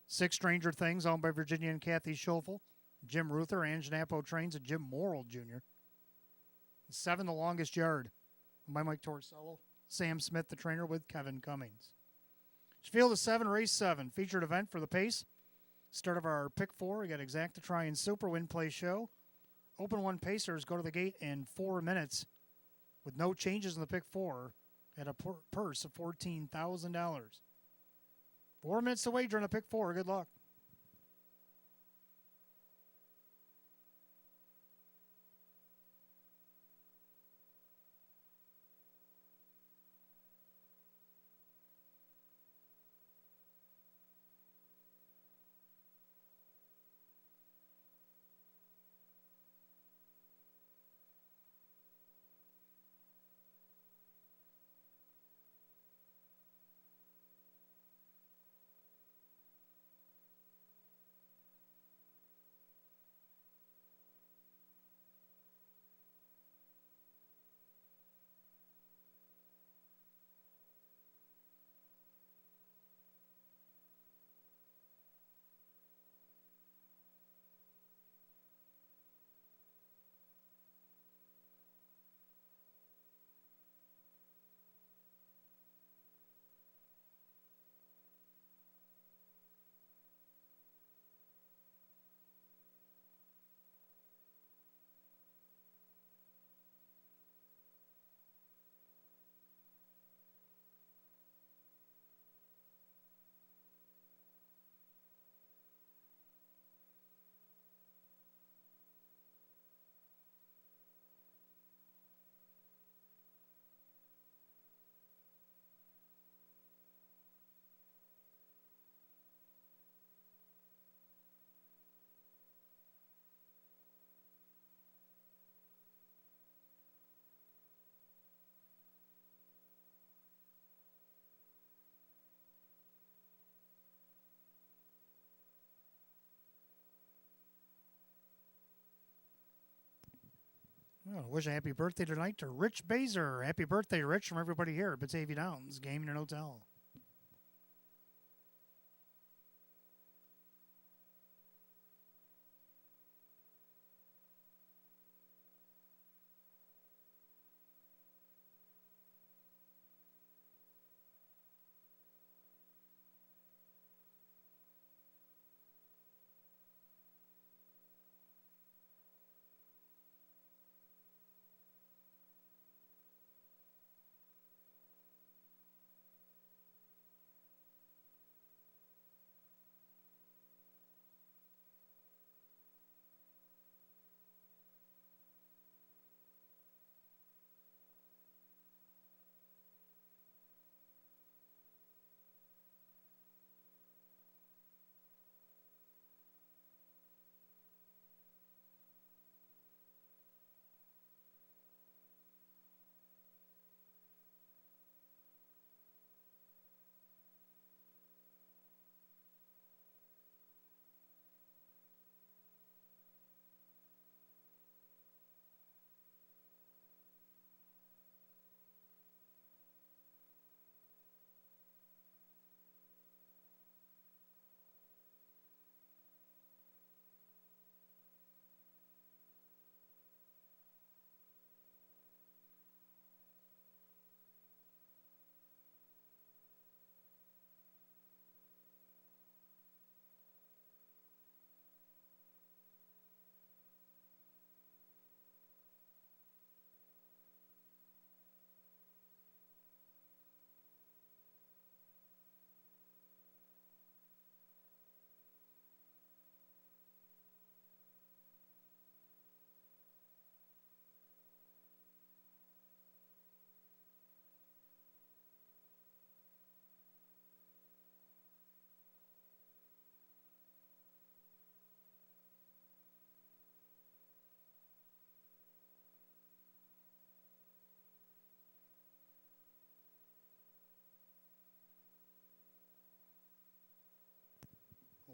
6, Stranger Things, owned by Virginia and Kathy Schofel. Jim Ruther, Ange Napo trains at Jim Morrill Jr. 7, The Longest Yard, owned by Mike Torsello. Sam Smith, the trainer, with Kevin Cummings. Field of 7, race 7. Featured event for the pace. Start of our pick 4. We got Exacta Try and Super, Win, Play, Show. Open 1 Pacers go to the gate in 4 minutes with no changes in the pick 4 at a purse of $14,000. 4 minutes to wager on a pick 4. Good luck. Well, wish a happy birthday tonight to Rich Baser. Happy birthday, Rich, from everybody here at Batavia Downs Gaming and Hotel.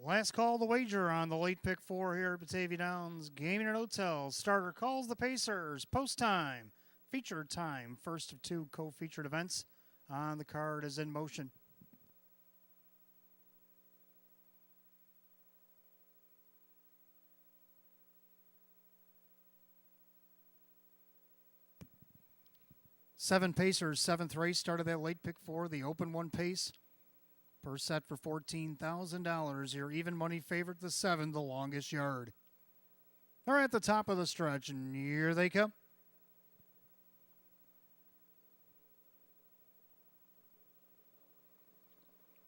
Last call to wager on the late pick 4 here at Batavia Downs Gaming and Hotel. Starter calls the Pacers. Post time. Featured time. First of 2 co-featured events on the card is in motion. Seven Pacers, 7th race, started that late pick 4, the open 1 pace. Per set for $14,000. Your even money favorite, the 7, the longest yard. They're at the top of the stretch, and here they come.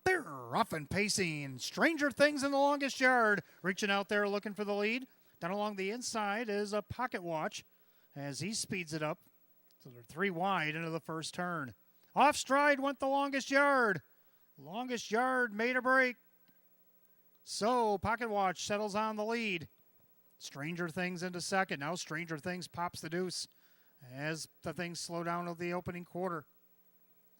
They're rough and pacing. Stranger Things in the longest yard. Reaching out there looking for the lead. Down along the inside is a Pocket Watch as he speeds it up. So they're 3 wide into the first turn. Off stride went the longest yard. Longest yard made a break. So Pocket Watch settles on the lead. Stranger Things into second. Now Stranger Things pops the deuce as the things slow down of the opening quarter.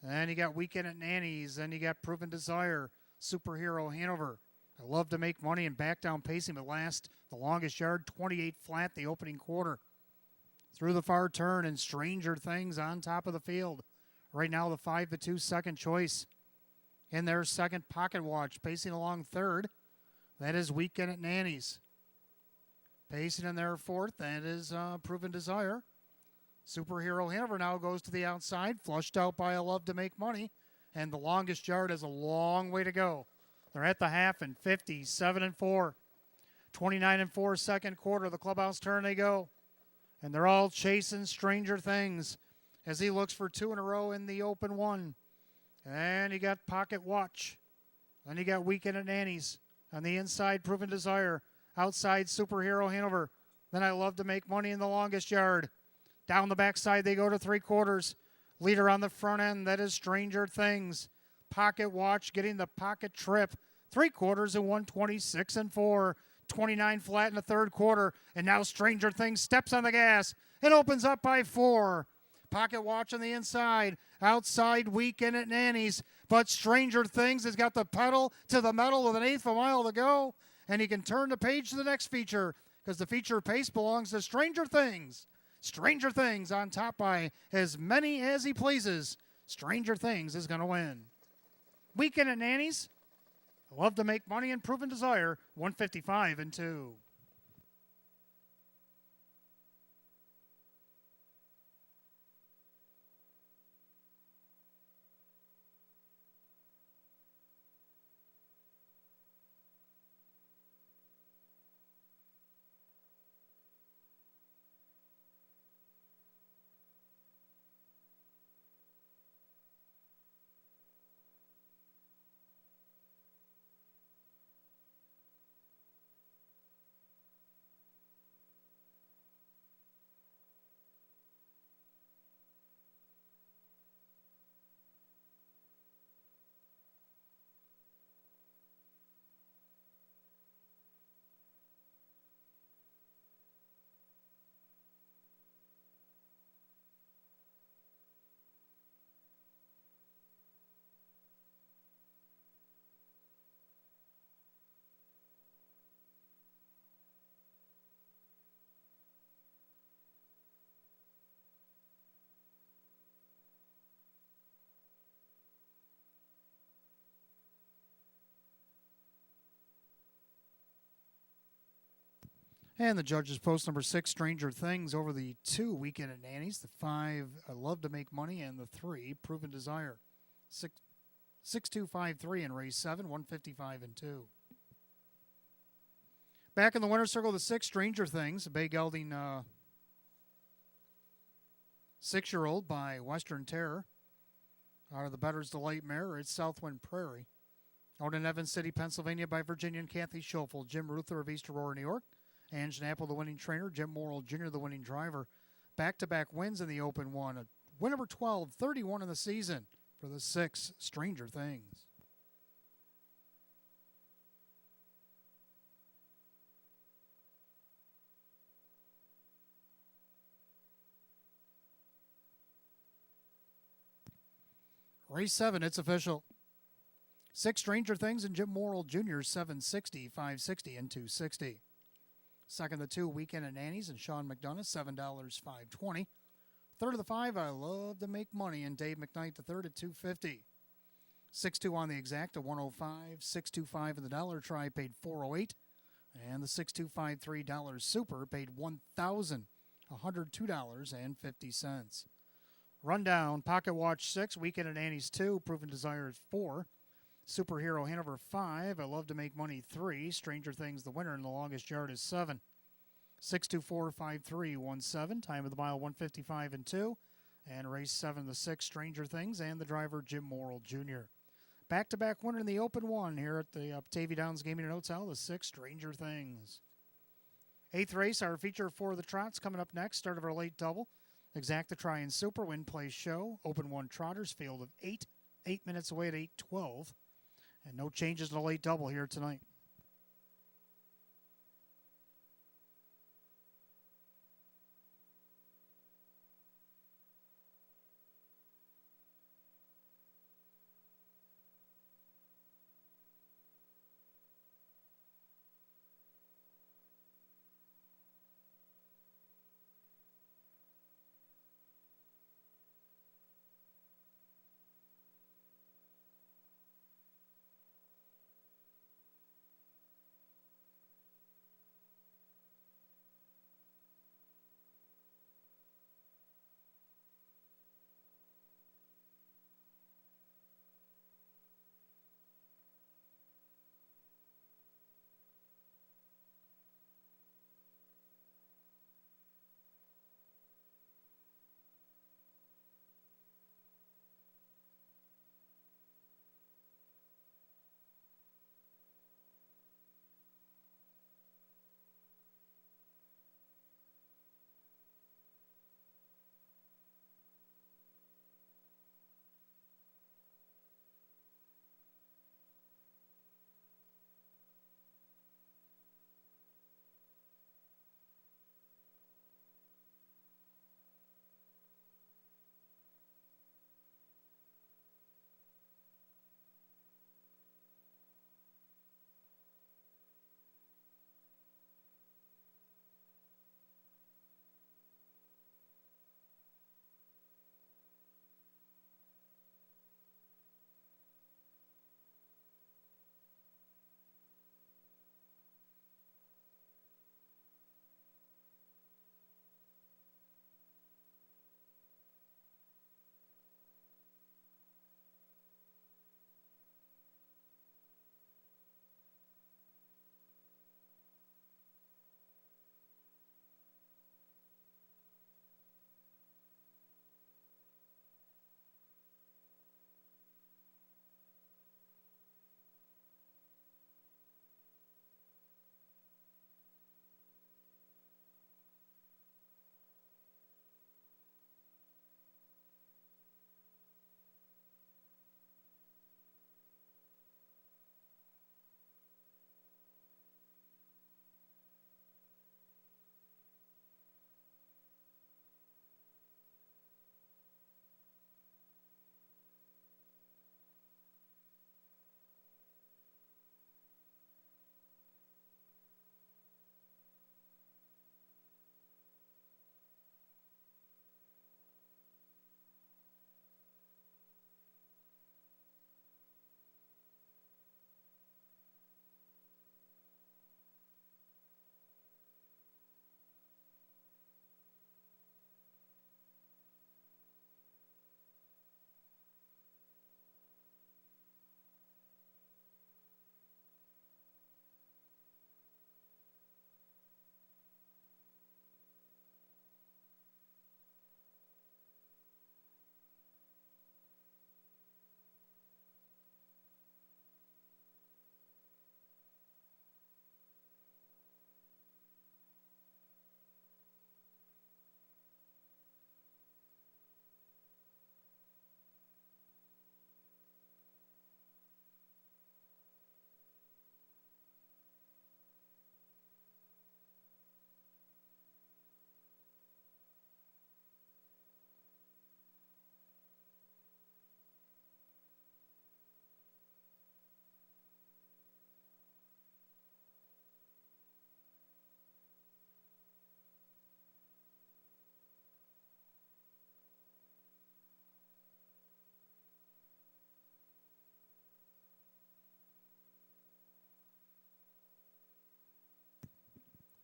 And you got Weekend at Nanny's. Then you got Proven Desire, Superhero Hanover. I love to make money and back down pacing, but last the longest yard, 28 flat the opening quarter. Through the far turn and Stranger Things on top of the field. Right now the 5-2 second choice. In their second, Pocket Watch, pacing along third. That is Weekend at Nanny's. Pacing in their fourth, that is Proven Desire. Superhero Hanover now goes to the outside, flushed out by I Love to Make Money. And the longest yard has a long way to go. They're at the half and 57-4. 29-4 second quarter, the clubhouse turn they go. And they're all chasing Stranger Things as he looks for 2 in a row in the open 1. And you got Pocket Watch. Then you got Weekend at Nanny's. On the inside, Proven Desire. Outside, Superhero Hanover. Then I Love to Make Money in the longest yard. Down the backside, they go to 3 quarters. Leader on the front end, that is Stranger Things. Pocket Watch getting the pocket trip. 3 quarters and 126-4. 29 flat in the third quarter. And now Stranger Things steps on the gas and opens up by 4. Pocket Watch on the inside. Outside, Weekend at Nanny's. But Stranger Things has got the pedal to the metal with 1/8 of a mile to go. And he can turn the page to the next feature because the feature pace belongs to Stranger Things. Stranger Things on top by as many as he pleases. Stranger Things is going to win. Weekend at Nanny's. Love to Make Money and Proven Desire, 155 and 2. And the judges post number 6, Stranger Things, over the 2, Weekend at Nanny's, the 5, I Love to Make Money, and the 3, Proven Desire. 6253 in race 7, 155 and 2. Back in the winner's circle, the 6, Stranger Things, a bay gelding 6-year-old by Western Terror. Out of the Better's Delight mare, it's Southwind Prairie. Out in Evans City, Pennsylvania by Virginian Kathy Schoeffel, Jim Ruther of East Aurora, New York. Ange Napple, the winning trainer. Jim Morrill Jr., the winning driver. Back-to-back wins in the Open 1. Win number 12, 31 in the season for the 6, Stranger Things. Race 7, it's official. 6, Stranger Things and Jim Morrill Jr., 760, 560, and 260. Second, the 2, Weekend at Nanny's and Sean McDonough, $7, 520. Third of the 5, I Love to Make Money, and Dave McKnight, the third, at 250. 6-2 on the exact, at 105. 625 in the dollar try, paid 408. And the 6253 super paid $1,102.50. Rundown, Pocket Watch 6, Weekend at Nanny's 2, Proven Desire 4. Superhero Hanover 5, I Love to Make Money 3, Stranger Things the winner, and the longest yard is 7. 6245317, time of the mile 155 and 2, and race 7, the 6, Stranger Things, and the driver Jim Morrill Jr. Back-to-back winner in the Open 1 here at the Batavia Downs Gaming and Hotel, the 6, Stranger Things. 8th race, our feature for the trots coming up next, start of our late double. Exacta Try and Super, Win Play Show, Open 1 trotters, field of 8, 8 minutes away at 8:12. And no changes in the late double here tonight.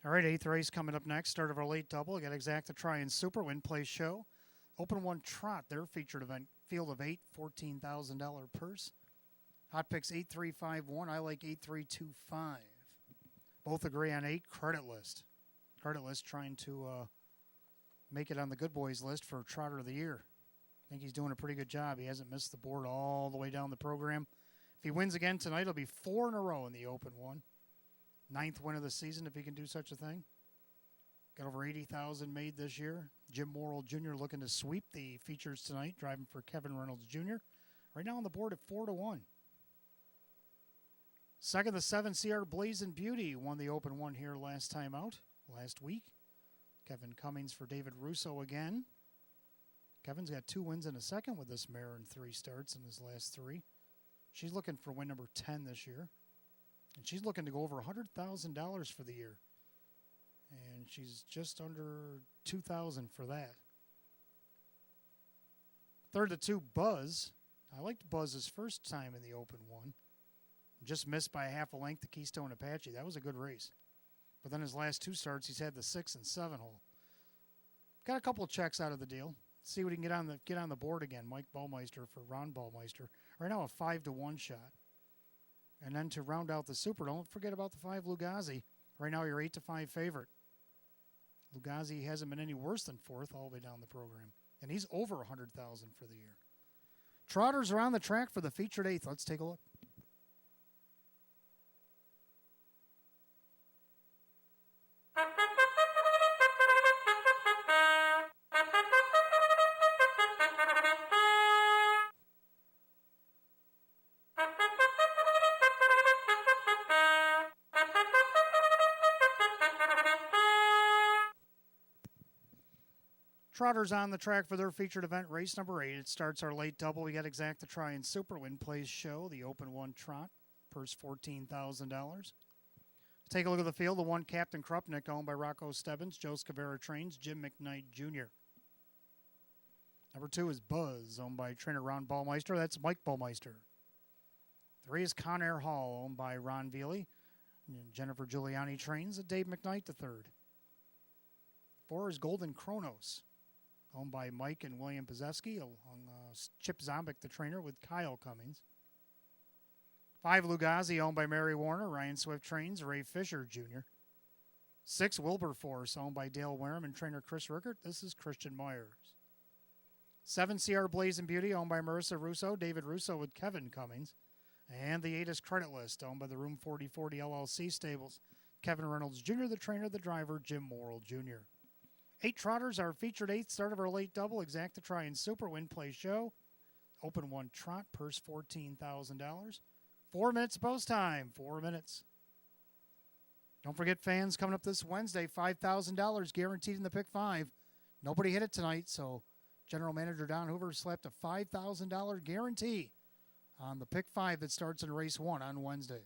All right, eighth race coming up next. Start of our late double. We got Exacta Try and Super Win Place Show. Open one Trot, their featured event. Field of 8, $14,000 purse. Hot picks 8351. I like 8325. Both agree on 8. Credit List. Credit List trying to make it on the good boys list for Trotter of the Year. I think he's doing a pretty good job. He hasn't missed the board all the way down the program. If he wins again tonight, it'll be 4 in a row in the open one. 9th win of the season if he can do such a thing. Got over 80,000 made this year. Jim Morrill Jr. looking to sweep the features tonight, driving for Kevin Reynolds Jr. Right now on the board at 4-1. Second, the 7 CR Blazing Beauty won the open one here last week. Kevin Cummings for David Russo again. Kevin's got 2 wins in a second with this mare in 3 starts in his last 3. She's looking for win number 10 this year. And she's looking to go over $100,000 for the year. And she's just under $2,000 for that. Third to 2, Buzz. I liked Buzz's first time in the open one. Just missed by a half a length to Keystone Apache. That was a good race. But then his last 2 starts, he's had the 6 and 7 hole. Got a couple of checks out of the deal. See what he can get on the board again. Mike Ballmeister for Ron Ballmeister. Right now a 5-1 shot. And then to round out the Super, don't forget about the 5 Lugazi. Right now you're 8-5 favorite. Lugazi hasn't been any worse than 4th all the way down the program. And he's over $100,000 for the year. Trotters are on the track for the featured 8th. Let's take a look. Trotters on the track for their featured event, race number 8. It starts our late double. We got Exacta Try and Super Win Plays Show, the open one Trot, purse $14,000. Take a look at the field. The 1 Captain Krupnik, owned by Rocco Stebbins. Joe Scavera trains Jim McKnight Jr. Number 2 is Buzz, owned by trainer Ron Ballmeister. That's Mike Ballmeister. 3 is Conair Hall, owned by Ron Veely. Jennifer Giuliani trains Dave McKnight III. 4 is Golden Kronos, owned by Mike and William Pazewski, along Chip Zombik, the trainer, with Kyle Cummings. 5 Lugazi, owned by Mary Warner. Ryan Swift trains Ray Fisher Jr. 6 Wilberforce, owned by Dale Wareham and trainer Chris Rickert. This is Christian Myers. 7 CR Blazing Beauty, owned by Marissa Russo. David Russo with Kevin Cummings. And the 8 is Credit List, owned by the Room 4040 LLC stables. Kevin Reynolds Jr., the trainer, the driver, Jim Morrill Jr. 8 Trotters, our featured 8th, start of our late double. Exacta Try and Super Win Play Show. Open one Trot, purse $14,000. 4 minutes post time. 4 minutes. Don't forget, fans, coming up this Wednesday, $5,000 guaranteed in the pick 5. Nobody hit it tonight, so General Manager Don Hoover slapped a $5,000 guarantee on the pick 5 that starts in race 1 on Wednesday.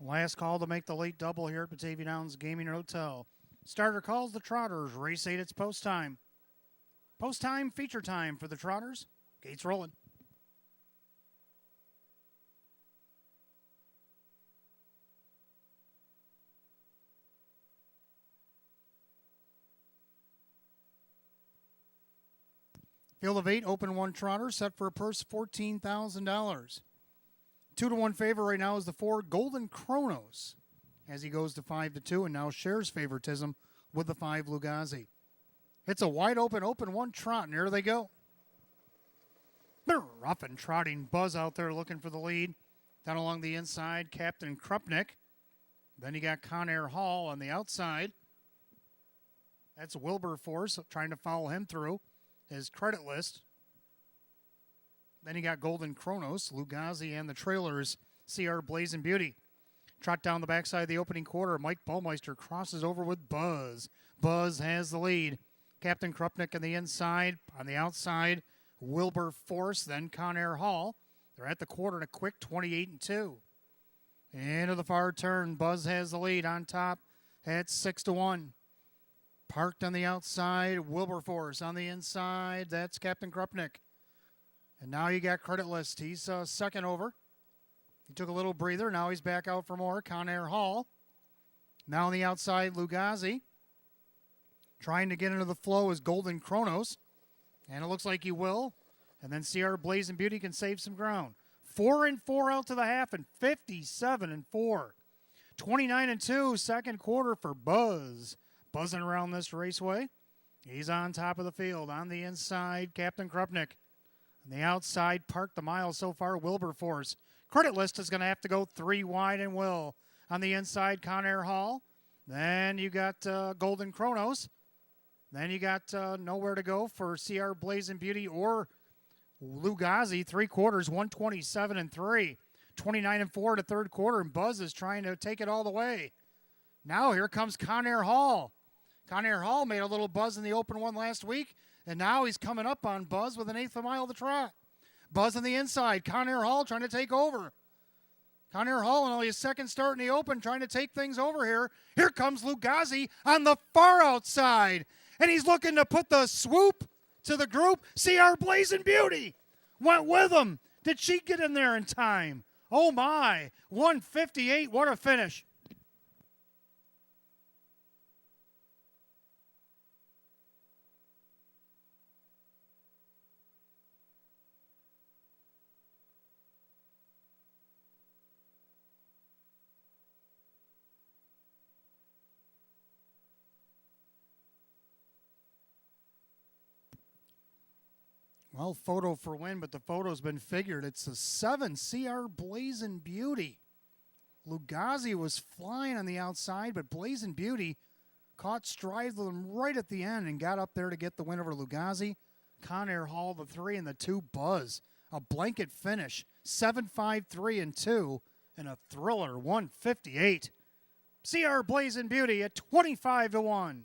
Last call to make the late double here at Batavia Downs Gaming and Hotel. Starter calls the Trotters. Race 8, it's post time. Post time, feature time for the Trotters. Gates rolling. Field of 8, open 1 Trotter, set for a purse of $14,000. 2-1 favor right now is the 4 Golden Chronos as he goes to 5-2 and now shares favoritism with the 5 Lugazi. It's a wide open 1 trot, and here they go. They're rough and trotting. Buzz out there looking for the lead. Down along the inside, Captain Krupnik. Then you got Conair Hall on the outside. That's Wilberforce trying to follow him through his credit list. Then you got Golden Chronos, Lugazi, and the trailers, CR Blazing Beauty. Trot down the backside of the opening quarter. Mike Baumeister crosses over with Buzz. Buzz has the lead. Captain Krupnik on the inside. On the outside, Wilberforce, then Conair Hall. They're at the quarter in a quick 28-2. Into the far turn, Buzz has the lead on top at 6-1. Parked on the outside, Wilberforce on the inside. That's Captain Krupnik. And now you got credit list. He's second over. He took a little breather. Now he's back out for more. Conair Hall. Now on the outside, Lugazi. Trying to get into the flow is Golden Chronos. And it looks like he will. And then CR Blazing Beauty can save some ground. 4-4 out to the half and 57-4. 29-2, second quarter for Buzz. Buzzing around this raceway. He's on top of the field. On the inside, Captain Krupnik. On the outside, parked the mile so far, Wilberforce. Credit list is going to have to go 3 wide and will. On the inside, Conair Hall. Then you got Golden Chronos. Then you got nowhere to go for CR Blazing Beauty or Lugazi. 3 quarters, 127-3. 29-4 to third quarter, and Buzz is trying to take it all the way. Now here comes Conair Hall. Conair Hall made a little buzz in the open one last week, and now he's coming up on Buzz with an 1/8 mile of the trot. Buzz on the inside. Conair Hall trying to take over. Conair Hall in only his second start in the open trying to take things over here. Here comes Lugazi on the far outside, and he's looking to put the swoop to the group. CR Blazing Beauty went with him. Did she get in there in time? Oh, my. 158. What a finish. Well, photo for win, but the photo's been figured. It's a 7 CR Blazing Beauty. Lugazi was flying on the outside, but Blazing Beauty caught stride with him right at the end and got up there to get the win over Lugazi. Conair Hall, the 3, and the 2 Buzz. A blanket finish, 7-5-3-2, and a thriller, 158. CR Blazing Beauty at 25-1.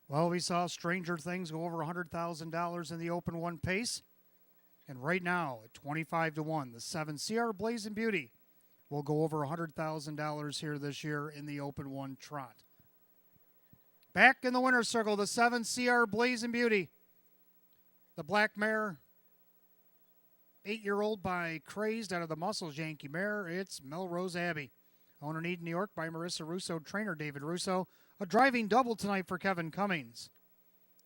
Well, we saw Stranger Things go over $100,000 in the open one pace. And right now, at 25-1, the 7 CR Blazing Beauty will go over $100,000 here this year in the open one trot. Back in the winner's circle, the 7 CR Blazing Beauty. The black mare, 8-year-old by Crazed out of the Muscles Yankee mare. It's Melrose Abbey. Owner Need New York by Marissa Russo, trainer David Russo. A driving double tonight for Kevin Cummings.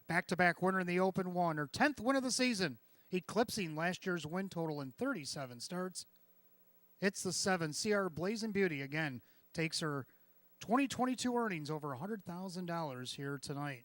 Back-to-back winner in the Open 1, her 10th win of the season, eclipsing last year's win total in 37 starts. It's the 7 CR Blazing Beauty, again, takes her 2022 earnings over $100,000 here tonight.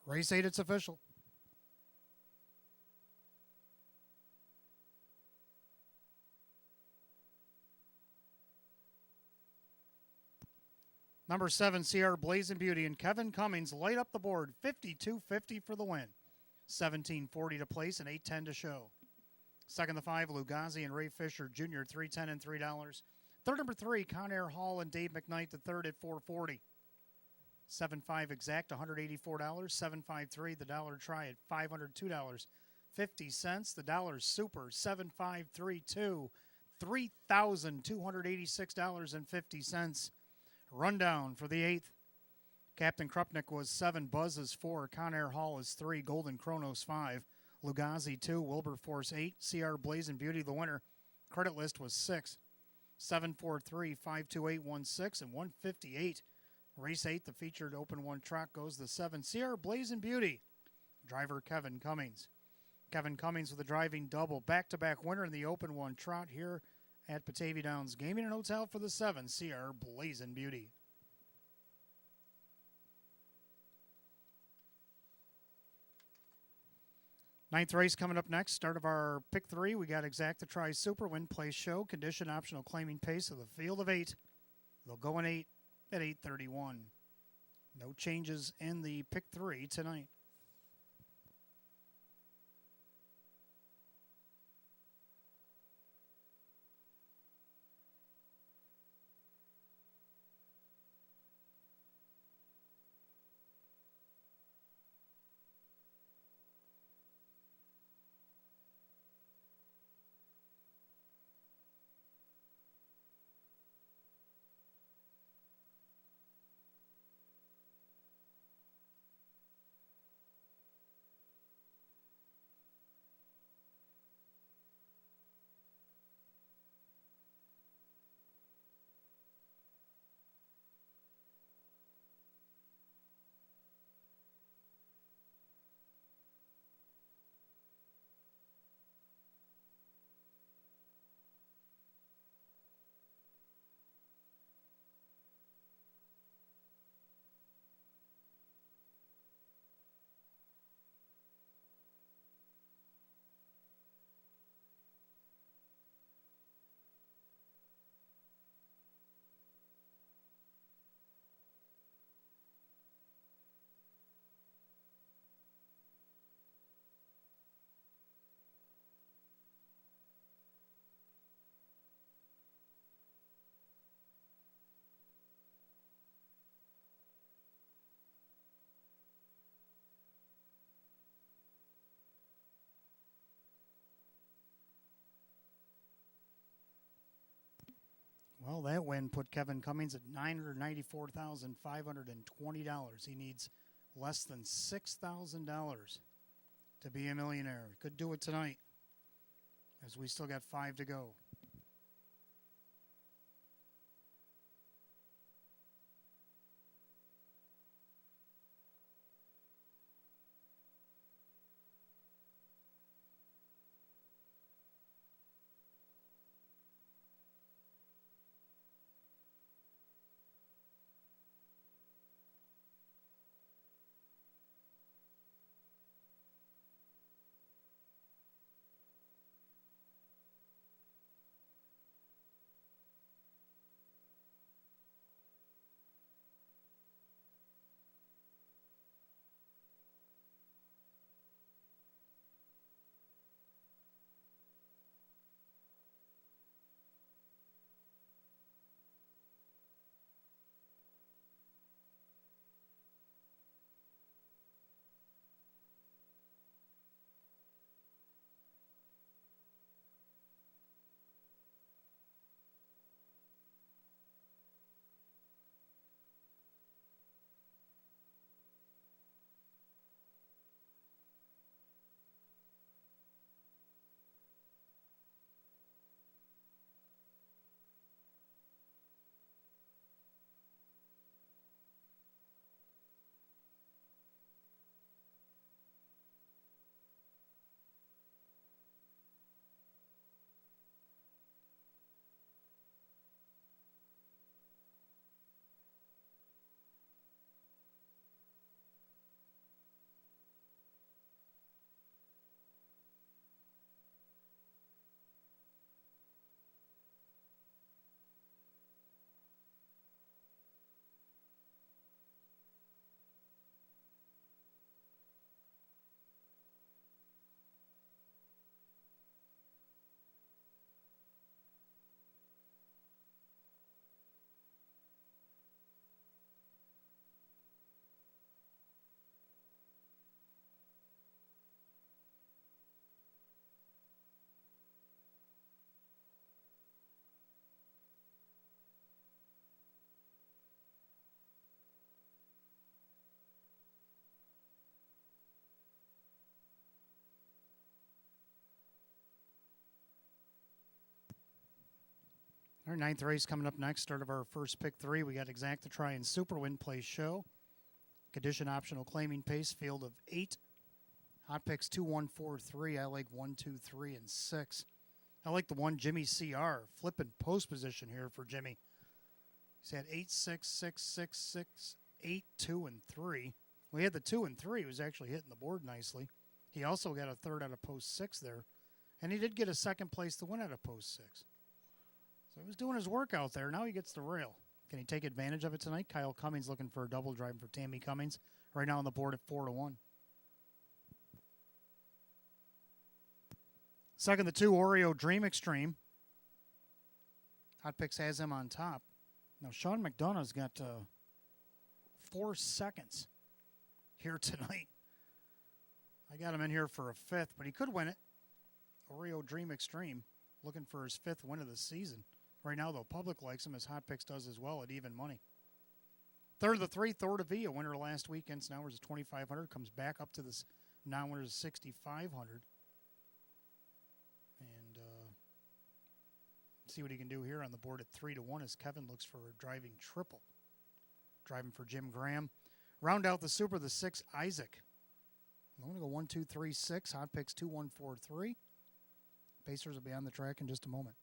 Race 8, it's official. Number 7, CR Blazing Beauty and Kevin Cummings light up the board. 52.50 for the win. 17.40 to place and 8.10 to show. Second, the 5, Lugazi and Ray Fisher Jr. 3.10 and $3. Third, number 3, Conair Hall and Dave McKnight, the third at 4.40. 7.5 exact, $184. 7.53, the dollar try at $502.50. The dollar super, 7.532, $3,286.50. Rundown for the 8th. Captain Krupnik was 7, Buzz is 4, Conair Hall is 3, Golden Chronos 5, Lugazi 2, Wilberforce 8, CR Blazing Beauty the winner. Credit list was 6. 743, 52816 and 158. Race 8, the featured Open 1 truck goes the 7, CR Blazing Beauty. Driver Kevin Cummings. Kevin Cummings with a driving double. Back-to-back winner in the Open 1 trot here at Batavia Downs Gaming and Hotel for the 7, CR Blazing Beauty. Ninth race coming up next. Start of our pick 3. We got Exacta Tri Super Win Place Show. Condition optional claiming pace of the field of 8. They'll go in 8 at 8:31. No changes in the pick 3 tonight. Well, that win put Kevin Cummings at $994,520. He needs less than $6,000 to be a millionaire. Could do it tonight, as we still got 5 to go. Our ninth race coming up next. Start of our first pick three. We got Exacta Try and Super Win Place Show. Condition optional claiming pace. Field of 8. Hot picks 2, 1, 4, 3. I like 1, 2, 3, and 6. I like the one Jimmy CR. Flipping post position here for Jimmy. He's had 8, 6, 6, 6, 6, 8, 2, and 3. We had the 2 and 3. He was actually hitting the board nicely. He also got a third out of post 6 there. And he did get a second place to win out of post 6. So he was doing his work out there. Now he gets the rail. Can he take advantage of it tonight? Kyle Cummings looking for a double drive for Tammy Cummings. Right now on the board at 4-1. Second, the 2, Oreo Dream Extreme. Hot Picks has him on top. Now, Sean McDonough's got 4 seconds here tonight. I got him in here for a 5th, but he could win it. Oreo Dream Extreme looking for his 5th win of the season. Right now, though, public likes him, as Hot Picks does as well at even money. Third of the 3, Thor to V, a winner last weekend. Now is 2,500. Comes back up to this non-winners 6,500. And see what he can do here on the board at 3-1 as Kevin looks for a driving triple. Driving for Jim Graham. Round out the Super, the 6, Isaac. I'm going to go 1, 2, 3, 6. Hot Picks 2, 1, 4, 3. Pacers will be on the track in just a moment.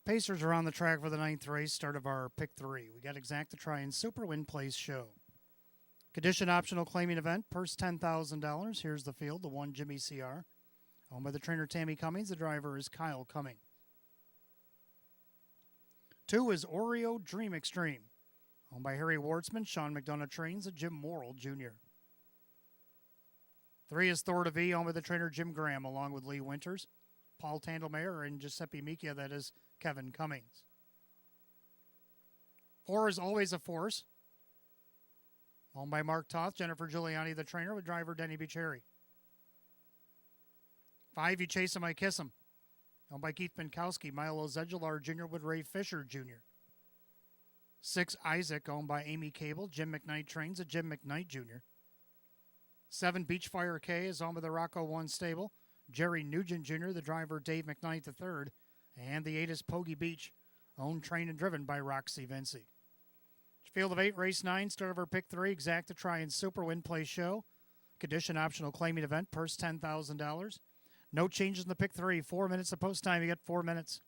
Pacers are on the track for the 9th race, start of our pick 3. We got Exacta Try and Super Win Place Show. Condition optional claiming event, purse $10,000. Here's the field, the 1 Jimmy CR. Owned by the trainer Tammy Cummings, the driver is Kyle Cummings. 2 is Oreo Dream Extreme. Owned by Harry Wartzman, Sean McDonough trains, and Jim Morrill Jr. 3 is Thor to V, owned by the trainer Jim Graham, along with Lee Winters, Paul Tandelmayer, and Giuseppe Micchia, that is Kevin Cummings. 4 is Always a Force. Owned by Mark Toth, Jennifer Giuliani, the trainer, with driver Denny Bicheri. 5, You Chase 'Em, I Kiss 'Em. Owned by Keith Binkowski, Milo Zedular Jr. with Ray Fisher Jr. 6, Isaac, owned by Amy Cable, Jim McKnight trains, and Jim McKnight Jr. 7, Beachfire K is owned by the Rocco 1 stable, Jerry Nugent Jr., the driver Dave McKnight III. And the 8 is Pogie Beach, owned, trained, and driven by Roxy Vinci. Field of 8, race 9, start of our pick 3, Exacta Try and Super Win Place Show. Condition optional claiming event, purse $10,000. No changes in the pick 3. 4 minutes of post time. You get 4 minutes.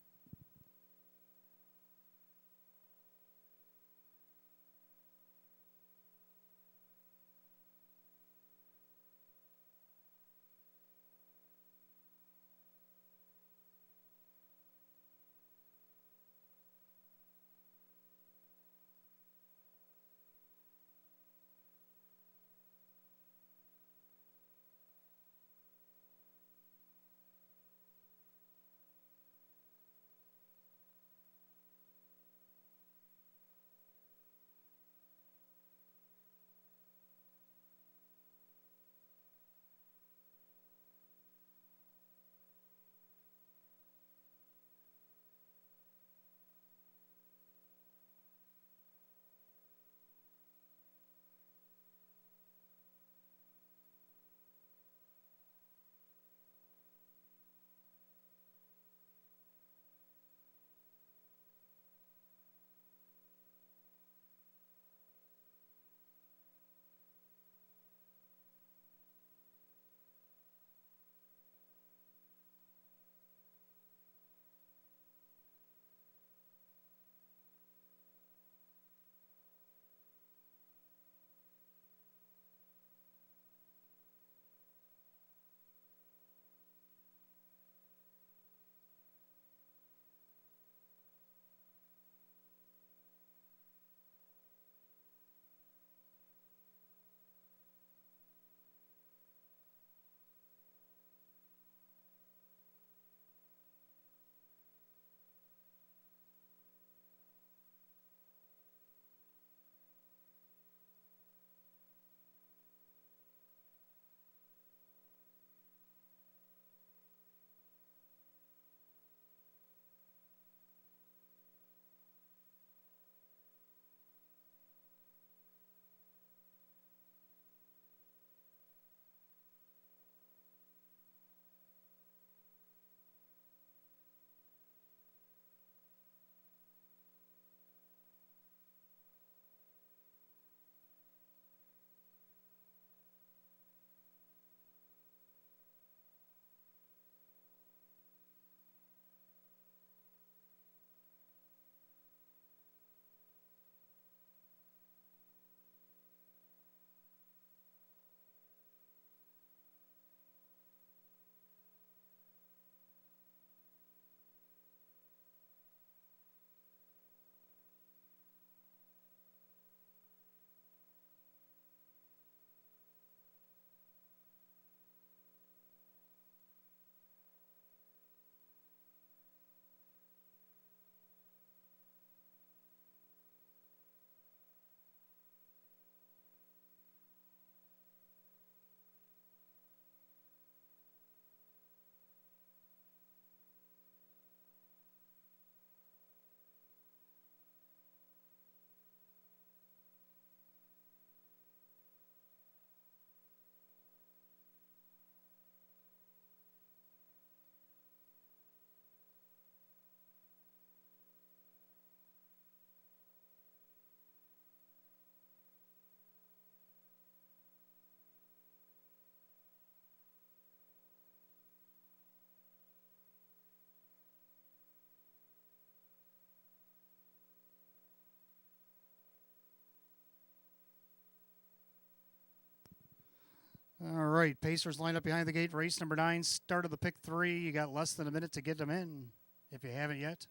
All right, Pacers line up behind the gate. Race number 9, start of the pick 3. You got less than a minute to get them in, if you haven't yet.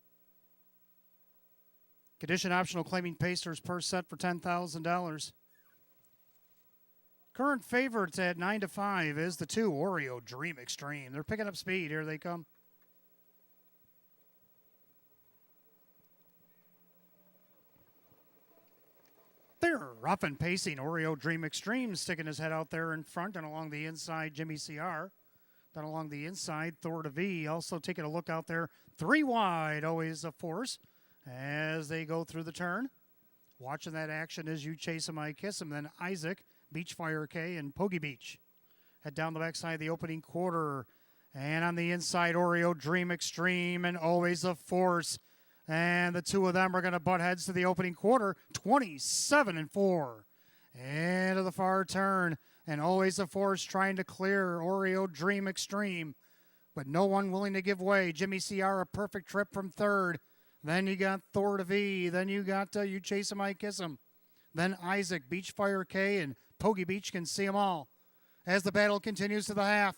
Condition optional claiming Pacers per set for $10,000. Current favorites at 9-5 is the 2, Oreo Dream Extreme. They're picking up speed. Here they come. They're rough and pacing. Oreo Dream Extreme sticking his head out there in front and along the inside, Jimmy CR. Then along the inside, Thor to V. Also taking a look out there. 3 wide, always a force as they go through the turn. Watching that action as You Chase Him, I Kiss Him. Then Isaac, Beachfire K, and Pogie Beach. Head down the backside of the opening quarter. And on the inside, Oreo Dream Extreme and always a force. And the two of them are going to butt heads to the opening quarter, 27-4. Into the far turn, and always a force trying to clear Oreo Dream Extreme, but no one willing to give way. Jimmy CR, a perfect trip from third. Then you got Thor to V. Then you got You Chase Him, I Kiss Him. Then Isaac, Beachfire K, and Pogie Beach can see them all. As the battle continues to the half,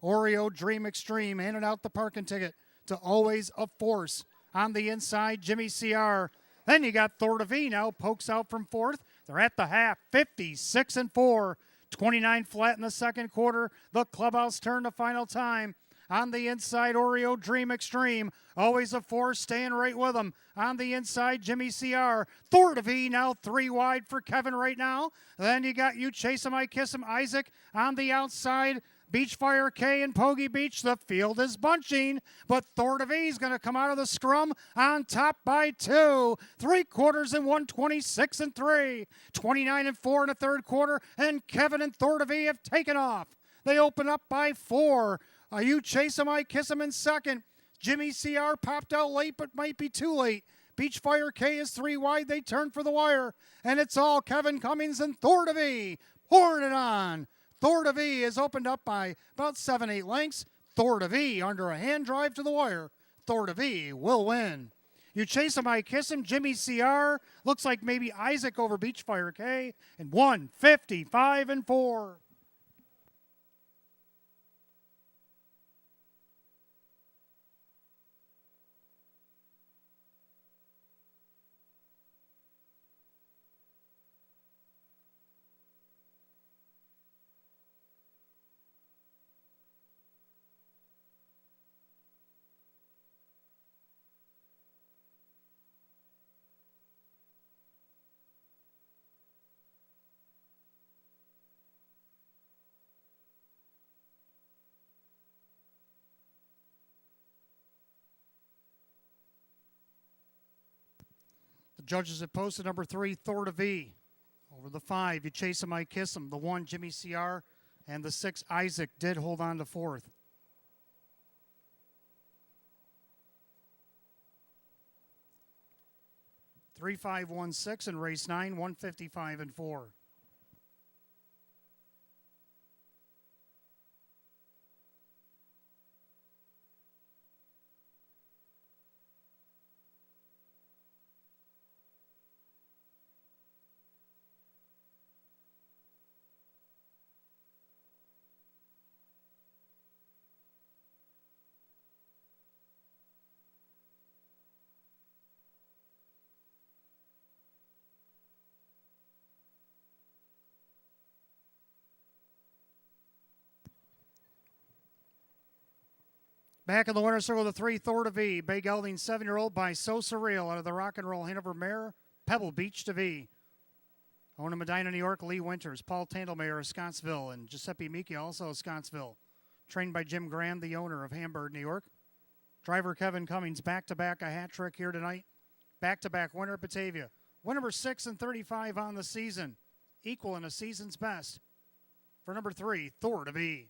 Oreo Dream Extreme handing out the parking ticket to always a force. On the inside, Jimmy CR. Then you got Thor to V now, pokes out from fourth. They're at the half, 56-4. 29 flat in the second quarter. The clubhouse turn to final time. On the inside, Oreo Dream Extreme. Always a force, staying right with him. On the inside, Jimmy CR. Thor to V now 3 wide for Kevin right now. Then you got You Chase Him, I Kiss Him, Isaac. On the outside, Beachfire K and Pogie Beach. The field is bunching, but Thor to V is going to come out of the scrum on top by 2. 3 quarters and 126-3. 29-4 in the third quarter, and Kevin and Thor to V have taken off. They open up by 4. You Chase Him, I Kiss Him in second. Jimmy CR popped out late, but might be too late. Beachfire K is 3 wide. They turn for the wire, and it's all Kevin Cummings and Thor to V pouring it on. Thor to V is opened up by about 7-8 lengths. Thor to V under a hand drive to the wire. Thor to V will win. You Chase Him, I Kiss Him, Jimmy CR. Looks like maybe Isaac over Beachfire K. And 155-4. The judges have posted number 3, Thor to V. Over the 5, You Chase Him, I Kiss Him. The 1, Jimmy CR. And the 6, Isaac, did hold on to fourth. Three, 5, 1, 6 in race 9, 155-4. Back in the winner's circle, the 3, Thor to V. Bay Gelding, 7-year-old by So Surreal out of the Rock and Roll Hanover Mare, Pebble Beach to V. Owned in Medina, New York, Lee Winters. Paul Tandelmayer of Scottsville, and Giuseppe Micchi, also of Scottsville. Trained by Jim Graham, the owner of Hamburg, New York. Driver Kevin Cummings, back-to-back, a hat trick here tonight. Back-to-back winner at Batavia. Win number 6 and 35 on the season. Equaling a season's best. For number 3, Thor to V.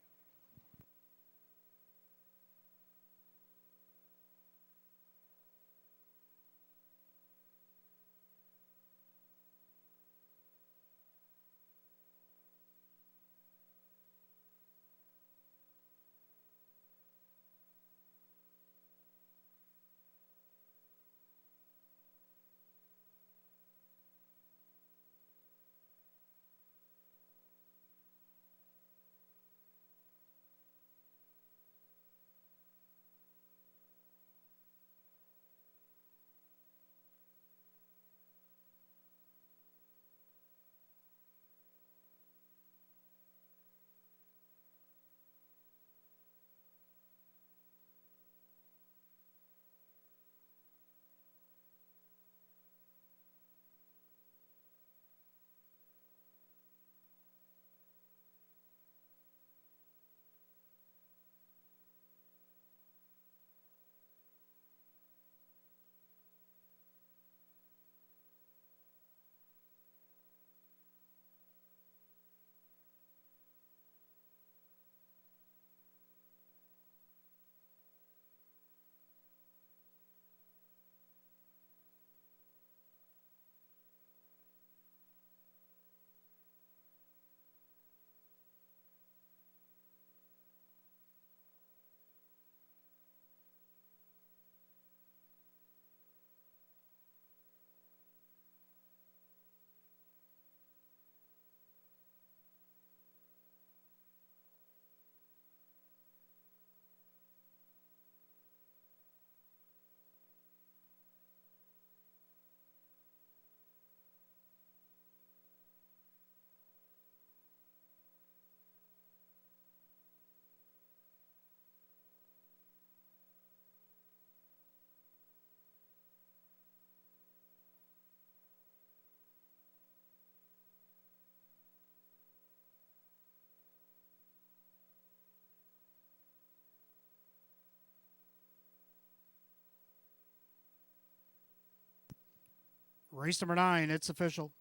Race number 9, it's official.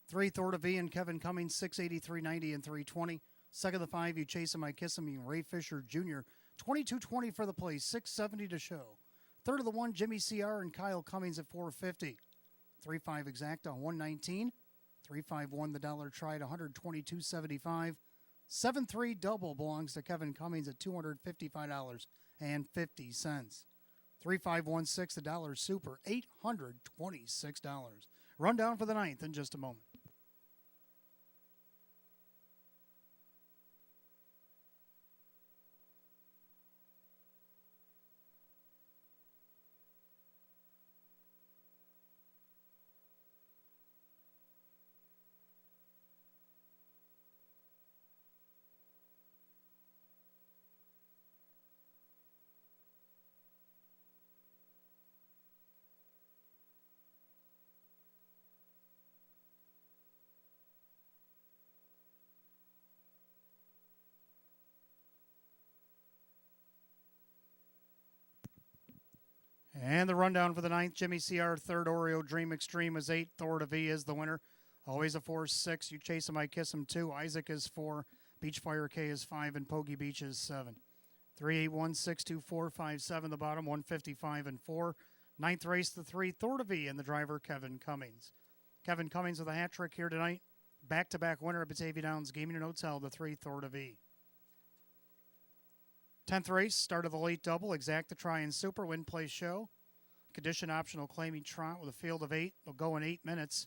3, Thor to V and Kevin Cummings, 683.90 and 320. Second of the 5, You Chase Him, I Kiss Him, and Ray Fisher Jr., 22.20 for the place, 670 to show. Third of the 1, Jimmy CR and Kyle Cummings at 450. 3-5 Exacta, 119. 3-5 won the dollar try at 122.75. 7-3 double belongs to Kevin Cummings at $255.50. 3-5-1-6 the dollar super, $826. Rundown for the 9th in just a moment. And the rundown for the 9th, Jimmy CR, third Oreo Dream Extreme is 8. Thor to V is the winner. Always a 4-6. You Chase Him, I Kiss Him 2. Isaac is 4. Beachfire K is 5. And Pogie Beach is 7. 3-8-1-6-2-4-5-7 the bottom, 155 and 4. 9th race, the 3, Thor to V and the driver, Kevin Cummings. Kevin Cummings with a hat trick here tonight. Back-to-back winner at Batavia Downs Gaming and Hotel, the 3, Thor to V. 10th race, start of the late double, Exacta Try and Super, win, place, show. Condition optional claiming trot with a field of 8. They'll go in 8 minutes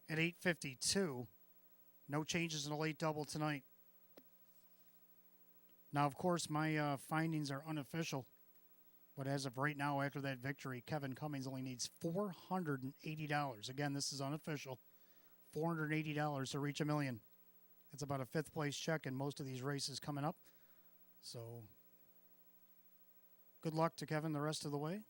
at 8:52. No changes in the late double tonight. Now, of course, my findings are unofficial. But as of right now, after that victory, Kevin Cummings only needs $480. Again, this is unofficial. $480 to reach $1 million. It's about a 5th place check in most of these races coming up. So good luck to Kevin the rest of the way.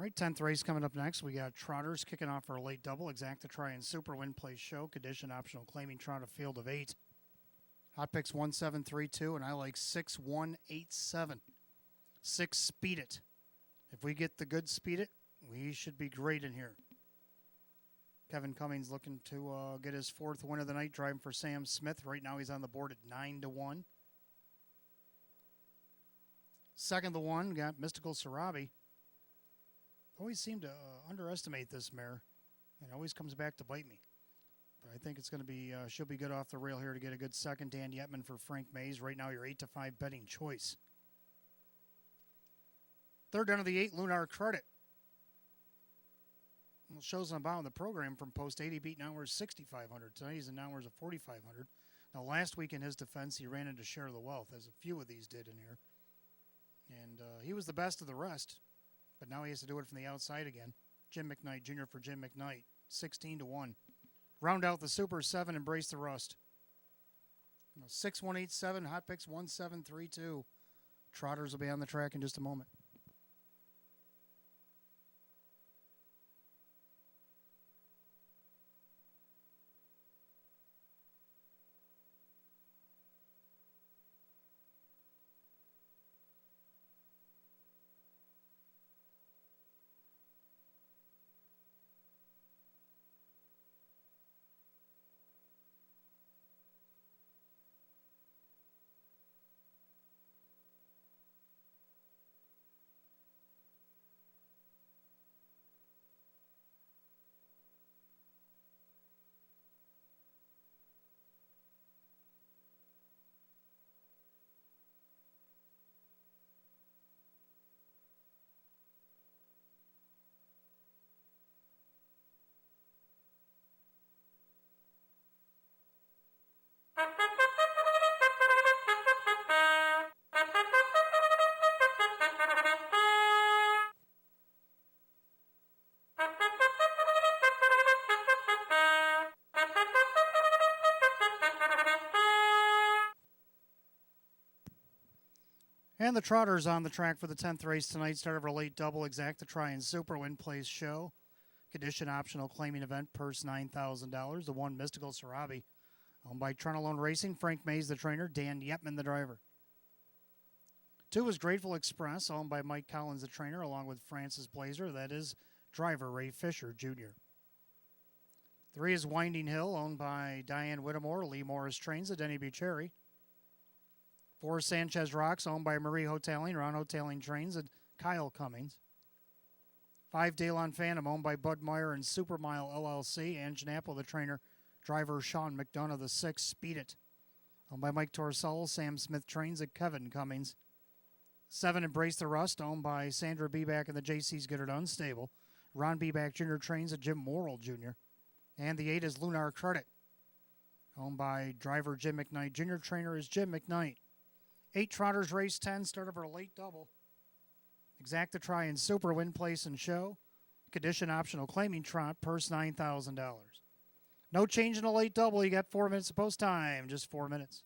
All right, 10th race coming up next. We got Trotters kicking off our late double. Exacta Try and Super Win Place Show. Condition optional claiming Trotter field of 8. Hot picks 1732, and I like 6187. 6 Speed It. If we get the good Speed It, we should be great in here. Kevin Cummings looking to get his 4th win of the night, driving for Sam Smith. Right now he's on the board at 9-1. Second, the one got Mystical Sarabi. Always seem to underestimate this mare, and always comes back to bite me. But I think it's going to be, she'll be good off the rail here to get a good second. Dan Yetman for Frank Mays. Right now, your 8-5 betting choice. Third down of the 8, Lunar Credit. Well, shows on the bottom of the program from post 80 beat hours 6,500. Tonight he's in hours of 4,500. Now, last week in his defense, he ran into Share the Wealth, as a few of these did in here. And he was the best of the rest. But now he has to do it from the outside again. Jim McKnight Jr. for Jim McKnight, 16-1. Round out the Super 7, Embrace the Rust. 6187, hot picks 1732. Trotters will be on the track in just a moment. And the Trotters on the track for the 10th race tonight. Start of our late double, Exacta Try and Super Win Place Show. Condition optional claiming event, purse $9,000. The 1, Mystical Sarabi, owned by Trentalone Racing. Frank Mays, the trainer. Dan Yetman, the driver. 2 is Grateful Express, owned by Mike Collins, the trainer, along with Francis Blazer. That is driver Ray Fisher, Jr. 3 is Winding Hill, owned by Diane Whittemore. Lee Morris trains at Denny Bucherry. 4 Sanchez Rocks, owned by Marie Hoteling. Ron Hoteling trains at Kyle Cummings. 5 Dalon Phantom, owned by Bud Meyer and Supermile LLC. Ann Janapo, the trainer. Driver Sean McDonough, the 6 Speed It, owned by Mike Torsell. Sam Smith trains at Kevin Cummings. 7 Embrace the Rust, owned by Sandra Beback and the JC's Get It Done stable. Ron Beback Jr. trains at Jim Morrill Jr. And the 8 is Lunar Credit, owned by driver Jim McKnight Jr. Trainer is Jim McKnight. 8 Trotters race 10, start of our late double. Exacta Try and Super Win Place and Show. Condition optional claiming trot, purse $9,000. No change in a late double. You got 4 minutes of post time, just 4 minutes.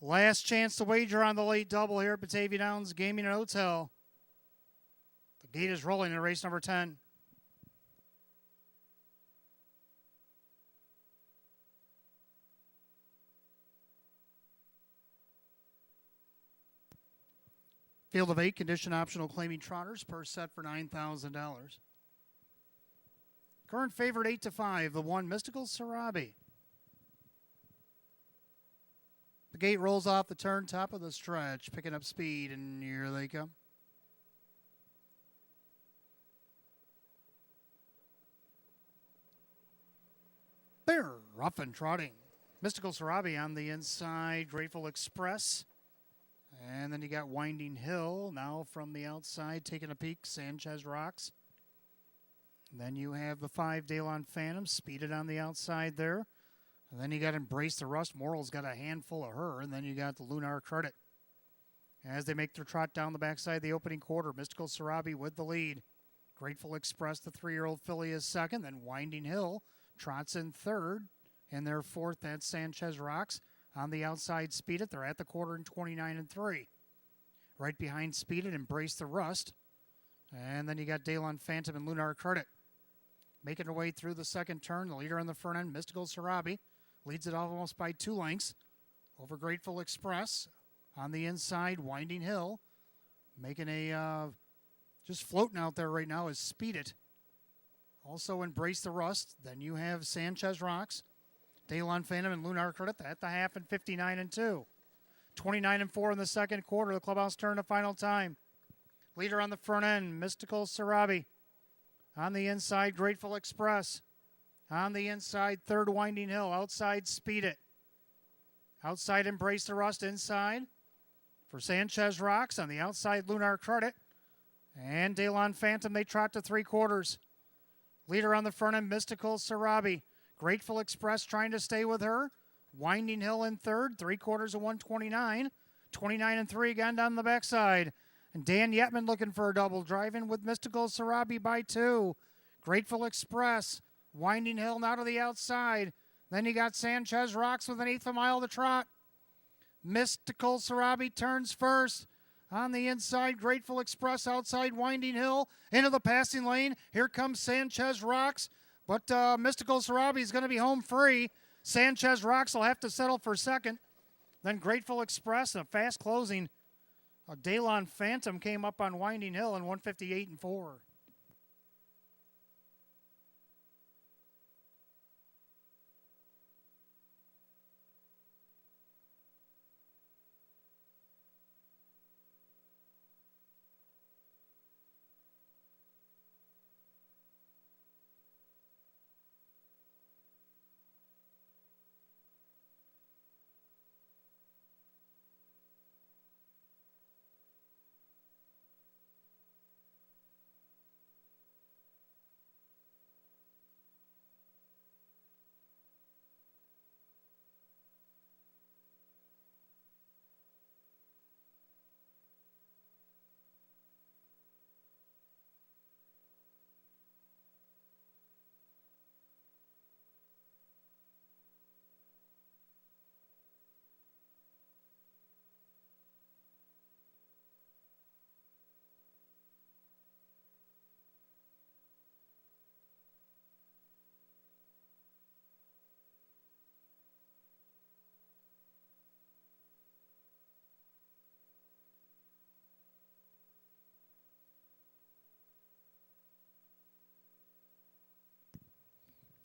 Last chance to wager on the late double here at Batavia Downs Gaming and Hotel. The gate is rolling in race number 10. Field of 8, condition optional claiming trotters per set for $9,000. Current favorite 8-5, the 1 Mystical Sarabi. The gate rolls off the turn, top of the stretch, picking up speed, and here they come. They're rough and trotting. Mystical Sarabi on the inside, Grateful Express. And then you got Winding Hill now from the outside, taking a peek, Sanchez Rocks. And then you have the 5 Daylon Phantom, speeded on the outside there. And then you got Embrace the Rust. Moral's got a handful of her. And then you got the Lunar Credit. As they make their trot down the backside of the opening quarter, Mystical Sarabi with the lead. Grateful Express, the 3-year-old filly, is second. Then Winding Hill trots in third. And their fourth, that's Sanchez Rocks. On the outside, Speed It. They're at the quarter in 29-3. Right behind Speed It, Embrace the Rust. And then you got Daylon Phantom and Lunar Credit. Making their way through the second turn, the leader on the front end, Mystical Sarabi, leads it almost by 2 lengths over Grateful Express. On the inside, Winding Hill. Making a, just floating out there right now is Speed It. Also Embrace the Rust. Then you have Sanchez Rocks. Daylon Phantom and Lunar Credit at the half and 59-2. 29-4 in the second quarter. The clubhouse turn to final time. Leader on the front end, Mystical Sarabi. On the inside, Grateful Express. On the inside, third Winding Hill. Outside, Speed It. Outside, Embrace the Rust. Inside for Sanchez Rocks. On the outside, Lunar Credit. And Daylon Phantom, they trot to 3 quarters. Leader on the front end, Mystical Sarabi. Grateful Express trying to stay with her. Winding Hill in third, 3 quarters of 129. 29-3 again down the backside. And Dan Yetman looking for a double, driving with Mystical Sarabi by 2. Grateful Express. Winding Hill now to the outside. Then you got Sanchez Rocks with an 1/8 mile to trot. Mystical Sarabi turns first. On the inside, Grateful Express outside Winding Hill. Into the passing lane. Here comes Sanchez Rocks. But Mystical Sarabi is going to be home free. Sanchez Rocks will have to settle for second. Then Grateful Express, a fast closing. Daylon Phantom came up on Winding Hill in 158-4.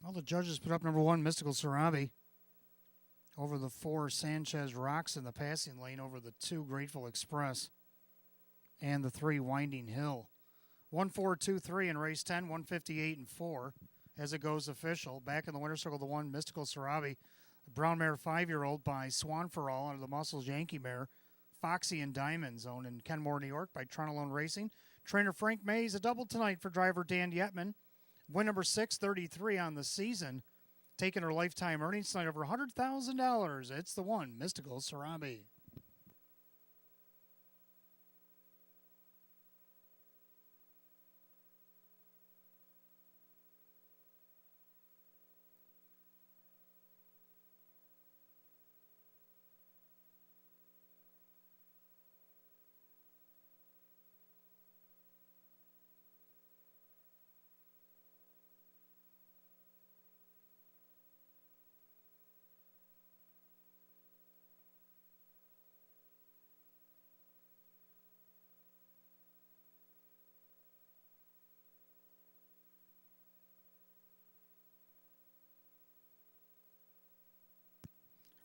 Well, the judges put up number 1, Mystical Sarabi, over the 4 Sanchez Rocks in the passing lane, over the 2 Grateful Express, and the 3 Winding Hill. 1-4-2-3 in race 10, 158-4 as it goes official. Back in the winner's circle, the 1 Mystical Sarabi, the brown mare 5-year-old by Swan for All under the Muscles Yankee mare, Foxy and Diamonds, owned in Kenmore, New York by Tronalone Racing. Trainer Frank Mays, a double tonight for driver Dan Yetman. Win number 633 on the season, taking her lifetime earnings tonight over $100,000. It's the 1 Mystical Sarabi.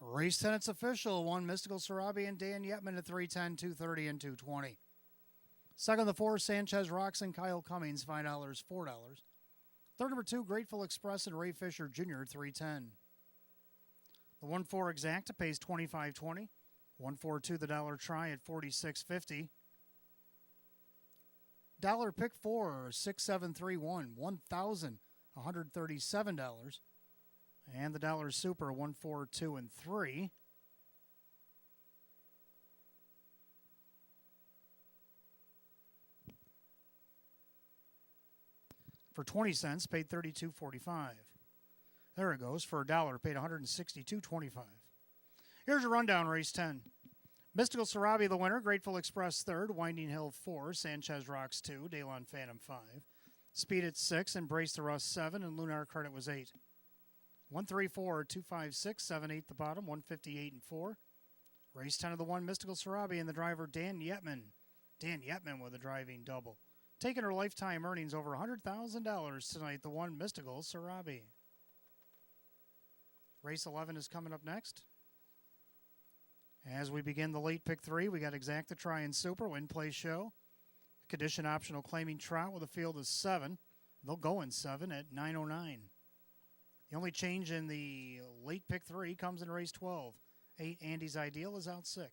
Race 10, it's official. 1, Mystical Sarabi and Dan Yetman at 310, 230, and 220. Second, the 4, Sanchez Rocks and Kyle Cummings, $5, $4. Third, number 2, Grateful Express and Ray Fisher Jr. at 310. The 1-4 Exacta pays $25.20. 1-4-2, the dollar try at $46.50. Dollar pick 4, 6731, $1,137. And the dollar super 1, 4, 2, and 3. For 20 cents, paid $32.45. There it goes. For $1, paid $162.25. Here's your rundown, race 10. Mystical Sarabi, the winner. Grateful Express, third. Winding Hill, 4. Sanchez Rocks, 2. Daylon Phantom, 5. Speed at 6. Embrace the Rust, 7. And Lunar Credit was 8. 134, 256, 78 the bottom, 158 and 4. Race 10 of the 1, Mystical Sarabi, and the driver Dan Yetman. Dan Yetman with a driving double. Taking her lifetime earnings over $100,000 tonight, the 1, Mystical Sarabi. Race 11 is coming up next. As we begin the late pick 3, we got Exacta Try and Super, Win Play Show. Condition optional claiming Trout with a field of 7. They'll go in 7 at 9:09. The only change in the late pick 3 comes in race 12. 8, Andy's Ideal is out sick.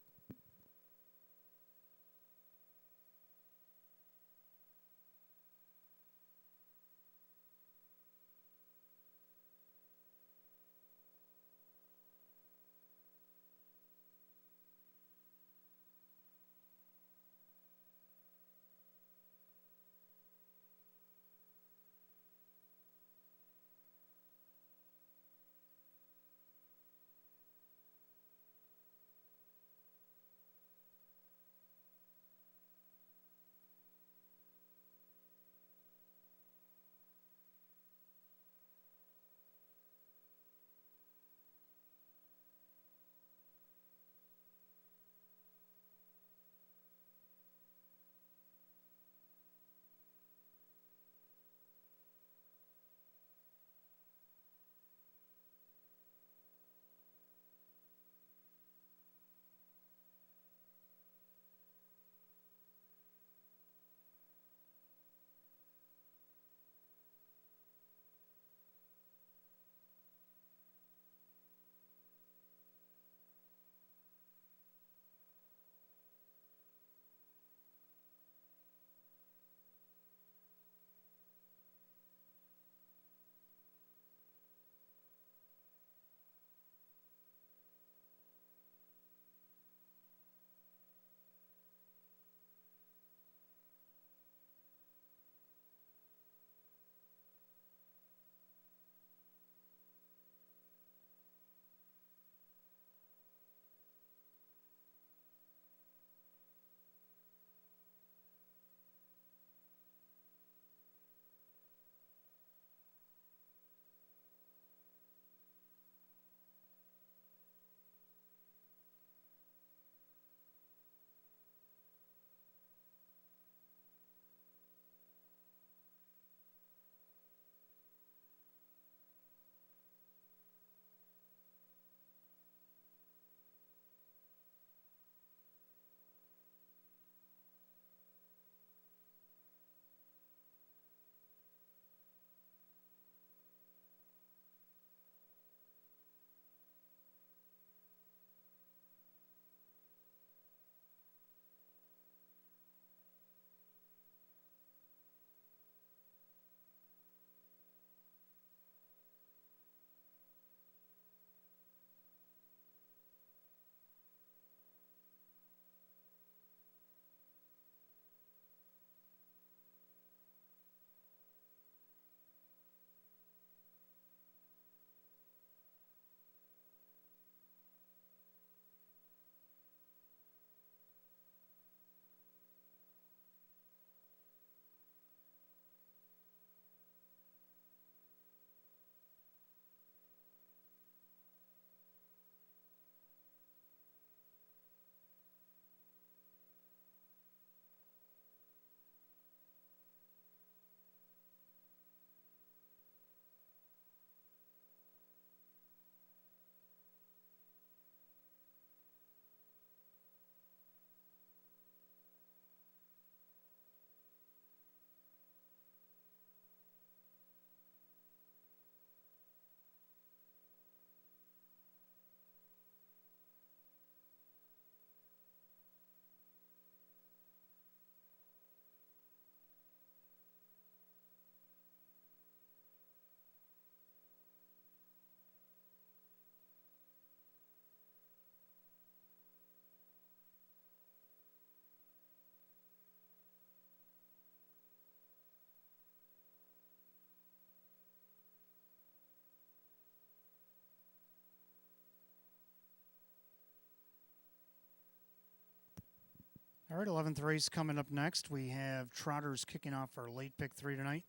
All right, 11th race coming up next. We have Trotters kicking off our late pick 3 tonight.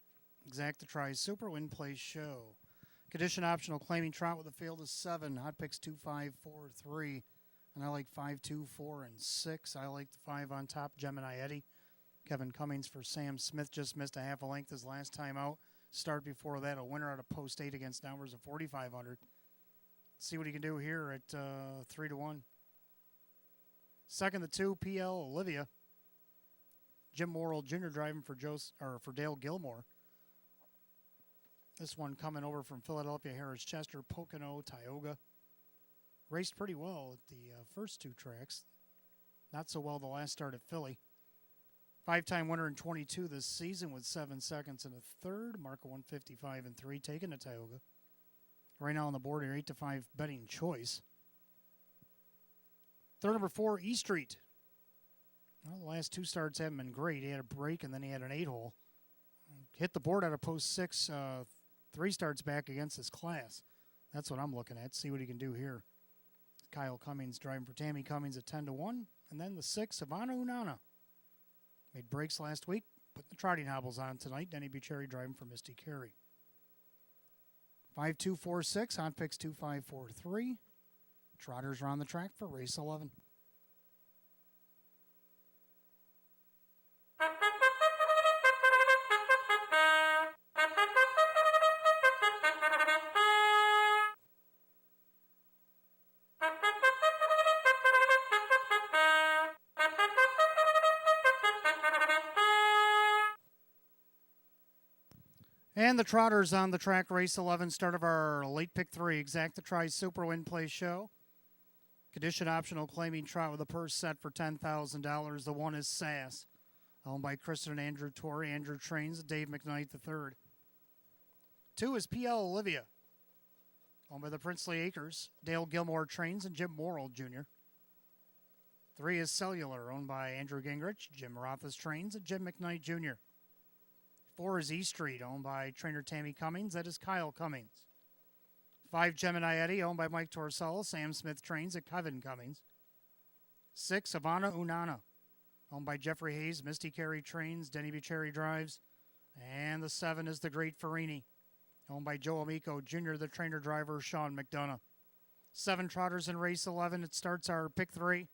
Exacta Tries Super Win Place Show. Condition optional claiming trot with a field of 7. Hot picks 2, 5, 4, 3. And I like 5, 2, 4, and 6. I like the 5 on top, Gemini Eddie. Kevin Cummings for Sam Smith just missed a half a length his last time out. Start before that, a winner out of post 8 against numbers of 4,500. See what he can do here at 3 to 1. Second, the 2, PL Olivia. Jim Morrill Jr. driving for Dale Gilmore. This one coming over from Philadelphia, Harris Chester, Pocono, Tioga. Raced pretty well at the first 2 tracks. Not so well the last start at Philly. 5-time winner in 22 this season with 7 seconds and a third. Marco 155 and 3, taken to Tioga. Right now on the board here, 8 to 5 betting choice. Third, number 4, E Street. Well, the last 2 starts haven't been great. He had a break and then he had an 8-hole. Hit the board out of post 6, 3 starts back against his class. That's what I'm looking at. See what he can do here. Kyle Cummings driving for Tammy Cummings at 10 to 1. And then the 6, Ivana Unana. Made breaks last week. Putting the trotting hobbles on tonight. Denny Bucherri driving for Misty Carey. 5, 2, 4, 6. Hot picks 2, 5, 4, 3. Trotters are on the track for race 11. And the Trotters on the track, race 11, start of our late pick 3, Exacta Tries Super Win Play Show. Condition optional claiming trot with a purse set for $10,000. The 1 is Sass, owned by Kristen and Andrew Torrey. Andrew trains Dave McKnight III. 2 is PL Olivia, owned by the Princely Acres. Dale Gilmore trains and Jim Morrill Jr. 3 is Cellular, owned by Andrew Gingrich. Jim Rothas trains and Jim McKnight Jr. 4 is E Street, owned by trainer Tammy Cummings. That is Kyle Cummings. 5, Gemini Eddie, owned by Mike Torsella. Sam Smith trains at Kevin Cummings. 6, Ivana Unana, owned by Jeffrey Hayes. Misty Carey trains. Denny Bucherri drives. And the 7 is the Great Farini, owned by Joe Amico Jr., the trainer driver Sean McDonough. 7 Trotters in race 11. It starts our pick 3.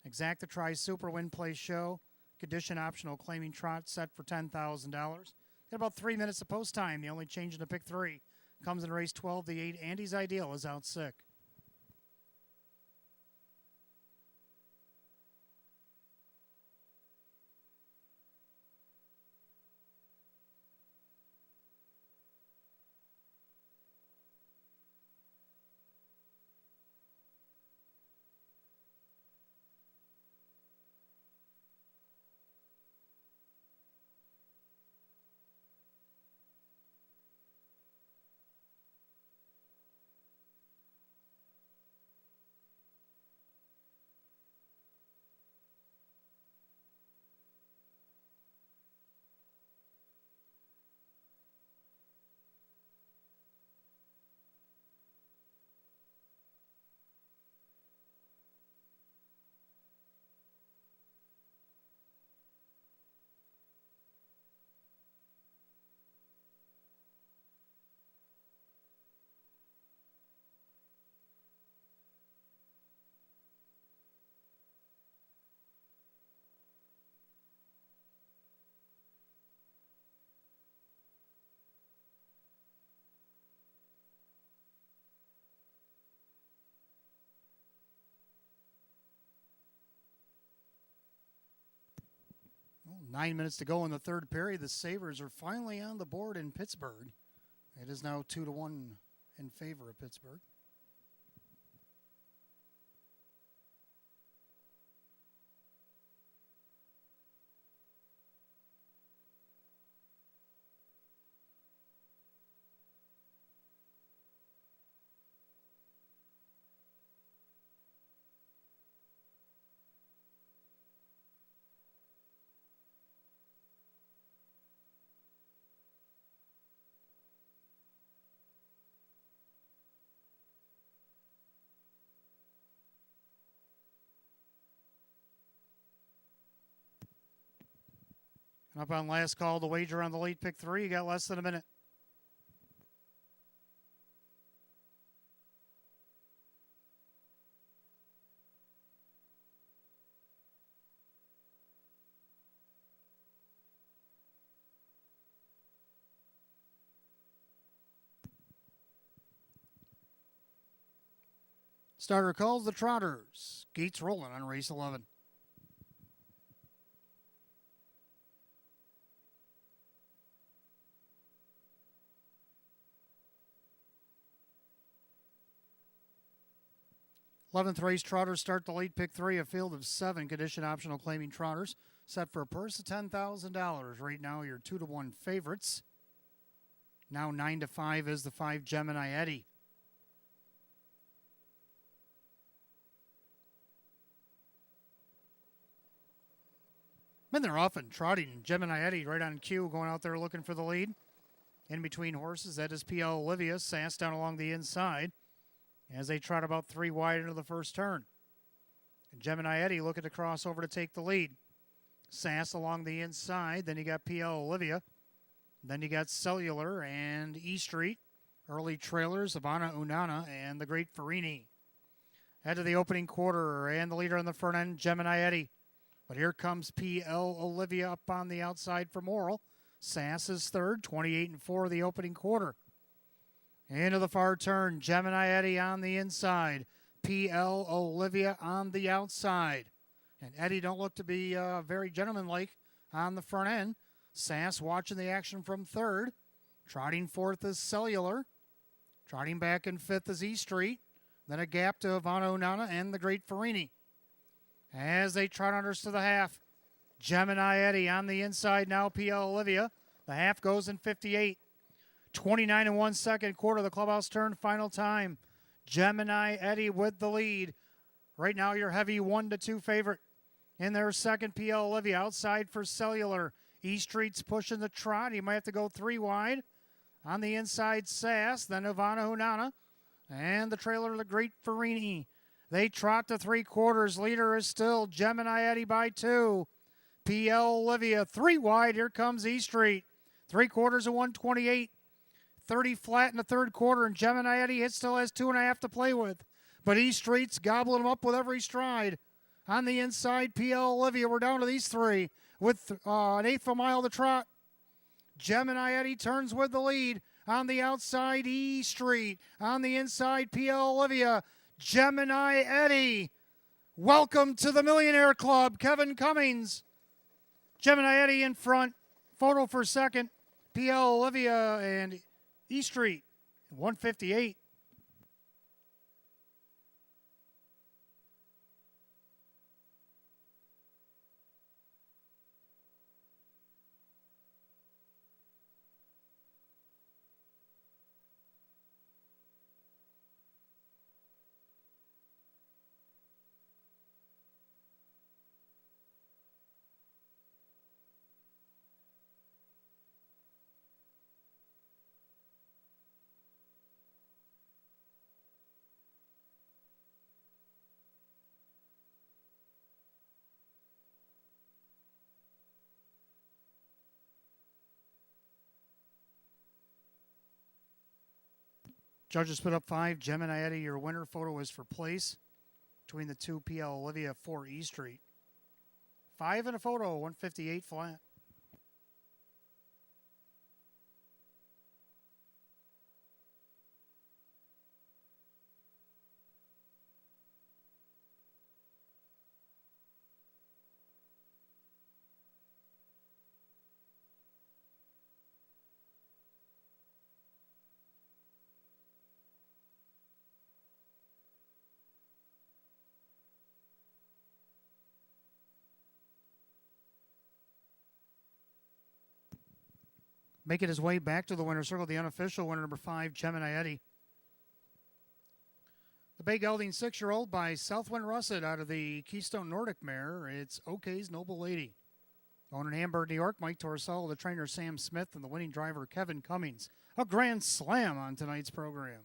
Exacta Tries Super Win Play Show. Condition optional claiming trot set for $10,000. Got about 3 minutes of post time. The only change in the pick 3 comes in race 12. The 8, Andy's Ideal, is out sick. Well, 9 minutes to go in the third period. The Sabres are finally on the board in Pittsburgh. It is now 2 to 1 in favor of Pittsburgh. Up on last call, the wager on the late pick 3. You got less than a minute. Starter calls the Trotters. Gates rolling on race 11. Eleventh race, Trotters start the late pick 3, a field of 7 condition optional claiming Trotters, set for a purse of $10,000. Right now, your 2-1 favorites. Now 9-5 is the 5 Gemini Eddie. Men, they're often trotting. Gemini Eddie right on cue, going out there looking for the lead. In between horses, that is PL Olivia, Sass down along the inside as they trot about 3 wide into the first turn. And Gemini Eddie looking to cross over to take the lead. Sass along the inside. Then you got PL Olivia. Then you got Cellular and E Street. Early trailers, Havana Unana and the Great Farini. Head to the opening quarter and the leader on the front end, Gemini Eddie. But here comes PL Olivia up on the outside for Morrill. Sass is third, 28-4 the opening quarter. Into the far turn, Gemini Eddie on the inside. PL Olivia on the outside. And Eddie don't look to be very gentlemanlike on the front end. Sass watching the action from third. Trotting fourth is Cellular. Trotting back in fifth is E Street. Then a gap to Havana Unana and the Great Farini. As they trot unders to the half, Gemini Eddie on the inside now, PL Olivia. The half goes in 58. 29 1 second quarter, the clubhouse turn, final time. Gemini Eddie with the lead. Right now, your heavy 1-2 favorite. In their second, PL Olivia outside for Cellular. E Street's pushing the trot. He might have to go 3 wide. On the inside, Sass, then Havana Unana, and the trailer, the Great Farini. They trot to 3 quarters. Leader is still Gemini Eddie by 2. PL Olivia 3 wide. Here comes E Street. 3 quarters of 128. 30 flat in the third quarter, and Gemini Eddie still has 2.5 to play with. But E Street's gobbling him up with every stride. On the inside, PL Olivia. We're down to these 3 with an eighth of a mile to trot. Gemini Eddie turns with the lead. On the outside, E Street. On the inside, PL Olivia. Gemini Eddie. Welcome to the Millionaire Club, Kevin Cummings. Gemini Eddie in front. Photo for second. PL Olivia and E Street. 158. Judges put up 5. Gemini Eddie, your winner. Photo is for place. Between the 2, PL Olivia, 4 E Street. 5 in a photo, 158 flat. Making his way back to the winner's circle, the unofficial winner, number 5, Gemini Eddie. The Bay Gelding 6-year-old by Southwind Russet out of the Keystone Nordic mare. It's OK's Noble Lady. Owned in Hamburg, New York, Mike Torrisella, the trainer Sam Smith, and the winning driver Kevin Cummings. A grand slam on tonight's program.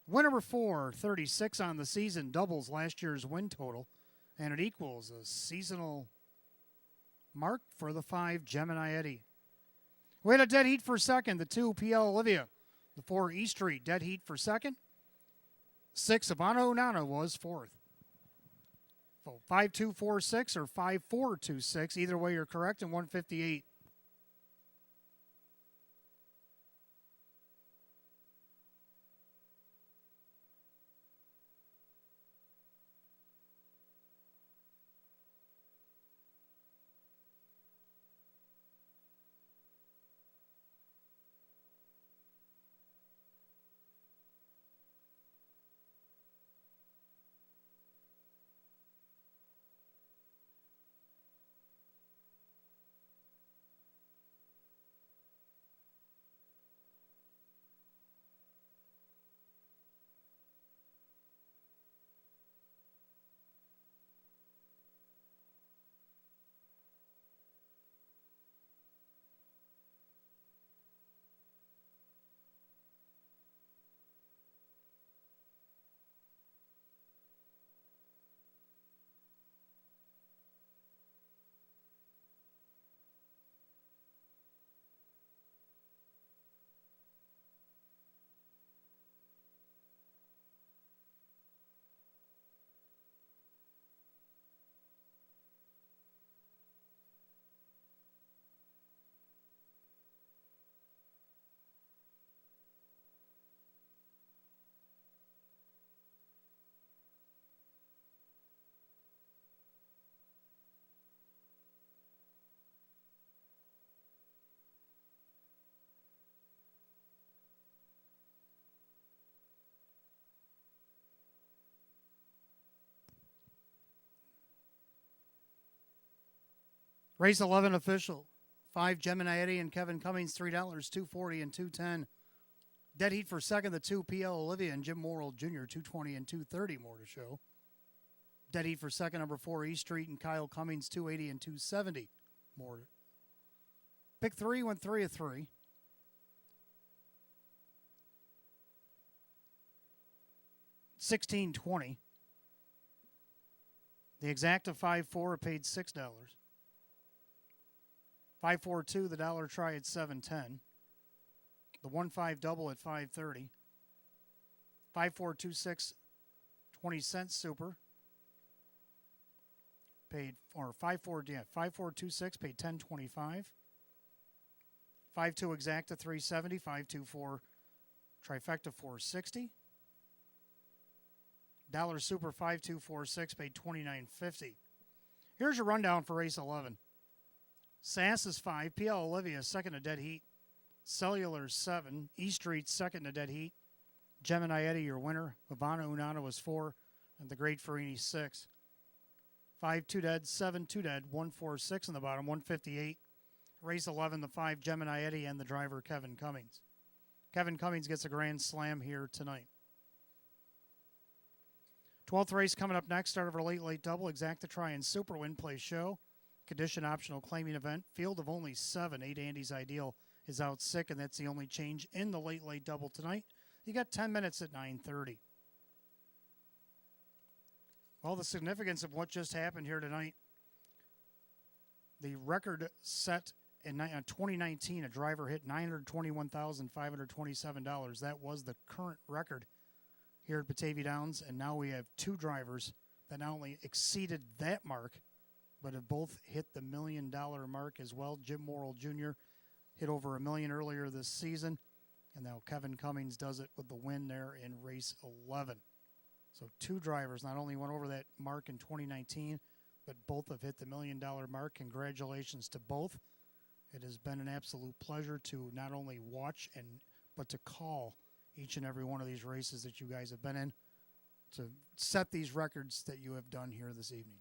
Win number 4, 36 on the season, doubles last year's win total, and it equals a seasonal Mark for the 5, Gemini Eddie. We had a dead heat for second, the 2, PL Olivia. The 4, E Street, dead heat for second. 6, Ivana Unana was fourth. 5246 or 5426, either way you're correct, and 158. Race 11 official. 5, Gemini Eddie and Kevin Cummings, $3, $2.40 and $2.10. Dead heat for second, the 2, PL Olivia and Jim Morrill Jr., $2.20 and $2.30, more to show. Dead heat for second, number 4, E Street and Kyle Cummings, $2.80 and $2.70, more. Pick 3 went 3 of 3. $16.20. The exacta 5-4 paid $6. 542, the dollar try at $7.10. The 1-5 double at $5.30. 5426, 20 cents super. Paid, or 5426 paid $10.25. 52 exacta $3.70. 524 trifecta $4.60. Dollar super 5246 paid $29.50. Here's your rundown for race 11. Sass is 5. PL Olivia second to dead heat. Cellular 7. E Street second to dead heat. Gemini Eddie your winner. Ivana Unana was 4. And the Great Farini 6. 5 2 dead, 7 2 dead, 146 in the bottom, 158. Race 11, the 5 Gemini Eddie and the driver Kevin Cummings. Kevin Cummings gets a grand slam here tonight. 12th race coming up next. Start of our late double. Exacta try and super win play show. Condition optional claiming event. Field of only 7. 8 Andy's Ideal is out sick, and that's the only change in the late double tonight. You got 10 minutes at 9:30. Well, the significance of what just happened here tonight. The record set in 2019, a driver hit $921,527. That was the current record here at Batavia Downs, and now we have 2 drivers that not only exceeded that mark, but have both hit the $1 million mark as well. Jim Morrill Jr. hit over $1 million earlier this season, and now Kevin Cummings does it with the win there in race 11. So 2 drivers not only went over that mark in 2019, but both have hit the $1 million mark. Congratulations to both. It has been an absolute pleasure to not only watch but to call each and every one of these races that you guys have been in, to set these records that you have done here this evening.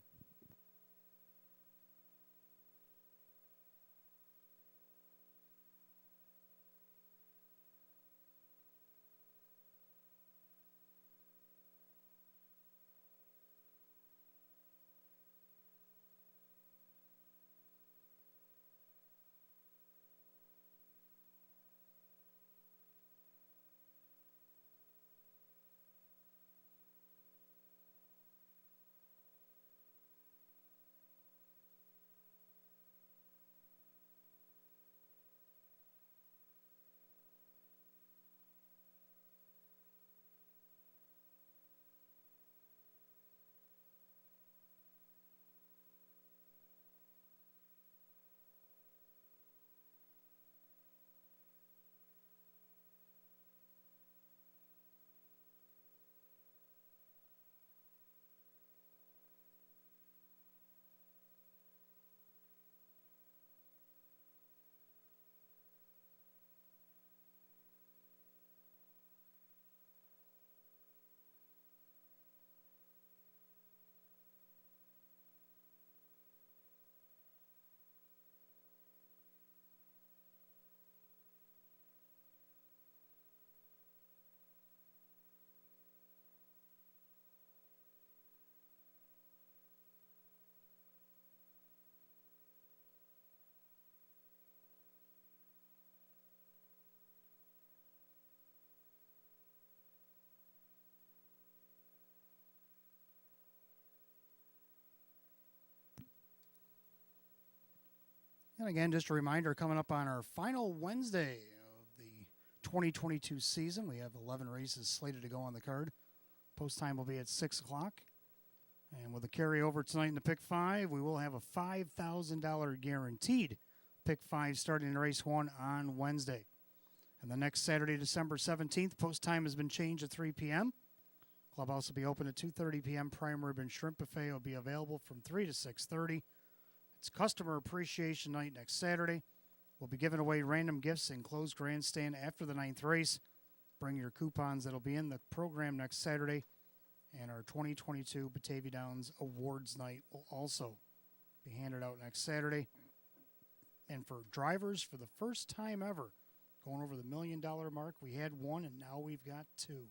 And again, just a reminder, coming up on our final Wednesday of the 2022 season, we have 11 races slated to go on the card. Post time will be at 6 o'clock. And with a carryover tonight in the Pick 5, we will have a $5,000 guaranteed Pick 5 starting in race 1 on Wednesday. And the next Saturday, December 17th, post time has been changed to 3 p.m. Clubhouse will be open at 2:30 p.m. Prime Rib and Shrimp Buffet will be available from 3 to 6:30. It's Customer Appreciation Night next Saturday. We'll be giving away random gifts in closed grandstand after the 9th race. Bring your coupons that'll be in the program next Saturday. And our 2022 Batavia Downs Awards Night will also be handed out next Saturday. And for drivers, for the first time ever, going over the $1 million mark, we had one, and now we've got two.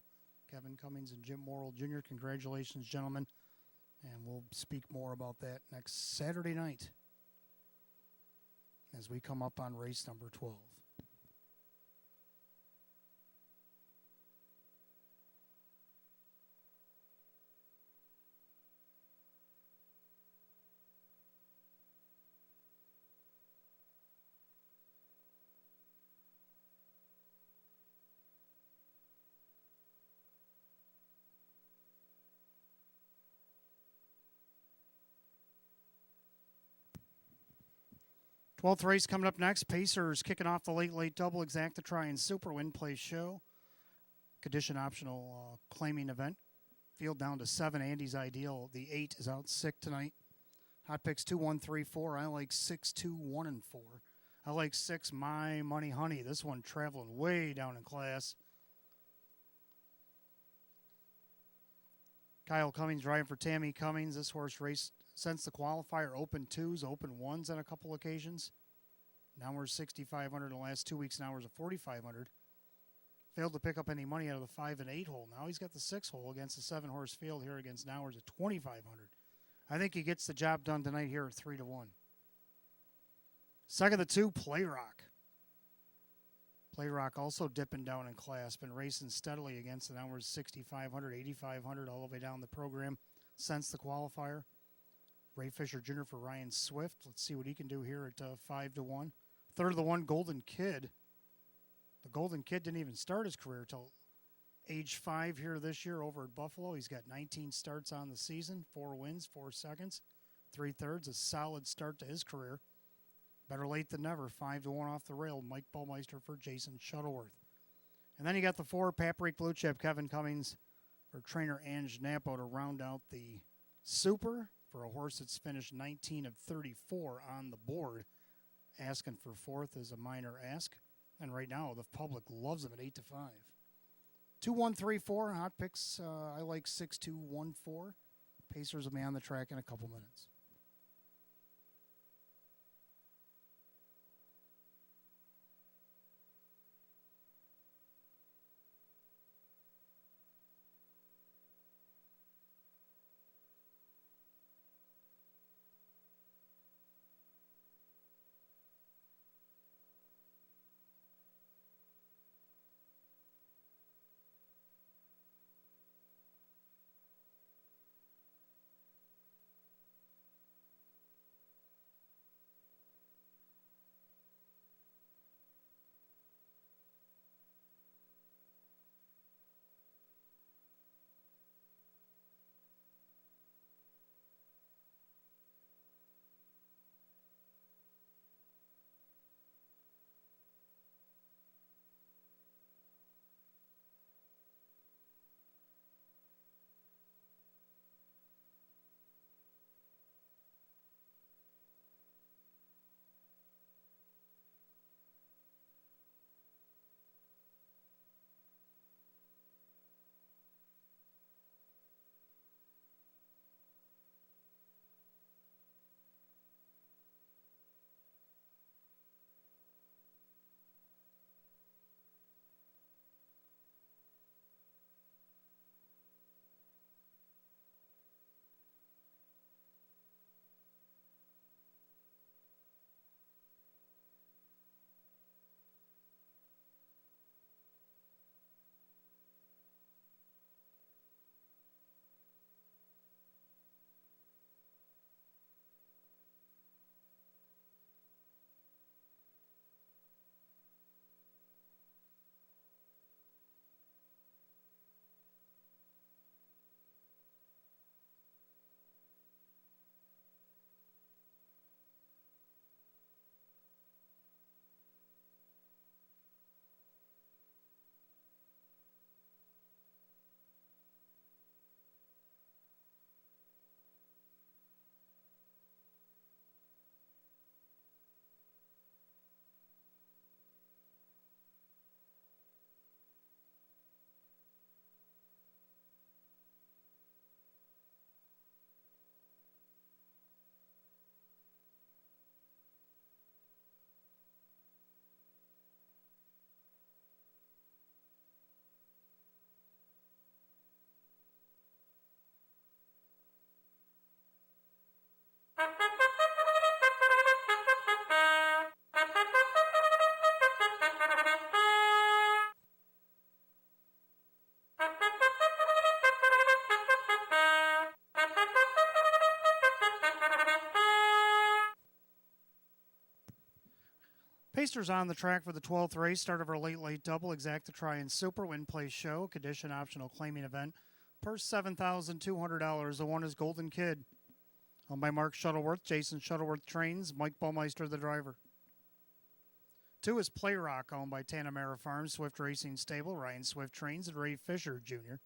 Kevin Cummings and Jim Morrill Jr., congratulations, gentlemen. And we'll speak more about that next Saturday night as we come up on race number 12. 12th race coming up next. Pacers kicking off the late double exacta try and super win play show. Condition optional claiming event. Field down to 7. Andy's ideal. The 8 is out sick tonight. Hot picks 2, 1, 3, 4. I like 6, 2, 1, and 4. I like 6, My Money Honey. This one traveling way down in class. Kyle Cummings driving for Tammy Cummings. This horse raced since the qualifier, open 2s, open 1s on a couple occasions. Now we're 6,500 in the last 2 weeks. Now we're at 4,500. Failed to pick up any money out of the 5 and 8 hole. Now he's got the 6 hole against the 7-horse field here against Nowers at 2,500. I think he gets the job done tonight here at 3 to 1. Second of the 2, Play Rock. Play Rock also dipping down in class. Been racing steadily against the Nowers 6,500, 8,500 all the way down the program since the qualifier. Ray Fisher Jr. for Ryan Swift. Let's see what he can do here at 5 to 1. Third of the 1, Golden Kid. The Golden Kid didn't even start his career till age 5 here this year over at Buffalo. He's got 19 starts on the season, 4 wins, 4 seconds, 3/3. A solid start to his career. Better late than never. 5 to 1 off the rail. Mike Ballmeister for Jason Shuttleworth. And then you got the 4, Paprick Blue Chip, Kevin Cummings for trainer Ange Napo to round out the super for a horse that's finished 19 of 34 on the board. Asking for 4th is a minor ask. And right now, the public loves him at 8 to 5. 2, 1, 3, 4. Hot picks. I like 6, 2, 1, 4. Pacers will be on the track in a couple minutes. Pacers on the track for the 12th race, start of our late double, exacta try and super, win, place, show, condition optional claiming event. Purse $7,200. The one is Golden Kid. Owned by Mark Shuttleworth. Jason Shuttleworth trains. Mike Baumeister, the driver. 2 is Play Rock, owned by Tanamera Farms, Swift Racing Stable. Ryan Swift trains and Ray Fisher Jr.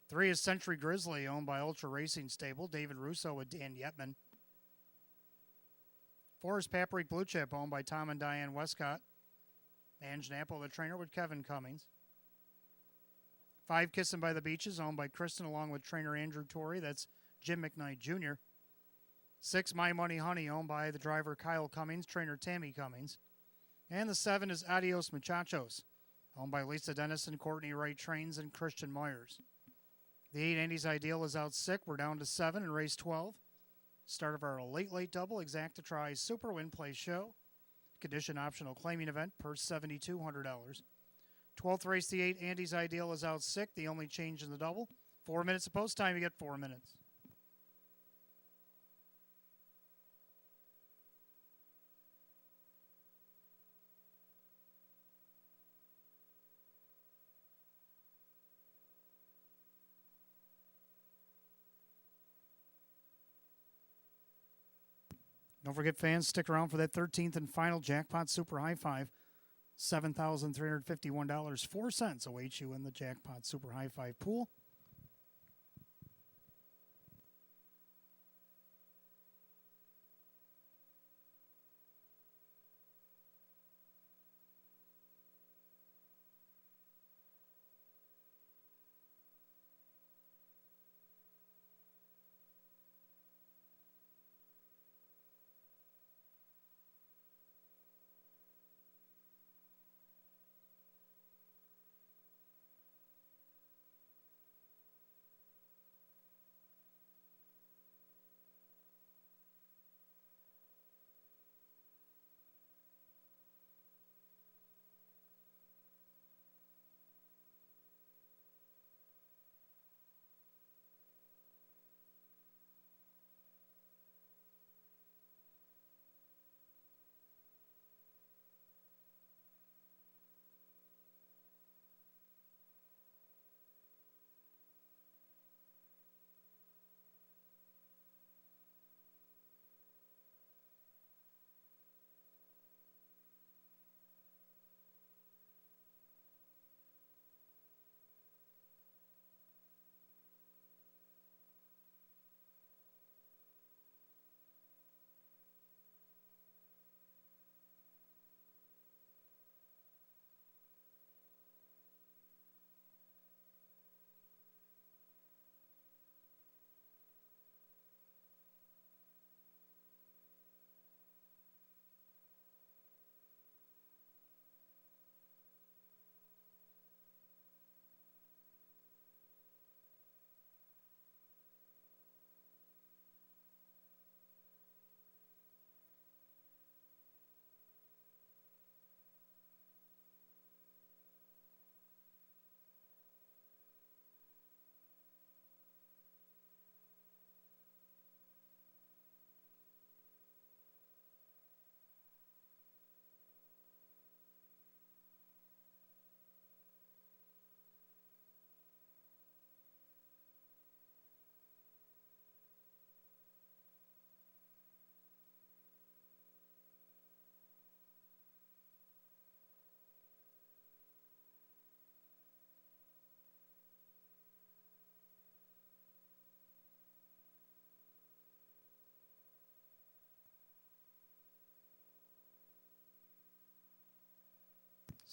3 is Century Grizzly, owned by Ultra Racing Stable. David Russo with Dan Yetman. 4 is Paprika Blue Chip, owned by Tom and Diane Westcott. Ange Napple, the trainer, with Kevin Cummings. 5, Kissin' by the Beaches, owned by Kristen, along with trainer Andrew Torrey. That's Jim McKnight Jr. 6, My Money Honey, owned by the driver Kyle Cummings, trainer Tammy Cummings. And the 7 is Adios Muchachos, owned by Lisa Dennison, Courtney Wright Trains, and Christian Myers. The 8, Andy's Ideal, is out sick. We're down to 7 in race 12. Start of our late double, exacta try, super, win, place, show. Condition optional claiming event, purse $7,200. 12th race, the 8, Andy's Ideal, is out sick. The only change in the double. 4 minutes of post time, you get 4 minutes. Don't forget, fans, stick around for that 13th and final Jackpot Super High Five. $7,351.04 awaits you in the Jackpot Super High Five pool.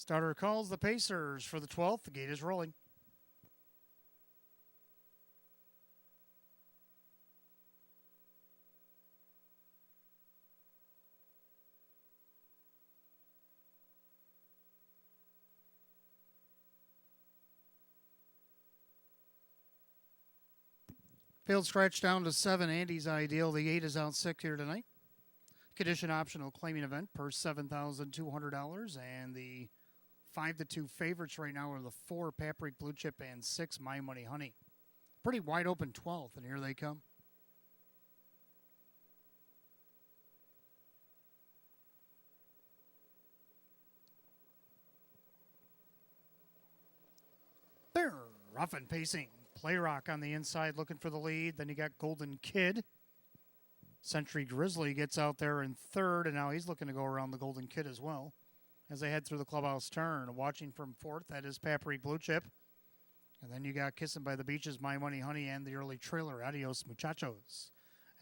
Starter calls the Pacers for the 12th. The gate is rolling. Field scratch down to 7. Andy's ideal. The 8 is out 6 here tonight. Condition optional claiming event per $7,200. And the 5-2 favorites right now are the 4 Paprika Blue Chip and 6 My Money Honey. Pretty wide open 12th, and here they come. They're rough and pacing. Play Rock on the inside looking for the lead. Then you got Golden Kid. Century Grizzly gets out there in third, and now he's looking to go around the Golden Kid as well. As they head through the clubhouse turn, watching from fourth, that is Paprika Blue Chip. And then you got Kissing by the Beaches, My Money Honey, and the early trailer, Adios Muchachos.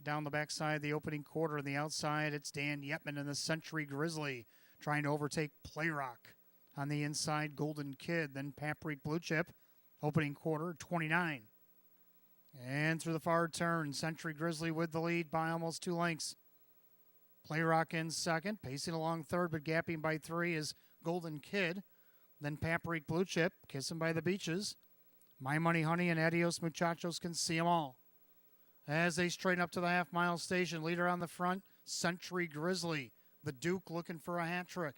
Down the backside, the opening quarter, on the outside, it's Dan Yetman and the Century Grizzly trying to overtake Play Rock. On the inside, Golden Kid, then Paprika Blue Chip. Opening quarter, 29. And through the far turn, Century Grizzly with the lead by almost 2 lengths. Play Rock in second, pacing along third, but gapping by 3 is Golden Kid. Then Paprika Blue Chip, Kissing by the Beaches. My Money Honey and Adios Muchachos can see them all. As they straighten up to the half-mile station, leader on the front, Century Grizzly. The Duke looking for a hat trick.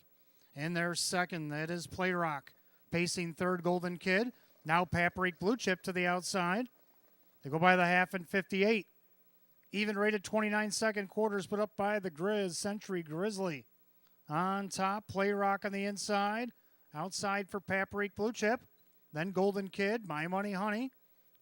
In their second, that is Play Rock. Pacing third, Golden Kid. Now Paprika Blue Chip to the outside. They go by the half in 58. Even rated 29-second quarters put up by the Grizz, Century Grizzly. On top, Play Rock on the inside. Outside for Paprika Blue Chip. Then Golden Kid, My Money Honey.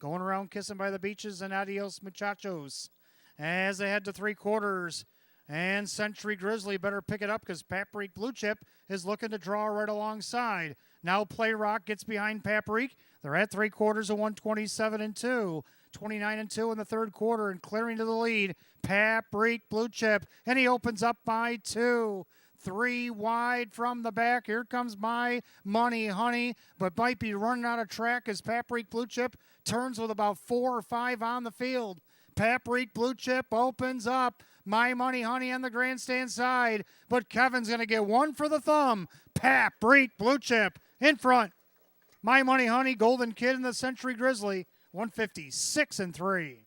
Going around Kissing by the Beaches and Adios Muchachos. As they head to 3 quarters. And Century Grizzly better pick it up because Paprika Blue Chip is looking to draw right alongside. Now Play Rock gets behind Paprika. They're at 3 quarters of 127-2. 29-2 in the third quarter and clearing to the lead. Paprika Blue Chip. And he opens up by 2. 3 wide from the back. Here comes My Money Honey, but might be running out of track as Paprika Blue Chip turns with about 4 or 5 on the field. Paprika Blue Chip opens up. My Money Honey on the grandstand side, but Kevin's going to get one for the thumb. Paprika Blue Chip in front. My Money Honey, Golden Kid, and the Century Grizzly, 156-3.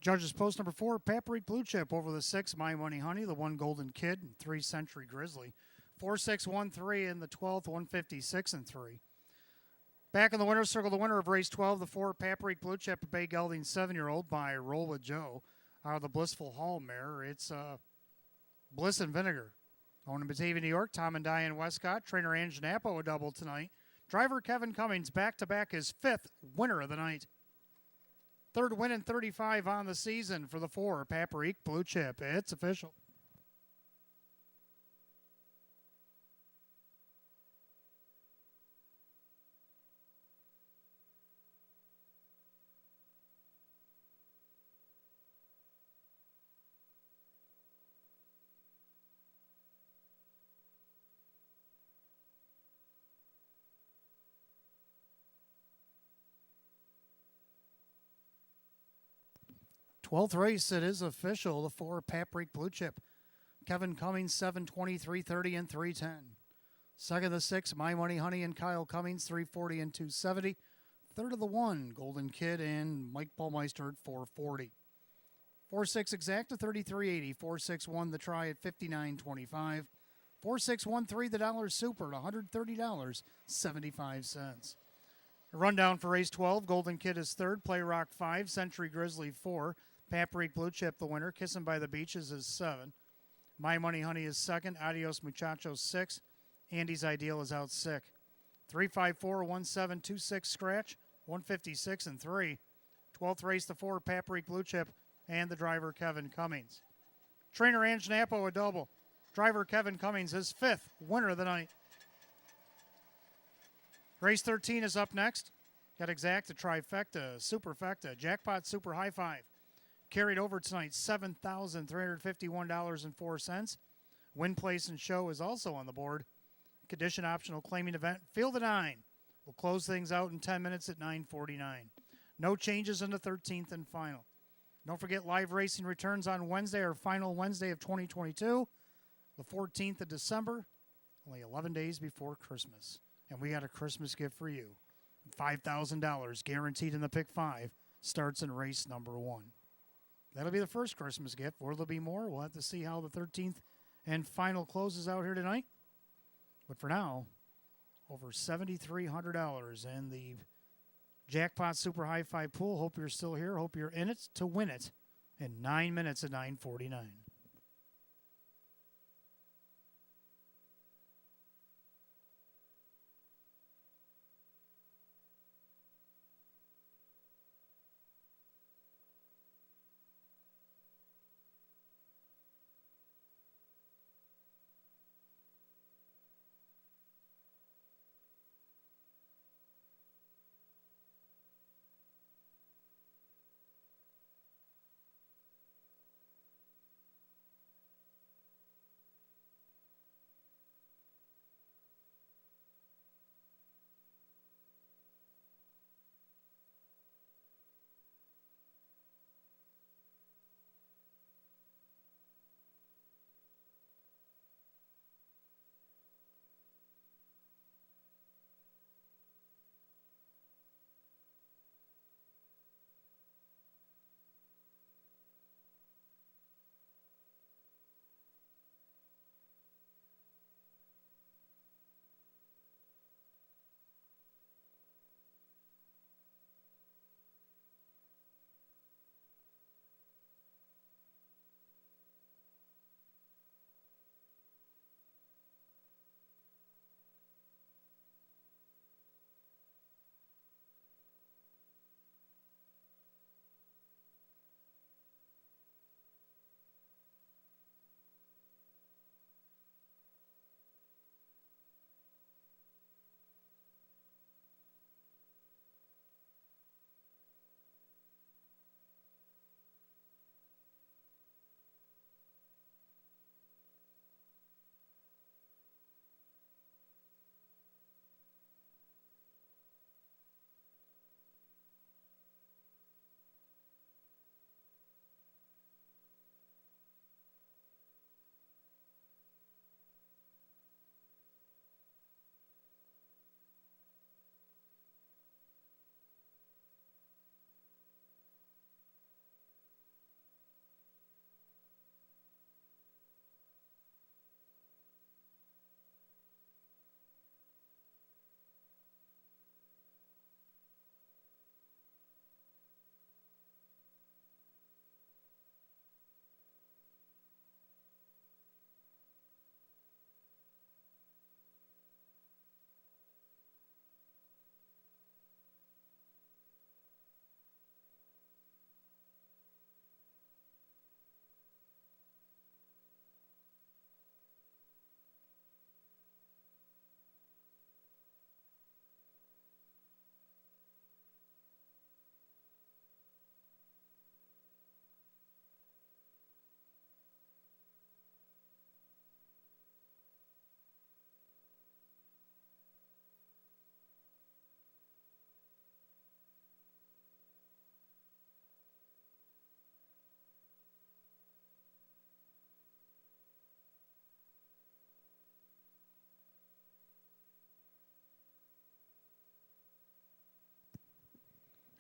Judges post number 4, Paprika Blue Chip over the 6, My Money Honey, the 1 Golden Kid, and 3 Century Grizzly. 4-6-1-3 in the 12th, 156-3. Back in the winner's circle, the winner of race 12, the 4 Paprika Blue Chip, a Bay Gelding 7-year-old by Roll with Joe. Out of the Blissful Hall mare, it's Bliss and Vinegar. Owned in Batavia, New York, Tom and Diane Westcott. Trainer Ange Napo a double tonight. Driver Kevin Cummings back-to-back his 5th winner of the night. 3rd win in 35 on the season for the 4 Paprika Blue Chip. It's official. Twelfth race, it is official. The 4 Paprika Blue Chip. Kevin Cummings, 7:23:30 and 3:10. Second of the 6, My Money Honey and Kyle Cummings, 340 and 270. Third of the 1, Golden Kid and Mike Baumeister at 440. 4-6 Exacta, 33.80. 4-6-1 the try at 59.25. 4-6-1-3 the dollar super at $130.75. A rundown for race 12. Golden Kid is third. Play Rock 5. Century Grizzly 4. Paprika Blue Chip the winner. Kissin' by the Beaches is 7. My Money Honey is second. Adios Muchachos 6. Andy's Ideal is out sick. 354-1726 scratch. 156 and 3. 12th race the 4. Paprika Blue Chip and the driver Kevin Cummings. Trainer Ange Napo a double. Driver Kevin Cummings his 5th winner of the night. Race 13 is up next. Got Exacta, Trifecta, Superfecta, Jackpot Super High Five. Carried over tonight, $7,351.04. Win, place, and show is also on the board. Condition optional claiming event, Field of 9. We'll close things out in 10 minutes at 9:49. No changes in the 13th and final. Don't forget live racing returns on Wednesday, our final Wednesday of 2022, the 14th of December, only 11 days before Christmas. And we got a Christmas gift for you. $5,000 guaranteed in the pick 5 starts in race number 1. That'll be the first Christmas gift. Or there'll be more. We'll have to see how the 13th and final closes out here tonight. But for now, over $7,300 in the Jackpot Super High Five pool. Hope you're still here. Hope you're in it to win it in 9 minutes at 9:49.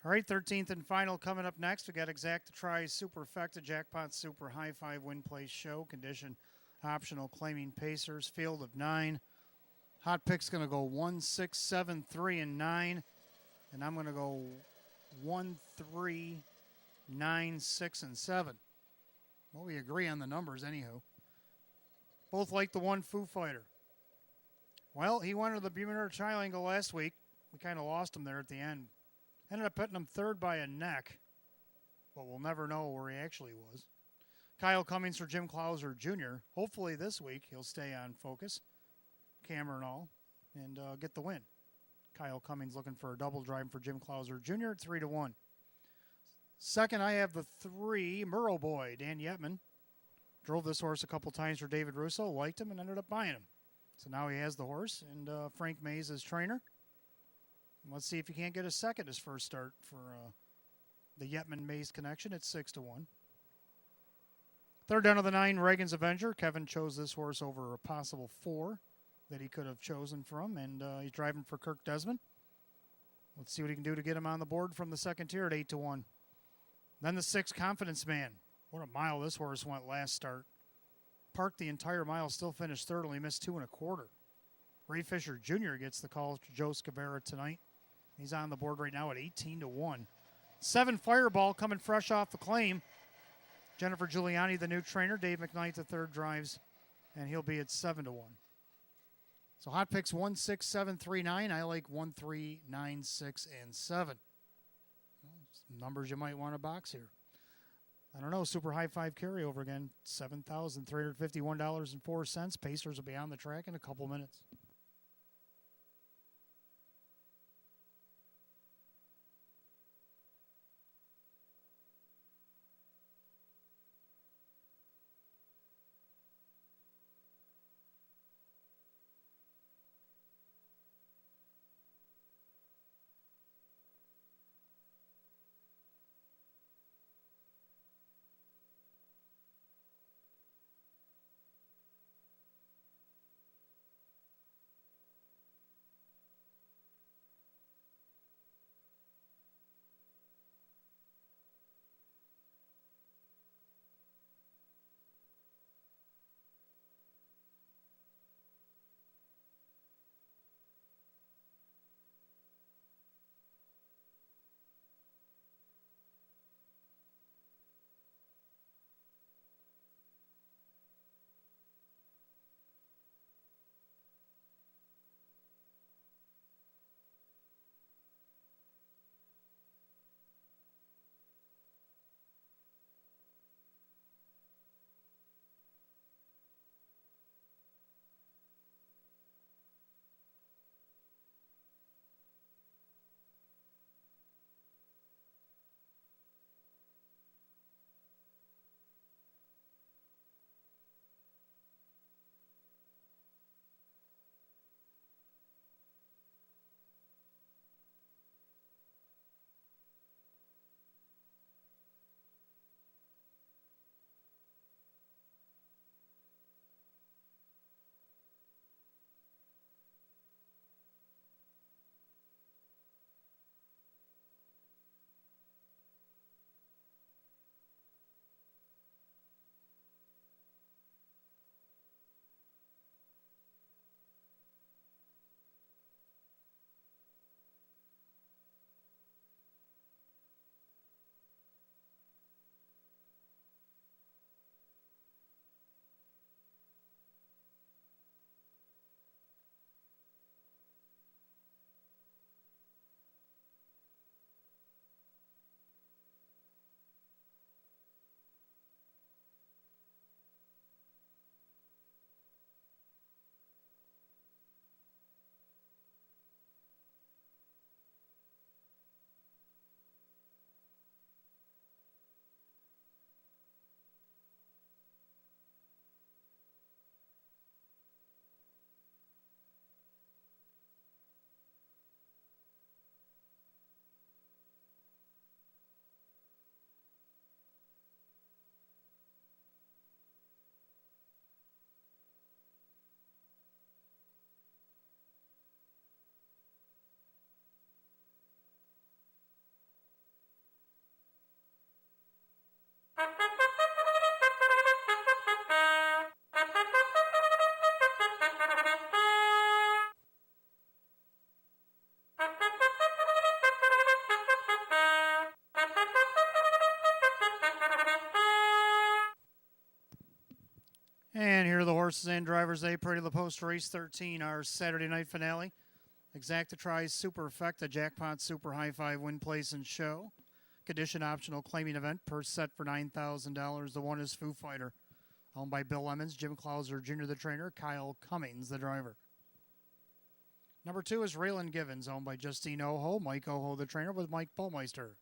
All right, 13th and final coming up next. We got Exacta Tries Superfecta Jackpot Super High Five Win Place Show. Condition optional claiming Pacers. Field of 9. Hot Pick's going to go 1, 6, 7, 3, and 9. And I'm going to go 1, 3, 9, 6, and 7. Well, we agree on the numbers anywho. Both like the one Foo Fighter. Well, he went to the Bermuda Triangle last week. We kind of lost him there at the end. Ended up putting him third by a neck. But we'll never know where he actually was. Kyle Cummings for Jim Clouser Jr. Hopefully this week he'll stay on focus. Camera and all. And get the win. Kyle Cummings looking for a double drive for Jim Clouser Jr. at 3-1. Second, I have the 3, Murrow Boy, Dan Yetman. Drove this horse a couple times for David Russo, liked him, and ended up buying him. So now he has the horse, and Frank Mays is trainer. And let's see if he can't get a second his first start for the Yetman-Mays connection at 6-1. Third down of the 9, Reagan's Avenger. Kevin chose this horse over a possible 4 that he could have chosen from, and he's driving for Kirk Desmond. Let's see what he can do to get him on the board from the second tier at 8-1. Then the 6, Confidence Man. What a mile this horse went last start. Parked the entire mile, still finished third, only missed 2 1/4. Ray Fisher Jr. gets the call to Joe Scavera tonight. He's on the board right now at 18-1. 7, Fireball coming fresh off the claim. Jennifer Giuliani, the new trainer. Dave McKnight, the third, drives, and he'll be at 7-1. So hot picks 1, 6, 7, 3, 9. I like 1, 3, 9, 6, and 7. Some numbers you might want to box here. I don't know. Super High Five carryover again. $7,351.04. Pacers will be on the track in a couple minutes. And here are the horses and drivers. They Parade of the Post Race 13, our Saturday night finale. Exacta Tries Super Effect, Jackpot Super High Five Win Place and Show. Condition optional claiming event, purse set for $9,000. The one is Foo Fighter, owned by Bill Lemons, Jim Clauser Jr. the trainer, Kyle Cummings the driver. Number 2 is Raylan Givens, owned by Justine Oho, Mike Oho the trainer with Mike Bullmeister.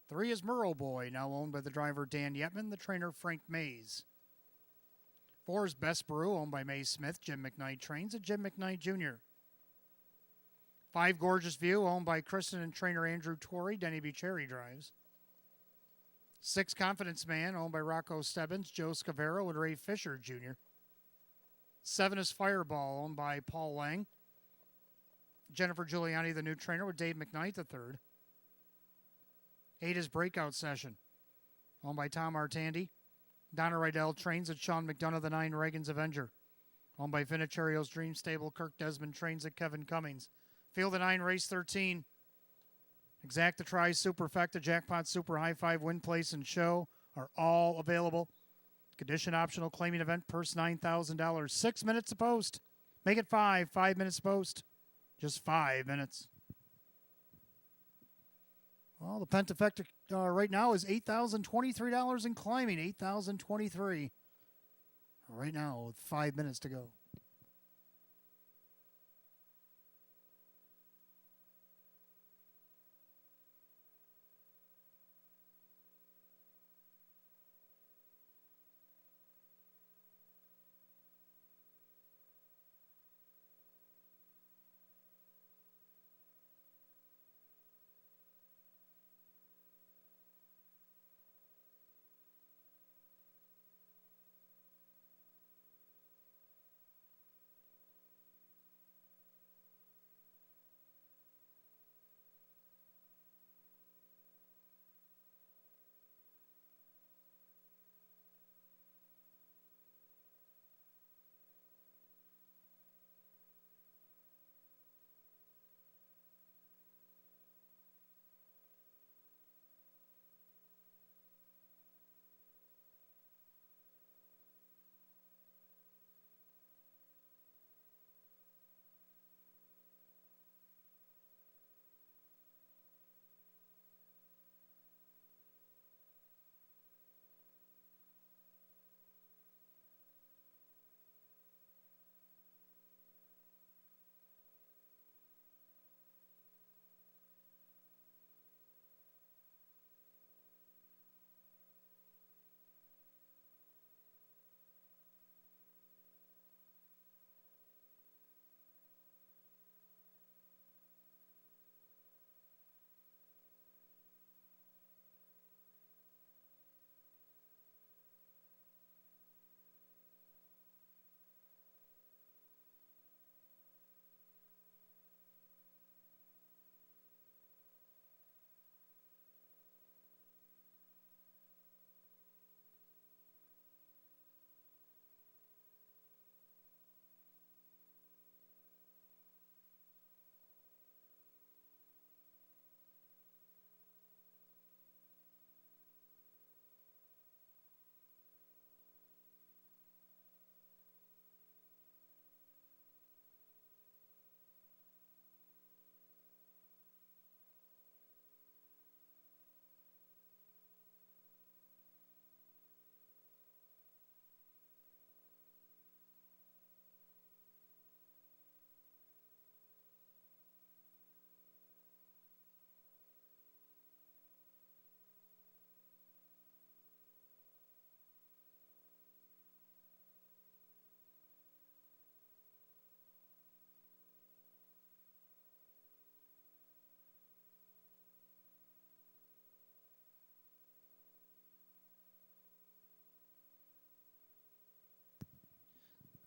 3 is Murrow Boy, now owned by the driver Dan Yetman, the trainer Frank Mays. 4 is Best Brew, owned by May Smith, Jim McKnight trains, and Jim McKnight Jr. 5 Gorgeous View, owned by Kristen and trainer Andrew Torrey, Denny Bucherri drives. 6 Confidence Man, owned by Rocco Stebbins, Joe Scavero, and Ray Fisher Jr. 7 is Fireball, owned by Paul Lang, Jennifer Giuliani, the new trainer, with Dave McKnight III. 8 is Breakout Session, owned by Tom Artandi, Donna Rydell trains at Sean McDonough, the 9 Reagan's Avenger, owned by Finicherio's Dream Stable, Kirk Desmond trains at Kevin Cummings. Field of 9, race 13. Exacta Tries, Superfecta, Jackpot, Super High Five, Win Place, and Show are all available. Condition optional claiming event, purse $9,000. 6 minutes to post. Make it 5. 5 minutes to post. Just 5 minutes. Well, the Pentafecta right now is $8,023 in climbing. $8,023 right now with 5 minutes to go.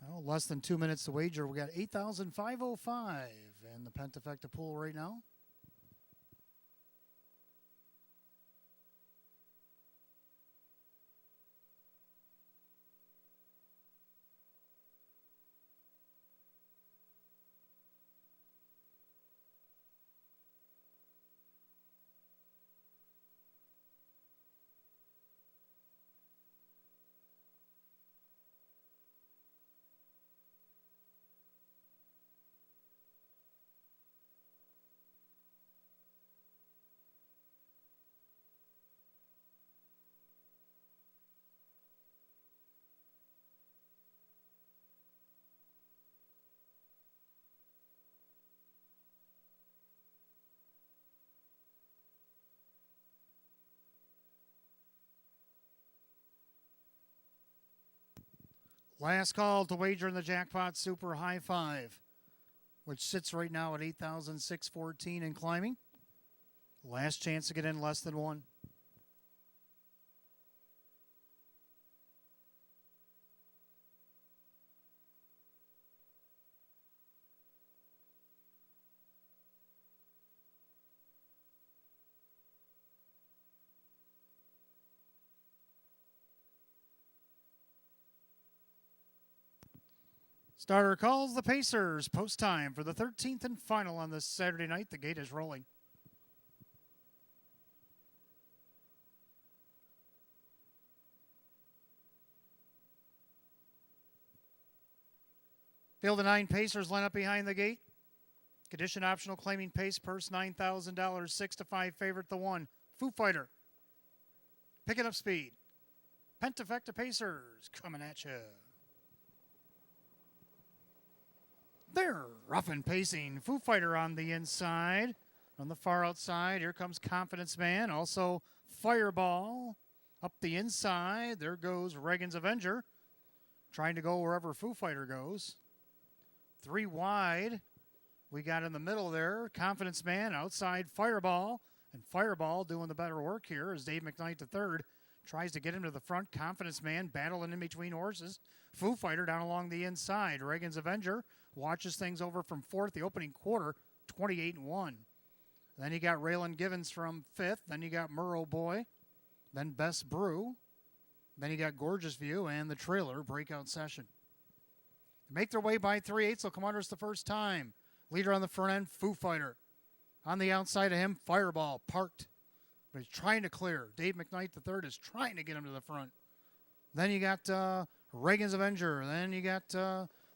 Well, less than 2 minutes to wager. We got 8,505 in the Pentafecta pool right now. Last call to wager in the Jackpot Super High Five, which sits right now at 8,614 and climbing. Last chance to get in less than one. Starter calls the Pacers. Post time for the 13th and final on this Saturday night. The gate is rolling. Field of 9 Pacers line up behind the gate. Condition optional, claiming pace, purse $9,000, 6-5 favorite, the 1. Foo Fighter. Picking up speed. Pentafecta Pacers coming at you. They're rough and pacing. Foo Fighter on the inside. On the far outside, here comes Confidence Man. Also, Fireball up the inside. There goes Reagan's Avenger, trying to go wherever Foo Fighter goes. 3 wide. We got in the middle there. Confidence Man outside Fireball. And Fireball doing the better work here as Dave McKnight III tries to get him to the front. Confidence Man battling in between horses. Foo Fighter down along the inside. Reagan's Avenger watches things over from 4th, the opening quarter, 28-1. Then you got Raylan Givens from 5th. Then you got Murrow Boy. Then Best Brew. Then you got Gorgeous View and the trailer breakout session. They make their way by 3/8. They'll come under us the first time. Leader on the front end, Foo Fighter. On the outside of him, Fireball parked. But he's trying to clear. Dave McKnight III is trying to get him to the front. Then you got Reagan's Avenger. Then you got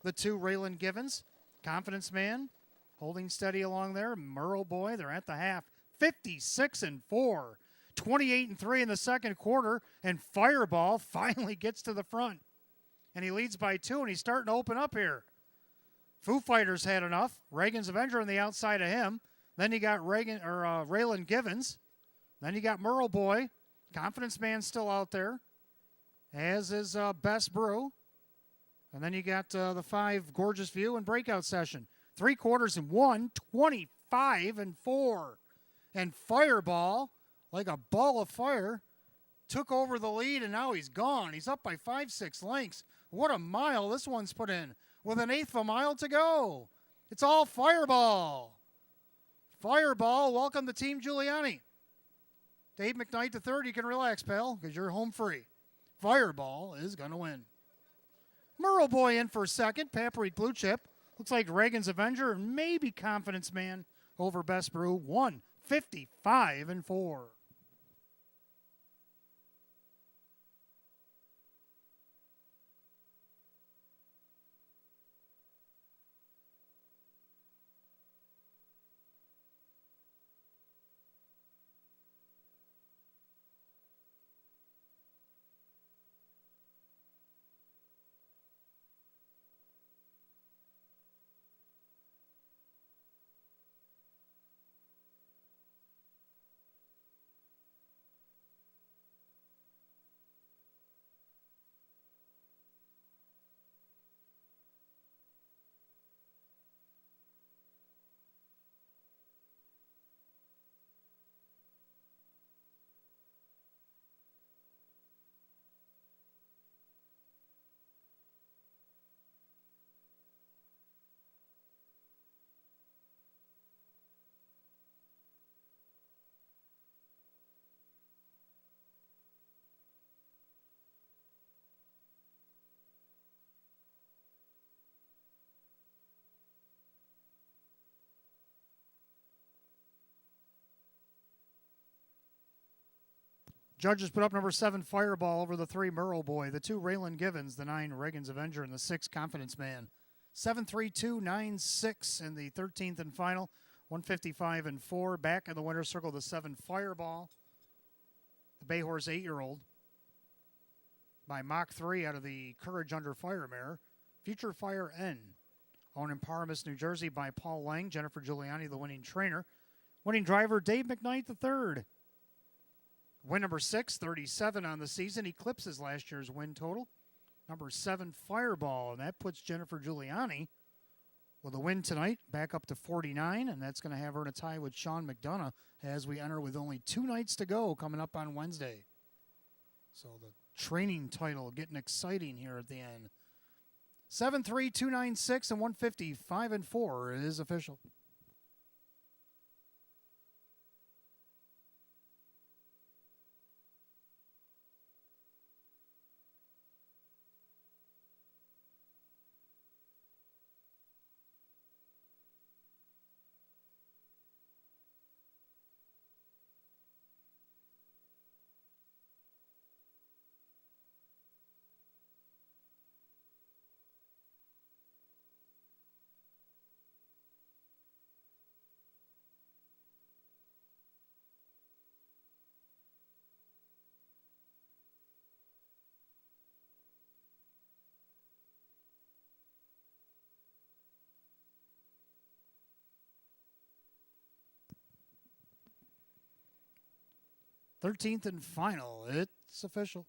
the 2 Raylan Givens. Confidence Man holding steady along there. Murrow Boy, they're at the half. 56-4. 28-3 in the second quarter. And Fireball finally gets to the front. And he leads by 2, and he's starting to open up here. Foo Fighters had enough. Reagan's Avenger on the outside of him. Then you got Raylan Givens. Then you got Murrow Boy. Confidence Man still out there, as is Best Brew. And then you got the 5 Gorgeous View and breakout session. 3 quarters and 1, 25-4. And Fireball, like a ball of fire, took over the lead, and now he's gone. He's up by 5-6 lengths. What a mile this one's put in with 1/8 of a mile to go. It's all Fireball. Fireball, welcome to Team Giuliani. Dave McKnight III, you can relax, pal, because you're home free. Fireball is going to win. Murrow Boy in for a second. Paprika Blue Chip. Looks like Reagan's Avenger and maybe Confidence Man over Best Brew. 155-4. Judges put up number 7 Fireball over the 3 Murrow Boy, the 2 Raylan Givens, the 9 Reagan's Avenger, and the 6 Confidence Man. 7-3-2-9-6 in the 13th and final. 155-4. Back in the winner's circle, the 7 Fireball. The Bay Horse 8-year-old by Mach 3 out of the Courage Under Fire mare. Future Fire N. Owned in Paramus, New Jersey by Paul Lang. Jennifer Giuliani, the winning trainer. Winning driver, Dave McKnight III. Win number 6, 37 on the season. Eclipses last year's win total. number 7 Fireball, and that puts Jennifer Giuliani with a win tonight, back up to 49, and that's going to have her in a tie with Sean McDonough as we enter with only 2 nights to go coming up on Wednesday. So the training title getting exciting here at the end. 7-3, 296, and 150, 5-4 is official. Thirteenth and final. It's official.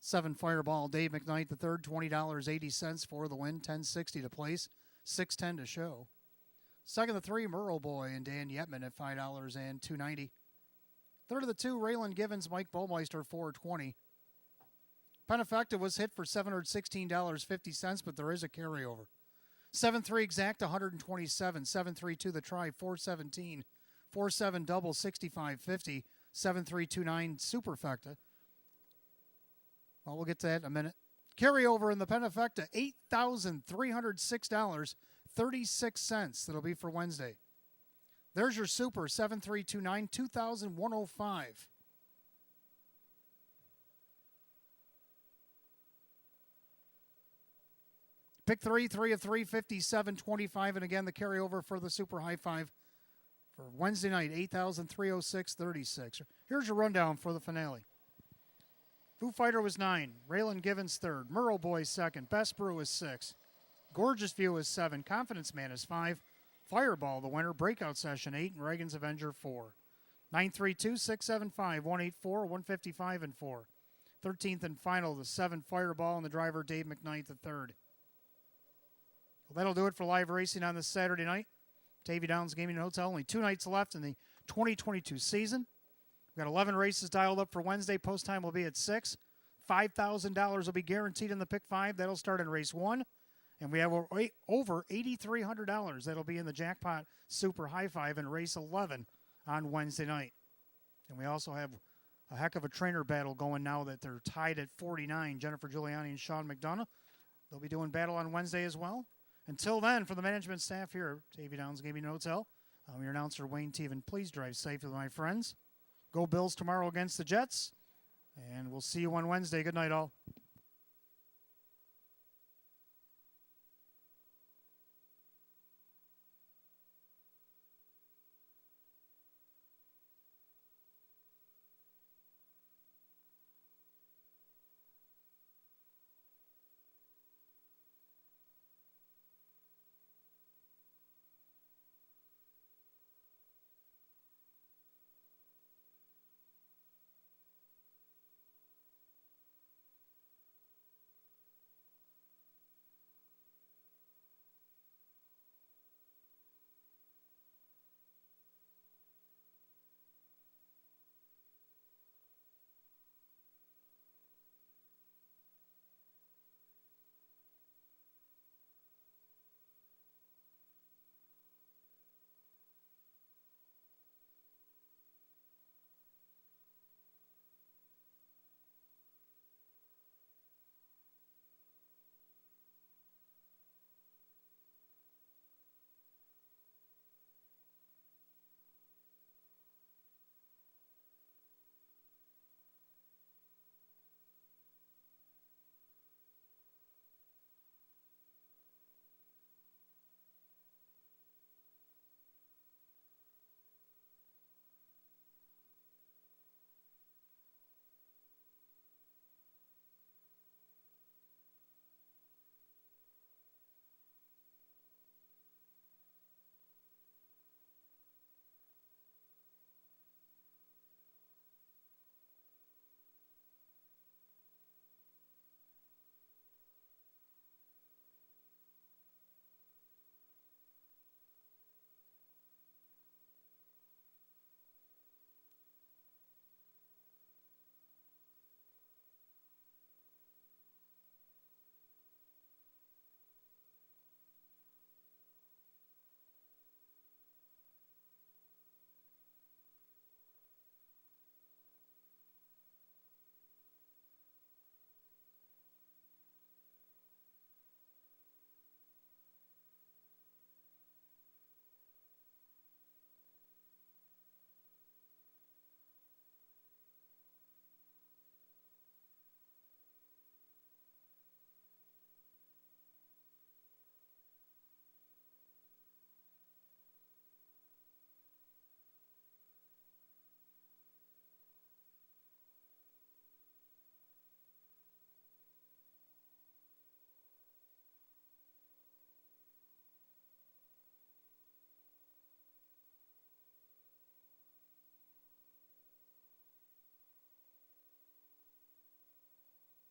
7 Fireball, Dave McKnight the third, $20.80 for the win, $10.60 to place, $6.10 to show. Second, the 3 Merle Boy and Dan Yetman at $5 and $2.90. Third of the 2 Raylan Givens, Mike Baumeister, $4.20. Penefecta was hit for $716.50, but there is a carryover. 7-3 exact, $127. 7-3-2 the try, $417. 4-7 double, $65.50. 7-3-2-9 superfecta. Well, we'll get to that in a minute. Carryover in the Penefecta, $8,306.36. That'll be for Wednesday. There's your super, 7-3-2-9, $2,105. Pick 3, 3 of 3, 57.25. And again, the carryover for the super high five for Wednesday night, 8,306.36. Here's your rundown for the finale. Foo Fighter was 9. Raylan Givens 3rd. Merle Boy 2nd. Best Brew is 6. Gorgeous View is 7. Confidence Man is 5. Fireball, the winner. Breakout Session 8. And Reagan's Avenger 4. 932, 675, 184, 155, and 4. 13th and final, the 7 Fireball and the driver Dave McKnight the 3rd. Well, that'll do it for live racing on this Saturday night. Batavia Downs Gaming and Hotel. Only 2 nights left in the 2022 season. We've got 11 races dialed up for Wednesday. Post time will be at 6. $5,000 will be guaranteed in the pick 5. That'll start in race 1. And we have over $8,300 that'll be in the jackpot super high 5 in race 11 on Wednesday night. And we also have a heck of a trainer battle going now that they're tied at 49. Jennifer Giuliani and Sean McDonough. They'll be doing battle on Wednesday as well. Until then, for the management staff here at Batavia Downs Gaming and Hotel, I'm your announcer, Wayne Teven. Please drive safely, my friends. Go Bills tomorrow against the Jets. And we'll see you on Wednesday. Good night, all.